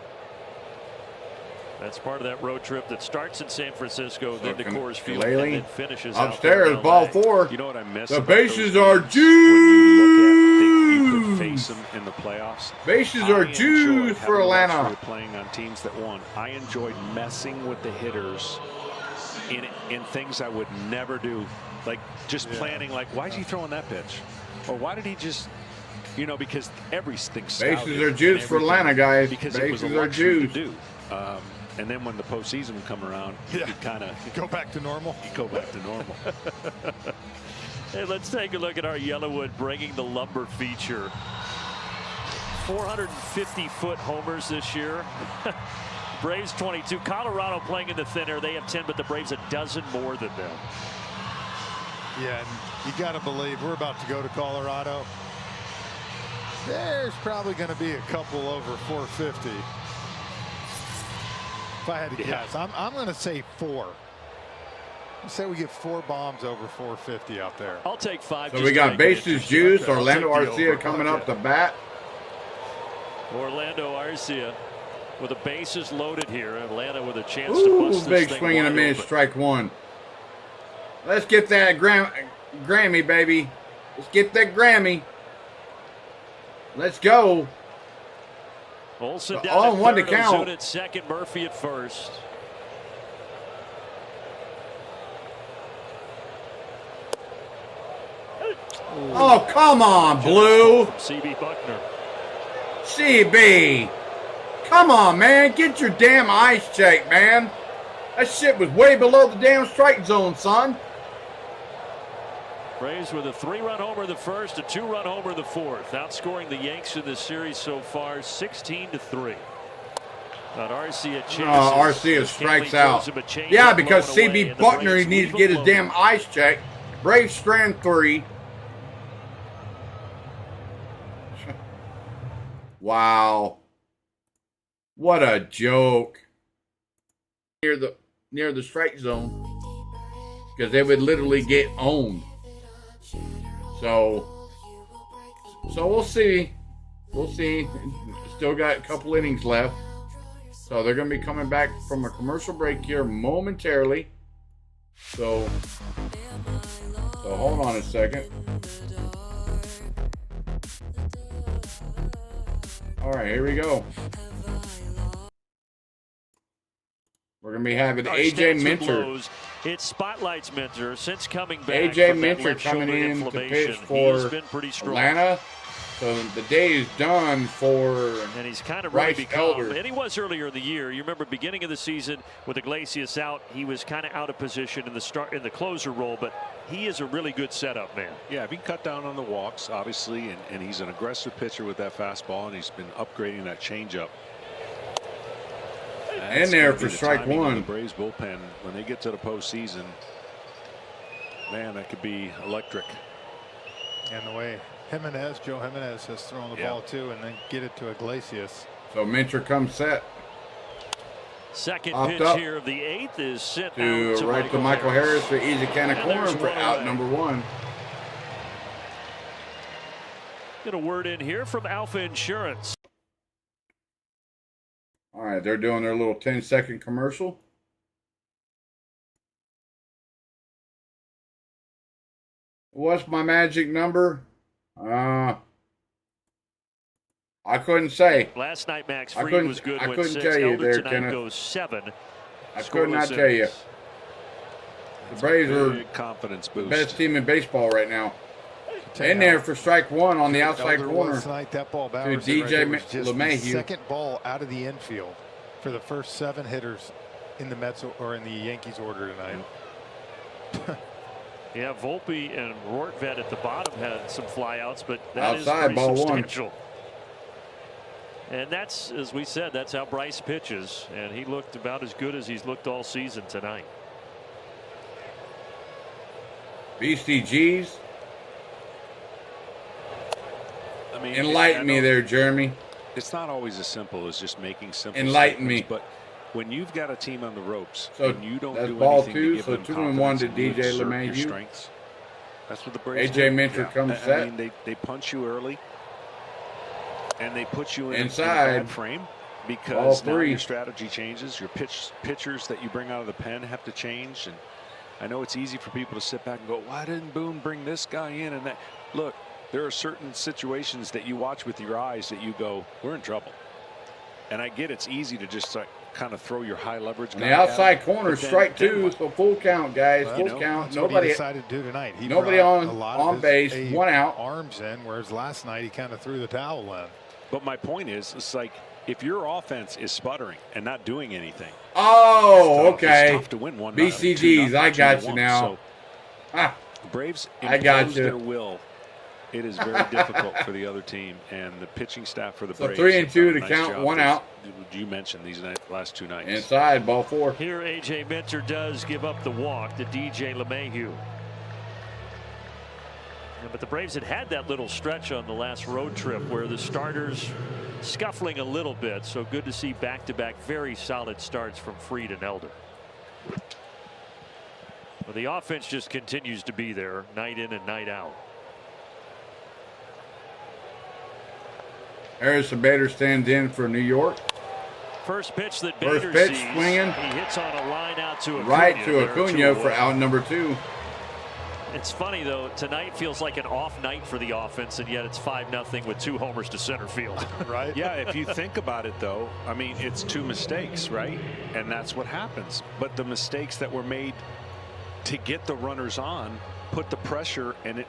That's part of that road trip that starts in San Francisco, then to Coors Field, Kalele, and then finishes upstairs, out there ball in LA. 4. You know what I miss? The about bases those are games? When you look at, you could juiced. face them in the playoffs. Bases I are enjoyed juiced for having the Atlanta. luxury of playing on teams that won. I enjoyed messing with the hitters in things I would never do, like just planning. Like, why is he throwing that pitch, or why did he just, you know, because everything's Bases are juiced for Atlanta, guys. because it was a Bases are luxury to juiced. do. And then when the postseason would come around, you could kind of Go back to normal. go back to normal. Hey, let's take a look at our Yellowwood bringing the lumber feature. 450-foot homers this year. Braves 22. Colorado playing in the thin air. They have 10, but the Braves a dozen more than them. Yeah, and you got to believe we're about to go to Colorado. There's probably going to be a couple over 450. If I had to guess, I'm going to say 4. Let's say we get 4 bombs over 450 out there. I'll take 5. So just we to got make it bases interesting. juiced. Okay, Orlando I'll take the Arcia over. coming up to bat. Orlando Arcia with the bases loaded here. Atlanta with a chance Ooh, to bust big this thing swing and a wide miss, open. strike 1. Let's get that Grammy, baby. Let's get that Grammy. Let's go. Olsen So down all at one to third, count. Ozuna at second, Murphy at first. Oh, come on, Blue. CB Buckner. CB. Come on, man. Get your damn eyes checked, man. That shit was way below the damn strike zone, son. Braves with a 3-run homer the first, a 2-run homer the fourth, outscoring the Yanks in this series so far 16-3. But Arcia chases. Arcia strikes out. Yeah, because CB Buckner needs to get his damn eyes checked. Braves strand 3. Wow. What a joke. Near the strike zone. Because they would literally get owned. So we'll see. We'll see. Still got a couple innings left. So they're going to be coming back from a commercial break here momentarily. So hold on a second. All right, here we go. We're going to be having AJ Minter. It spotlights Minter since coming back. AJ Minter coming in to pitch for He's been pretty strong. Atlanta. So the day is done for and he's kind of really Bryce become, Elder. and he was earlier in the year. You remember beginning of the season with Iglesias out, he was kind of out of position in the closer role, but he is a really good setup man. Yeah, if he cut down on the walks, obviously, and he's an aggressive pitcher with that fastball, and he's been upgrading that changeup. In there for strike 1. The Braves bullpen, when they get to the postseason, man, that could be electric. And the way Joe Jimenez has thrown the ball too, and then get it to Iglesias. So Minter comes set. Second Popped pitch up here of the 8th is sent to out to right to Michael Harris for easy can of And corn there's for one out away. number 1. Get a word in here from Alpha Insurance. All right, they're doing their little 10-second commercial. What's my magic number? I couldn't say. Last night Max I Fried couldn't- was good. I went couldn't 6. tell you Elder there, tonight Kenneth. goes 7. I could not Scoreless tell you. innings. The Braves are Big confidence the boost. best team in baseball right now. In there for strike 1 on the outside Elder corner. was tonight, that ball Bowers to hit right DJ there was just the LeMahieu. second ball out of the infield for the first 7 hitters in the Mets or in the Yankees order tonight. Yeah, Volpe and Rortvedt at the bottom had some flyouts, but that is Outside, pretty ball 1. substantial. And that's, as we said, that's how Bryce pitches, and he looked about as good as he's looked all season tonight. Beastie G's. I mean, Enlighten me there, Jeremy. It's not always as simple as just making simple Enlighten statements, me. but when you've got a team on the ropes So and you don't that's do ball anything 2, to give so them 2-1 to confidence and you DJ assert your LeMahieu. strengths, that's what the Braves AJ do. Minter comes I set. mean, they punch you early and they put you in a Inside. bad frame, because now your strategy changes. Your pitchers that you bring out of the pen have to change. And I know it's easy for people to sit back and go, why didn't Boone bring this guy in? And that, look, there are certain situations that you watch with your eyes that you go, we're in trouble. And I get it's easy to just kind of throw your high leverage guy the outside out, corner, strike two, so full count, guys. Well, full count. That's Nobody what he decided to do tonight. He nobody brought on a lot on of base. his One out. Arms in, whereas last night he kind of threw the towel in. But my point is, it's like if your offense is sputtering and not doing anything. Oh, okay. It's tough to win one. BCGs, I got you now. So, Braves I got impose you. their will. It is very difficult for the other team, and the pitching staff for the So Braves. 3-2 to nice count, job. one out. You mentioned these last two nights. Inside, ball 4. Here, A.J. Minter does give up the walk to DJ LeMahieu. Yeah, but the Braves had that little stretch on the last road trip where the starters scuffling a little bit. So good to see back-to-back very solid starts from Fried and Elder. Well, the offense just continues to be there night in and night out. Harrison Bader stands in for New York. First pitch that First Bader pitch, sees, swinging. he hits on a line out to Acuna. Right to There are Acuna 2 for away. out number 2. It's funny though, tonight feels like an off night for the offense, and yet it's 5-0 with 2 homers to center field. Right? Yeah, if you think about it though, I mean, it's 2 mistakes, right? And that's what happens. But the mistakes that were made to get the runners on put the pressure, and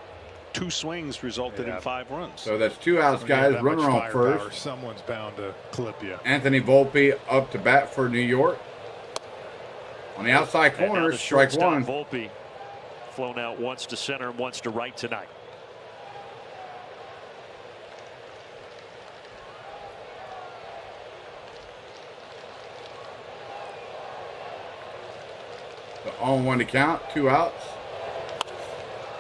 2 swings resulted in 5 runs. So that's 2 outs, When you have guys. that Runner much on firepower, first. Someone's bound to clip you. Anthony Volpe up to bat for New York. On the outside And now corner, the strike shortstop, 1. Volpe, flown out once to center and once to right tonight. So on 1 to count, 2 outs.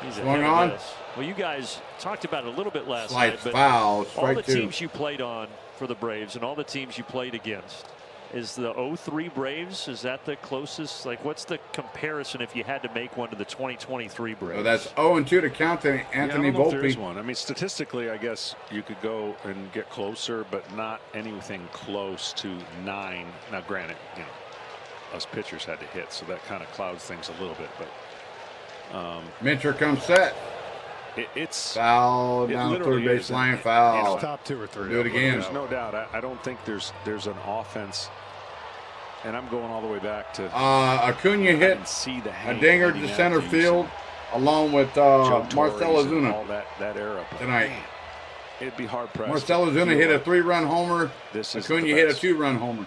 He's Swung ahead of on. this. Well, you guys talked about it a little bit last Slides night, but foul, all the strike 2. teams you played on for the Braves and all the teams you played against, is the 03 Braves, is that the closest? Like, what's the comparison if you had to make one to the 2023 Braves? So that's 0-2 to count to Anthony I don't know if there is Volpe. one. I mean, statistically, I guess you could go and get closer, but not anything close to 9. Now, granted, you know, us pitchers had to hit, so that kind of clouds things a little bit. But Minter comes set. it's Foul down literally third base is. line, And, foul. It's top 2 or 3. Do it again. there's no doubt. I don't think there's an offense, and I'm going all the way back to Acuna I hit didn't see the a hang dinger leading to out center to field along with Joe Marcell Torres and Ozuna all that era. But tonight. man, it'd be hard pressed. Marcell Ozuna hit a 3-run homer. This is Acuna the hit a best. 2-run homer.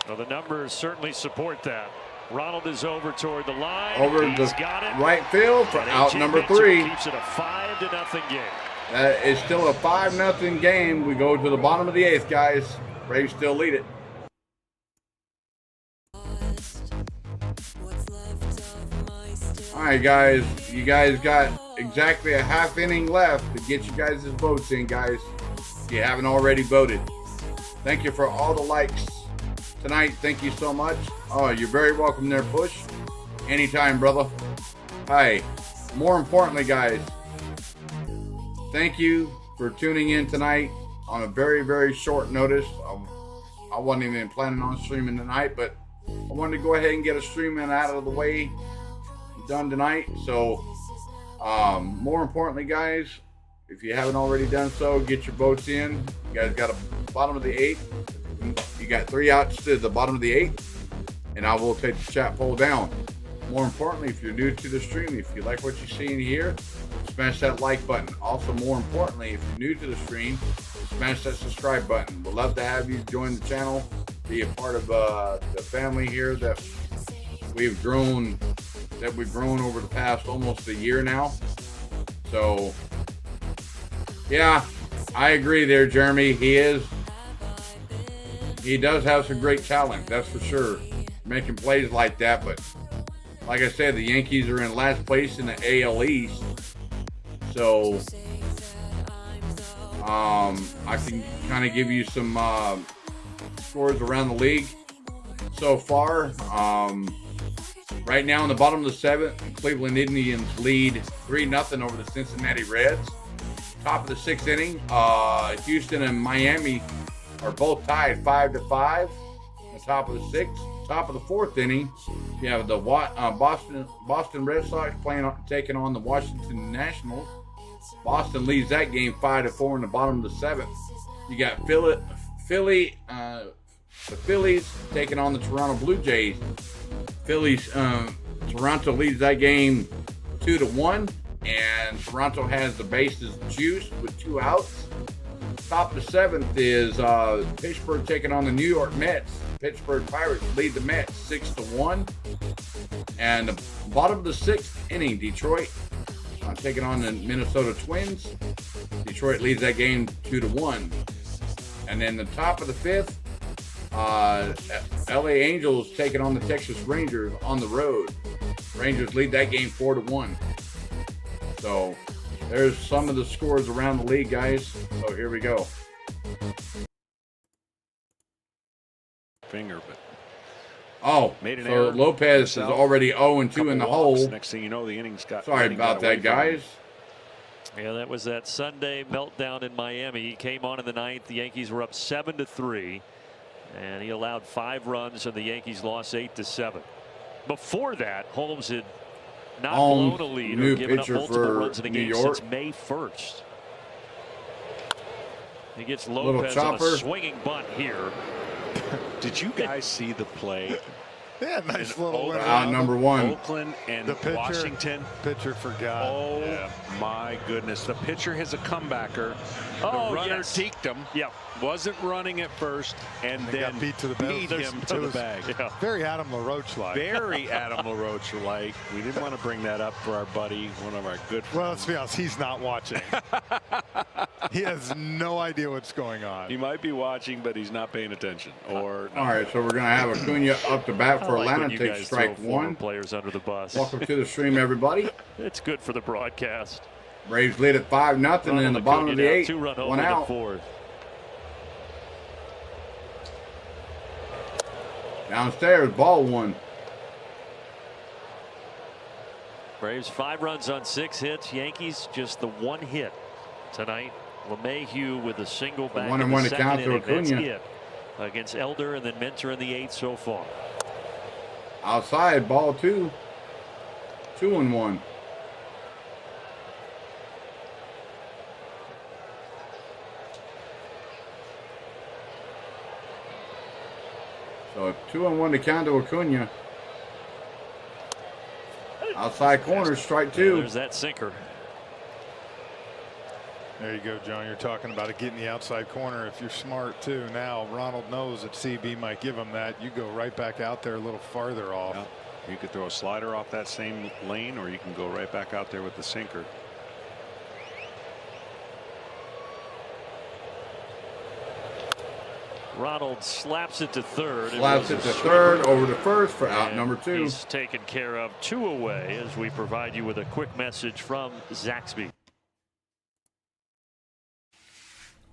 Well, the numbers certainly support that. Ronald is over toward the line. Over He's the got it. right field for And out A.J. number Minter 3. keeps it a 5-0 game. That is still a 5-0 game. We go to the bottom of the 8th, guys. Braves still lead it. All right, guys. You guys got exactly a half inning left to get you guys' votes in, guys. If you haven't already voted. Thank you for all the likes tonight. Thank you so much. Oh, you're very welcome there, Push. Anytime, brother. Hi. More importantly, guys, thank you for tuning in tonight on a very, very short notice. I wasn't even planning on streaming tonight, but I wanted to go ahead and get a streaming out of the way done tonight. So, more importantly, guys, if you haven't already done so, get your votes in. You guys got a bottom of the 8th. You got 3 outs to the bottom of the 8th, and I will take the chat poll down. More importantly, if you're new to the stream, if you like what you're seeing here, smash that like button. Also, more importantly, if you're new to the stream, smash that subscribe button. We'd love to have you join the channel, be a part of the family here that we've grown over the past almost a year now. So, yeah, I agree there, Jeremy. He does have some great talent, that's for sure, making plays like that. But like I said, the Yankees are in last place in the AL East. So, I can kind of give you some scores around the league so far. Right now in the bottom of the 7th, Cleveland Indians lead 3-0 over the Cincinnati Reds. Top of the 6th inning, Houston and Miami are both tied 5-5. The top of the sixth, top of the fourth inning, you have the Boston Red Sox taking on the Washington Nationals. Boston leads that game 5-4 in the bottom of the seventh. You got the Phillies taking on the Toronto Blue Jays. Toronto leads that game 2-1, and Toronto has the bases juiced with 2 outs. Top of the seventh is Pittsburgh taking on the New York Mets. Pittsburgh Pirates lead the Mets 6-1. And the bottom of the sixth inning, Detroit taking on the Minnesota Twins. Detroit leads that game 2-1. And then the top of the fifth, LA Angels taking on the Texas Rangers on the road. Rangers lead that game 4-1. So there's some of the scores around the league, guys. So here we go. Finger, but made an error. Lopez is already 0-2 in the hole. Next thing you know, the innings got. Sorry about that, guys. Yeah, that was that Sunday meltdown in Miami. He came on in the ninth. The Yankees were up 7-3, and he allowed 5 runs, and the Yankees lost 8-7. Before that, Holmes had not blown a lead or given up multiple runs in the game since May 1st. He gets Lopez on a swinging bunt here. Did you guys see the play? Yeah, nice little win. Out number 1. Oakland and the pitcher, Washington. Pitcher forgot. Oh my goodness! The pitcher has a comebacker. The runner deked him. Yep. Wasn't running at first, and then got beat to the bag. him to the bag. Yeah. Very Adam LaRoche-like. Very Adam LaRoche-like. We didn't want to bring that up for our buddy, one of our good friends. Well, let's be honest, he's not watching. He has no idea what's going on. He might be watching, but he's not paying attention. Or all right, so we're going to have Acuna up to bat for Atlanta. Takes strike 1. Players under the bus. Welcome to the stream, everybody. It's good for the broadcast. Braves lead at 5-0 in the bottom of the 8th. 2-run home 1 in out. the 4th. Downstairs, ball 1. Braves 5 runs on 6 hits. Yankees just the 1 hit tonight. LeMahieu with a single back in the second inning. That's it against Elder, and then Mentor in the 8th so far. Outside, ball 2. 2-1. So 2-1 to count to Acuna. Outside corner, strike 2. There's that sinker. There you go, John. You're talking about it getting the outside corner. If you're smart too, now Ronald knows that CB might give him that. You go right back out there a little farther off. Yeah. You could throw a slider off that same lane, or you can go right back out there with the sinker. Ronald slaps it to third. Slaps it to third, over to first for out number 2. He's taken care of 2 away as we provide you with a quick message from Zaxby.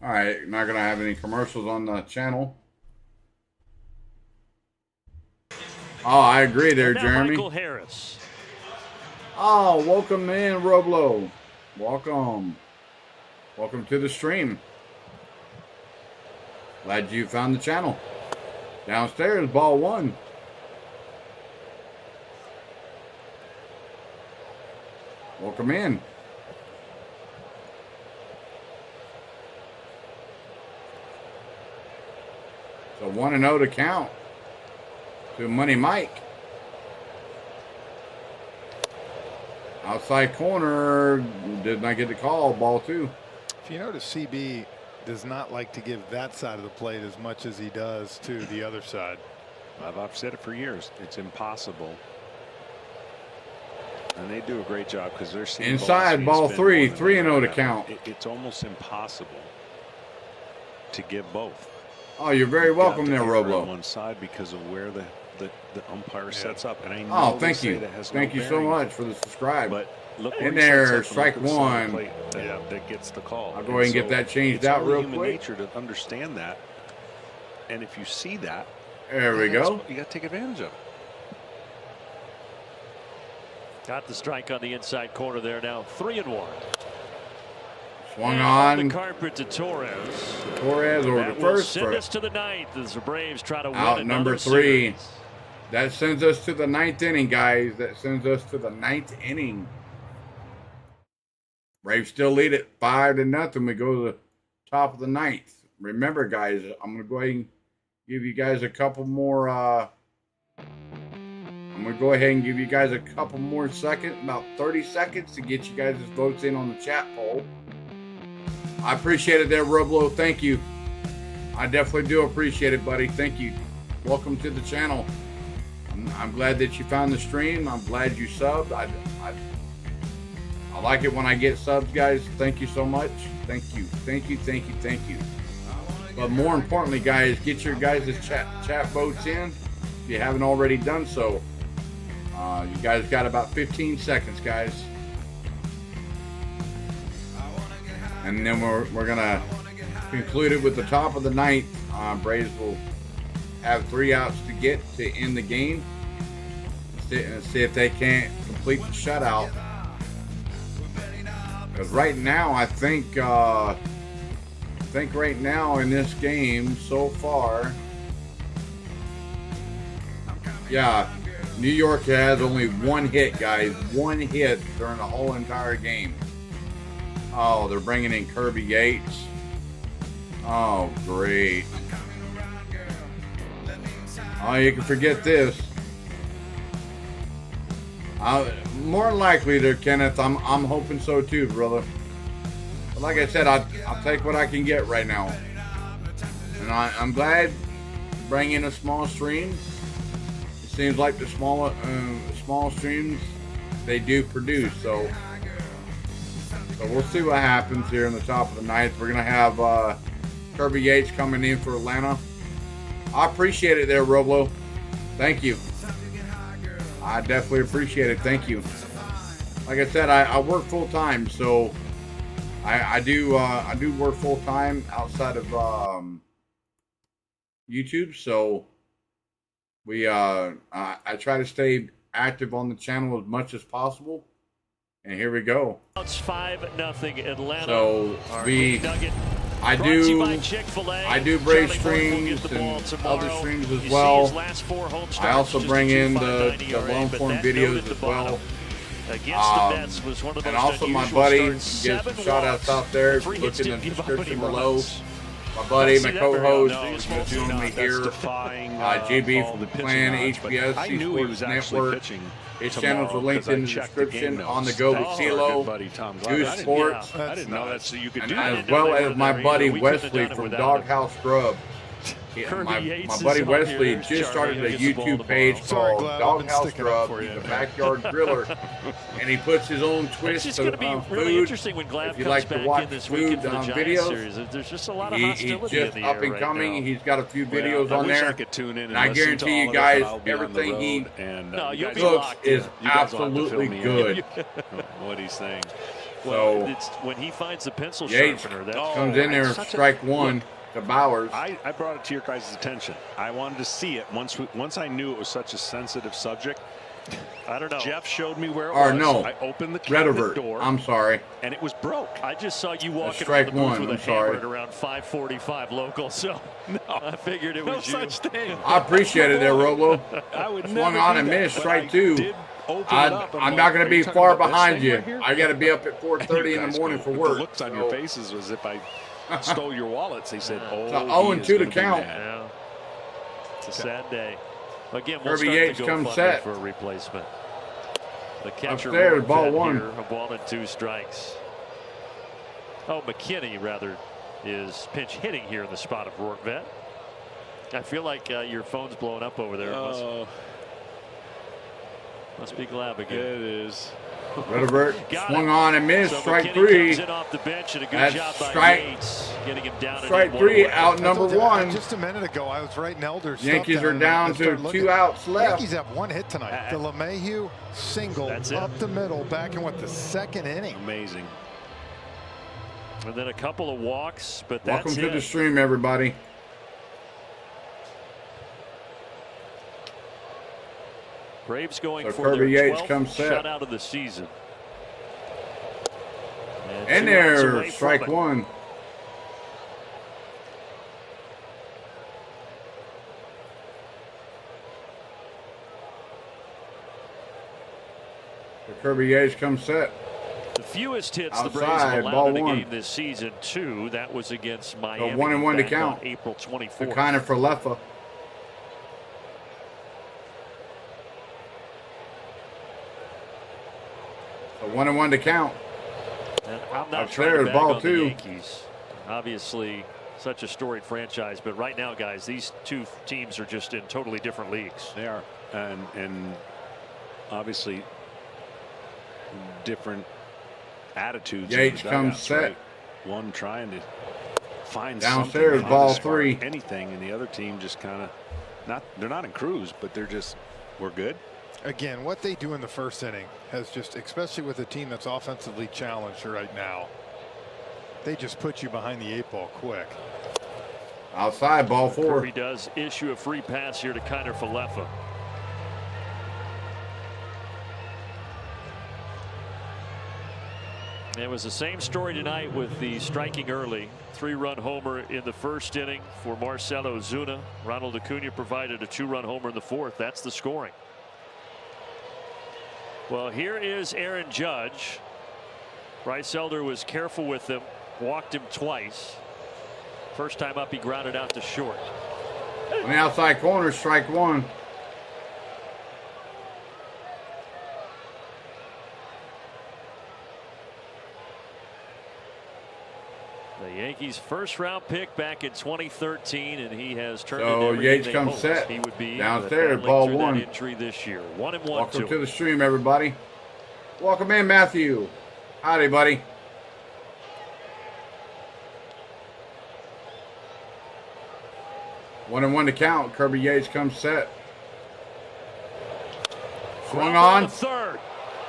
All right, not going to have any commercials on the channel. Oh, I agree there, Jeremy. Michael Harris. Oh, welcome in, Roblo. Welcome. Welcome to the stream. Glad you found the channel. Downstairs, ball 1. Welcome in. So 1-0 to count to Money Mike. Outside corner, did not get the call, ball 2. If you notice, CB does not like to give that side of the plate as much as he does to the other side. I've said it for years. It's impossible. And they do a great job because they're seeing inside, ball 3, 3-0 to count. It's almost impossible to give both. Oh, you're very welcome there, Roblo. On one side because of where the umpire sets up. And I know thank you. Thank you so much for the subscribe. But look in there, strike 1. That gets the call. I'll go ahead and get that changed out real quick. It's human nature to understand that. And if you see that, there we go. You got to take advantage of it. Got the strike on the inside corner there now. 3-1. Swung And on. the carpet to Torres. Torres over That to will first. send For us to the ninth as the Braves try to win out another number 3. series. That sends us to the 9th inning, guys. That sends us to the 9th inning. Braves still lead it 5-0. We go to the top of the 9th. Remember, guys, I'm going to go ahead and give you guys a couple more. I'm going to go ahead and give you guys a couple more seconds, about 30 seconds, to get you guys' votes in on the chat poll. I appreciate it there, Roblo. Thank you. I definitely do appreciate it, buddy. Thank you. Welcome to the channel. I'm glad that you found the stream. I'm glad you subbed. I like it when I get subs, guys. Thank you so much. Thank you. Thank you. Thank you. Thank you. But more importantly, guys, get your guys' chat votes in if you haven't already done so. You guys got about 15 seconds, guys. And then we're going to conclude it with the top of the 9th. Braves will have 3 outs to get to end the game. See if they can't complete the shutout. Because right now, I think right now in this game so far, yeah, New York has only 1 hit, guys. 1 hit during the whole entire game. Oh, they're bringing in Kirby Yates. Oh, great. Oh, you can forget this. More than likely there, Kenneth. I'm hoping so too, brother. But like I said, I'll take what I can get right now. And I'm glad to bring in a small stream. It seems like the small streams, they do produce. So we'll see what happens here in the top of the 9th. We're going to have Kirby Yates coming in for Atlanta. I appreciate it there, Roblo. Thank you. I definitely appreciate it. Thank you. Like I said, I work full time, so I do work full time outside of YouTube. So I try to stay active on the channel as much as possible. And here we go. It's 5-0 Atlanta. So I do Brave streams and other streams as well. I also bring in the long form videos as well. And also my buddy gives some shout outs out there. Look in the description below. My buddy, my co-host, is joining me here. GB from Plan HBS, Sports Network. His channels are linked in the description on the Go with CeeLo, Goose Sports, I didn't know that's so you could do and that. as well as my buddy Wesley from Doghouse Scrub. My buddy Wesley just started a YouTube page called Doghouse Scrub. He's a backyard griller, and he puts his own twist It's to going to be really food. interesting when Glab If you comes like to back watch in this food weekend for the Giants videos, series. There's just a lot of he's hostility in just the up air and right coming. now. He's got a few videos I on wish there. I could tune in And I listen to guarantee you all of it, guys, but I'll be on the everything he road, and, No, you'll be looks locked in. is You guys will have to fill absolutely me in. good. What he's saying. Well, So it's when he finds the pencil Yates sharpener. That comes in there, strike one to Bowers. I brought it to your guys' attention. I wanted to see it once I knew it was such a sensitive subject. I don't know. Jeff showed me where it Or was. no, I opened the Red cabinet Alert. door. I'm sorry. And it was broke. I just saw you walking strike around the booth one, with a I'm sorry. hammer at around 5:45 local, so I figured it No was you. such thing. I appreciate it there, Roblo. I would Swung never on do and that, missed, but strike I two. did open it up. I'm not going to be far behind you. Right I got to be up at 4:30 in the morning for work. The looks on so- your faces was if I stole your wallets. He said, "Oh, So he 0-2 is to gonna do count. that." Yeah. It's a sad day. Again, we'll Kirby start Yates to go comes funding set. for a replacement. The catcher Upstairs, Rortvedt ball one. here, a ball and 2 strikes. Oh, McKinney rather is pinch hitting here in the spot of Rortvedt. I feel like your phone's blowing up over there. Must be Glab again. It is. Red Alert Got swung it. on and missed. So Strike McKinney three. comes in off the bench, and a good That's job by strike- Yates, getting him down. Strike and in three, one away. out I number told you, one. just a minute ago, I was writing Elder's Yankees stuff are down down and to started looking. 2 outs left. Yankees have 1 hit tonight. The LeMahieu single That's it. up the middle, back in what, the 2nd inning. Amazing. And then a couple of walks, but Welcome that's to it. the stream, everybody. Braves going So for Kirby their Yates 12th comes set. shutout of the season. And 2 outs there, away from strike it. one. The Kirby Yates comes set. The fewest hits the Outside, Braves have allowed ball in a one. game this season, 2. That was against Miami. 1-1 to back count. on April 24th. Kind of for Leffa. So 1-1 to count. And I'm not Upstairs, trying to bag ball on two. the Yankees. Obviously, such a storied franchise, but right now, guys, these two teams are just in totally different leagues. They are, and obviously different attitudes. in Yates the comes dugouts, set. right? One trying to find Downstairs, something, ball find a spark, 3. anything, and the other team just kind of they're not in cruise, but they're just, we're good. Again, what they do in the first inning has just, especially with a team that's offensively challenged right now, they just put you behind the 8 ball quick. Outside, ball 4. Kirby does issue a free pass here to Kiner Falefa. It was the same story tonight with the striking early 3-run homer in the first inning for Marcell Ozuna. Ronald Acuna provided a 2-run homer in the 4th. That's the scoring. Well, here is Aaron Judge. Bryce Elder was careful with him, walked him twice. First time up, he grounded out to short. On the outside corner, strike 1. The Yankees' first-round pick back in 2013, and he has turned So into everything Yates they comes hoped set. he would be. Downstairs, battling ball through 1. that injury this year. 1-1 Welcome to to him. the stream, everybody. Welcome in, Matthew. Howdy, buddy. One and 1 to count. Kirby Yates comes set. Swung Ground on. ball to third.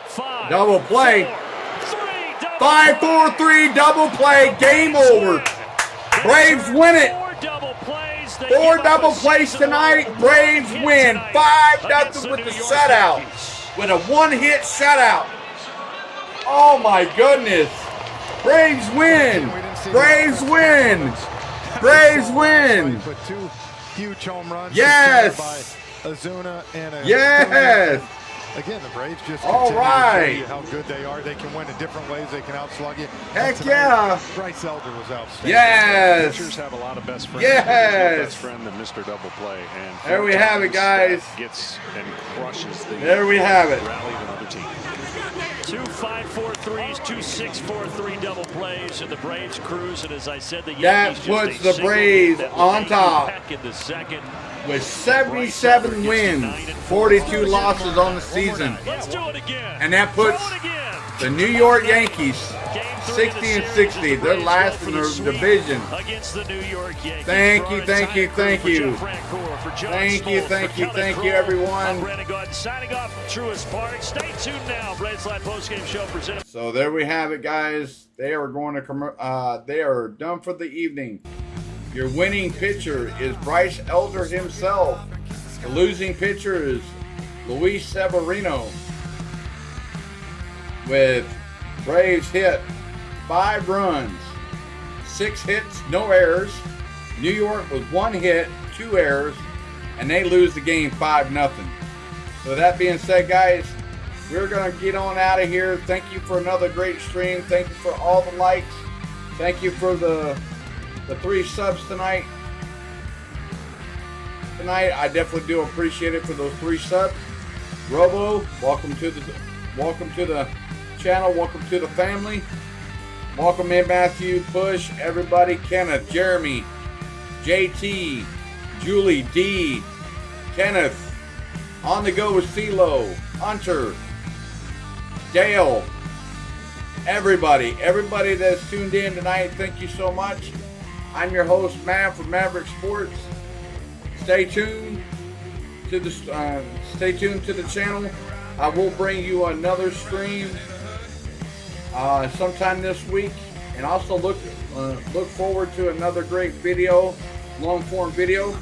5, Double play. 4, 3, double 5, 4, 3, double play. Game over. Braves win it. 4 double plays. They 4 give up double a plays 6-1 tonight. Braves hit win tonight 5-0 against with the New York shutout. Yankees. With a 1-hit shutout. Oh my goodness. Braves win. Braves win. Braves win. But 2 huge home runs. Yes. By Ozuna and Yes. Again, the Braves just All continue to right. show you how good they are. They can win in different ways. They can outslug you. Heck And tonight, yeah. Bryce Elder was outstanding. Yes. Pitchers have a lot of best friends. Yes. There's no best friend than Mr. Double Play. And There we have it, guys. Gets and crushes the There we have it. rally of another team. 2 5-4-3s, 2 6-4-3 double plays, and the Braves cruise. And as I said, the That Yankees puts just a the single Braves that on made top. Peck in the second. With 77 wins, 42 losses on the season. Let's do it again. And that puts Throw it again. the New York Yankees Game 3 of the 60 and series 60. as the They're Braves last go for in the their sweep division. against the New York Yankees. Thank For you, our thank you, entire crew, thank for you. Jeff Francoeur, for John Thank you, Smoltz, thank for you, Kelly thank you, Kroll, everyone. I'm Brandon Gaudin signing off from Truist Park. Stay tuned now. Braves Live postgame show presented. So there we have it, guys. They are going to they are done for the evening. Your winning pitcher is Bryce Elder himself. The losing pitcher is Luis Severino. With Braves hit 5 runs, 6 hits, no errors. New York with 1 hit, 2 errors, and they lose the game 5-0. So that being said, guys, we're going to get on out of here. Thank you for another great stream. Thank you for all the likes. Thank you for the 3 subs tonight. I definitely do appreciate it for those 3 subs. Robo, welcome to the channel. Welcome to the family. Welcome in Matthew, Push, everybody, Kenneth, Jeremy, JT, Julie, D, Kenneth, On the Go with CeeLo, Hunter, Dale, everybody that's tuned in tonight, thank you so much. I'm your host, Matt from Maverick Sports. Stay tuned to the channel. I will bring you another stream sometime this week, and also look forward to another great video, long form video.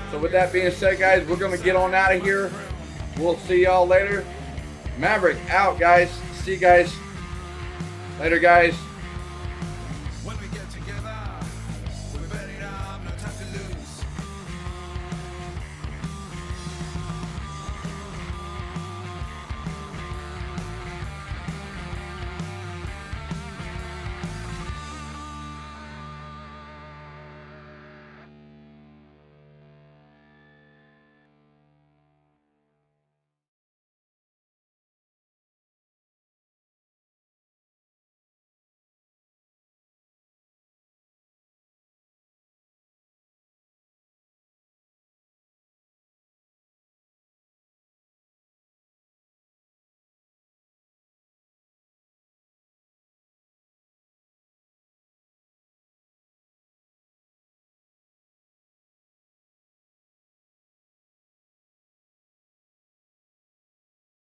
So with that being said, guys, we're gonna get on out of here. We'll see y'all later. Maverick out, guys. See you guys later, guys.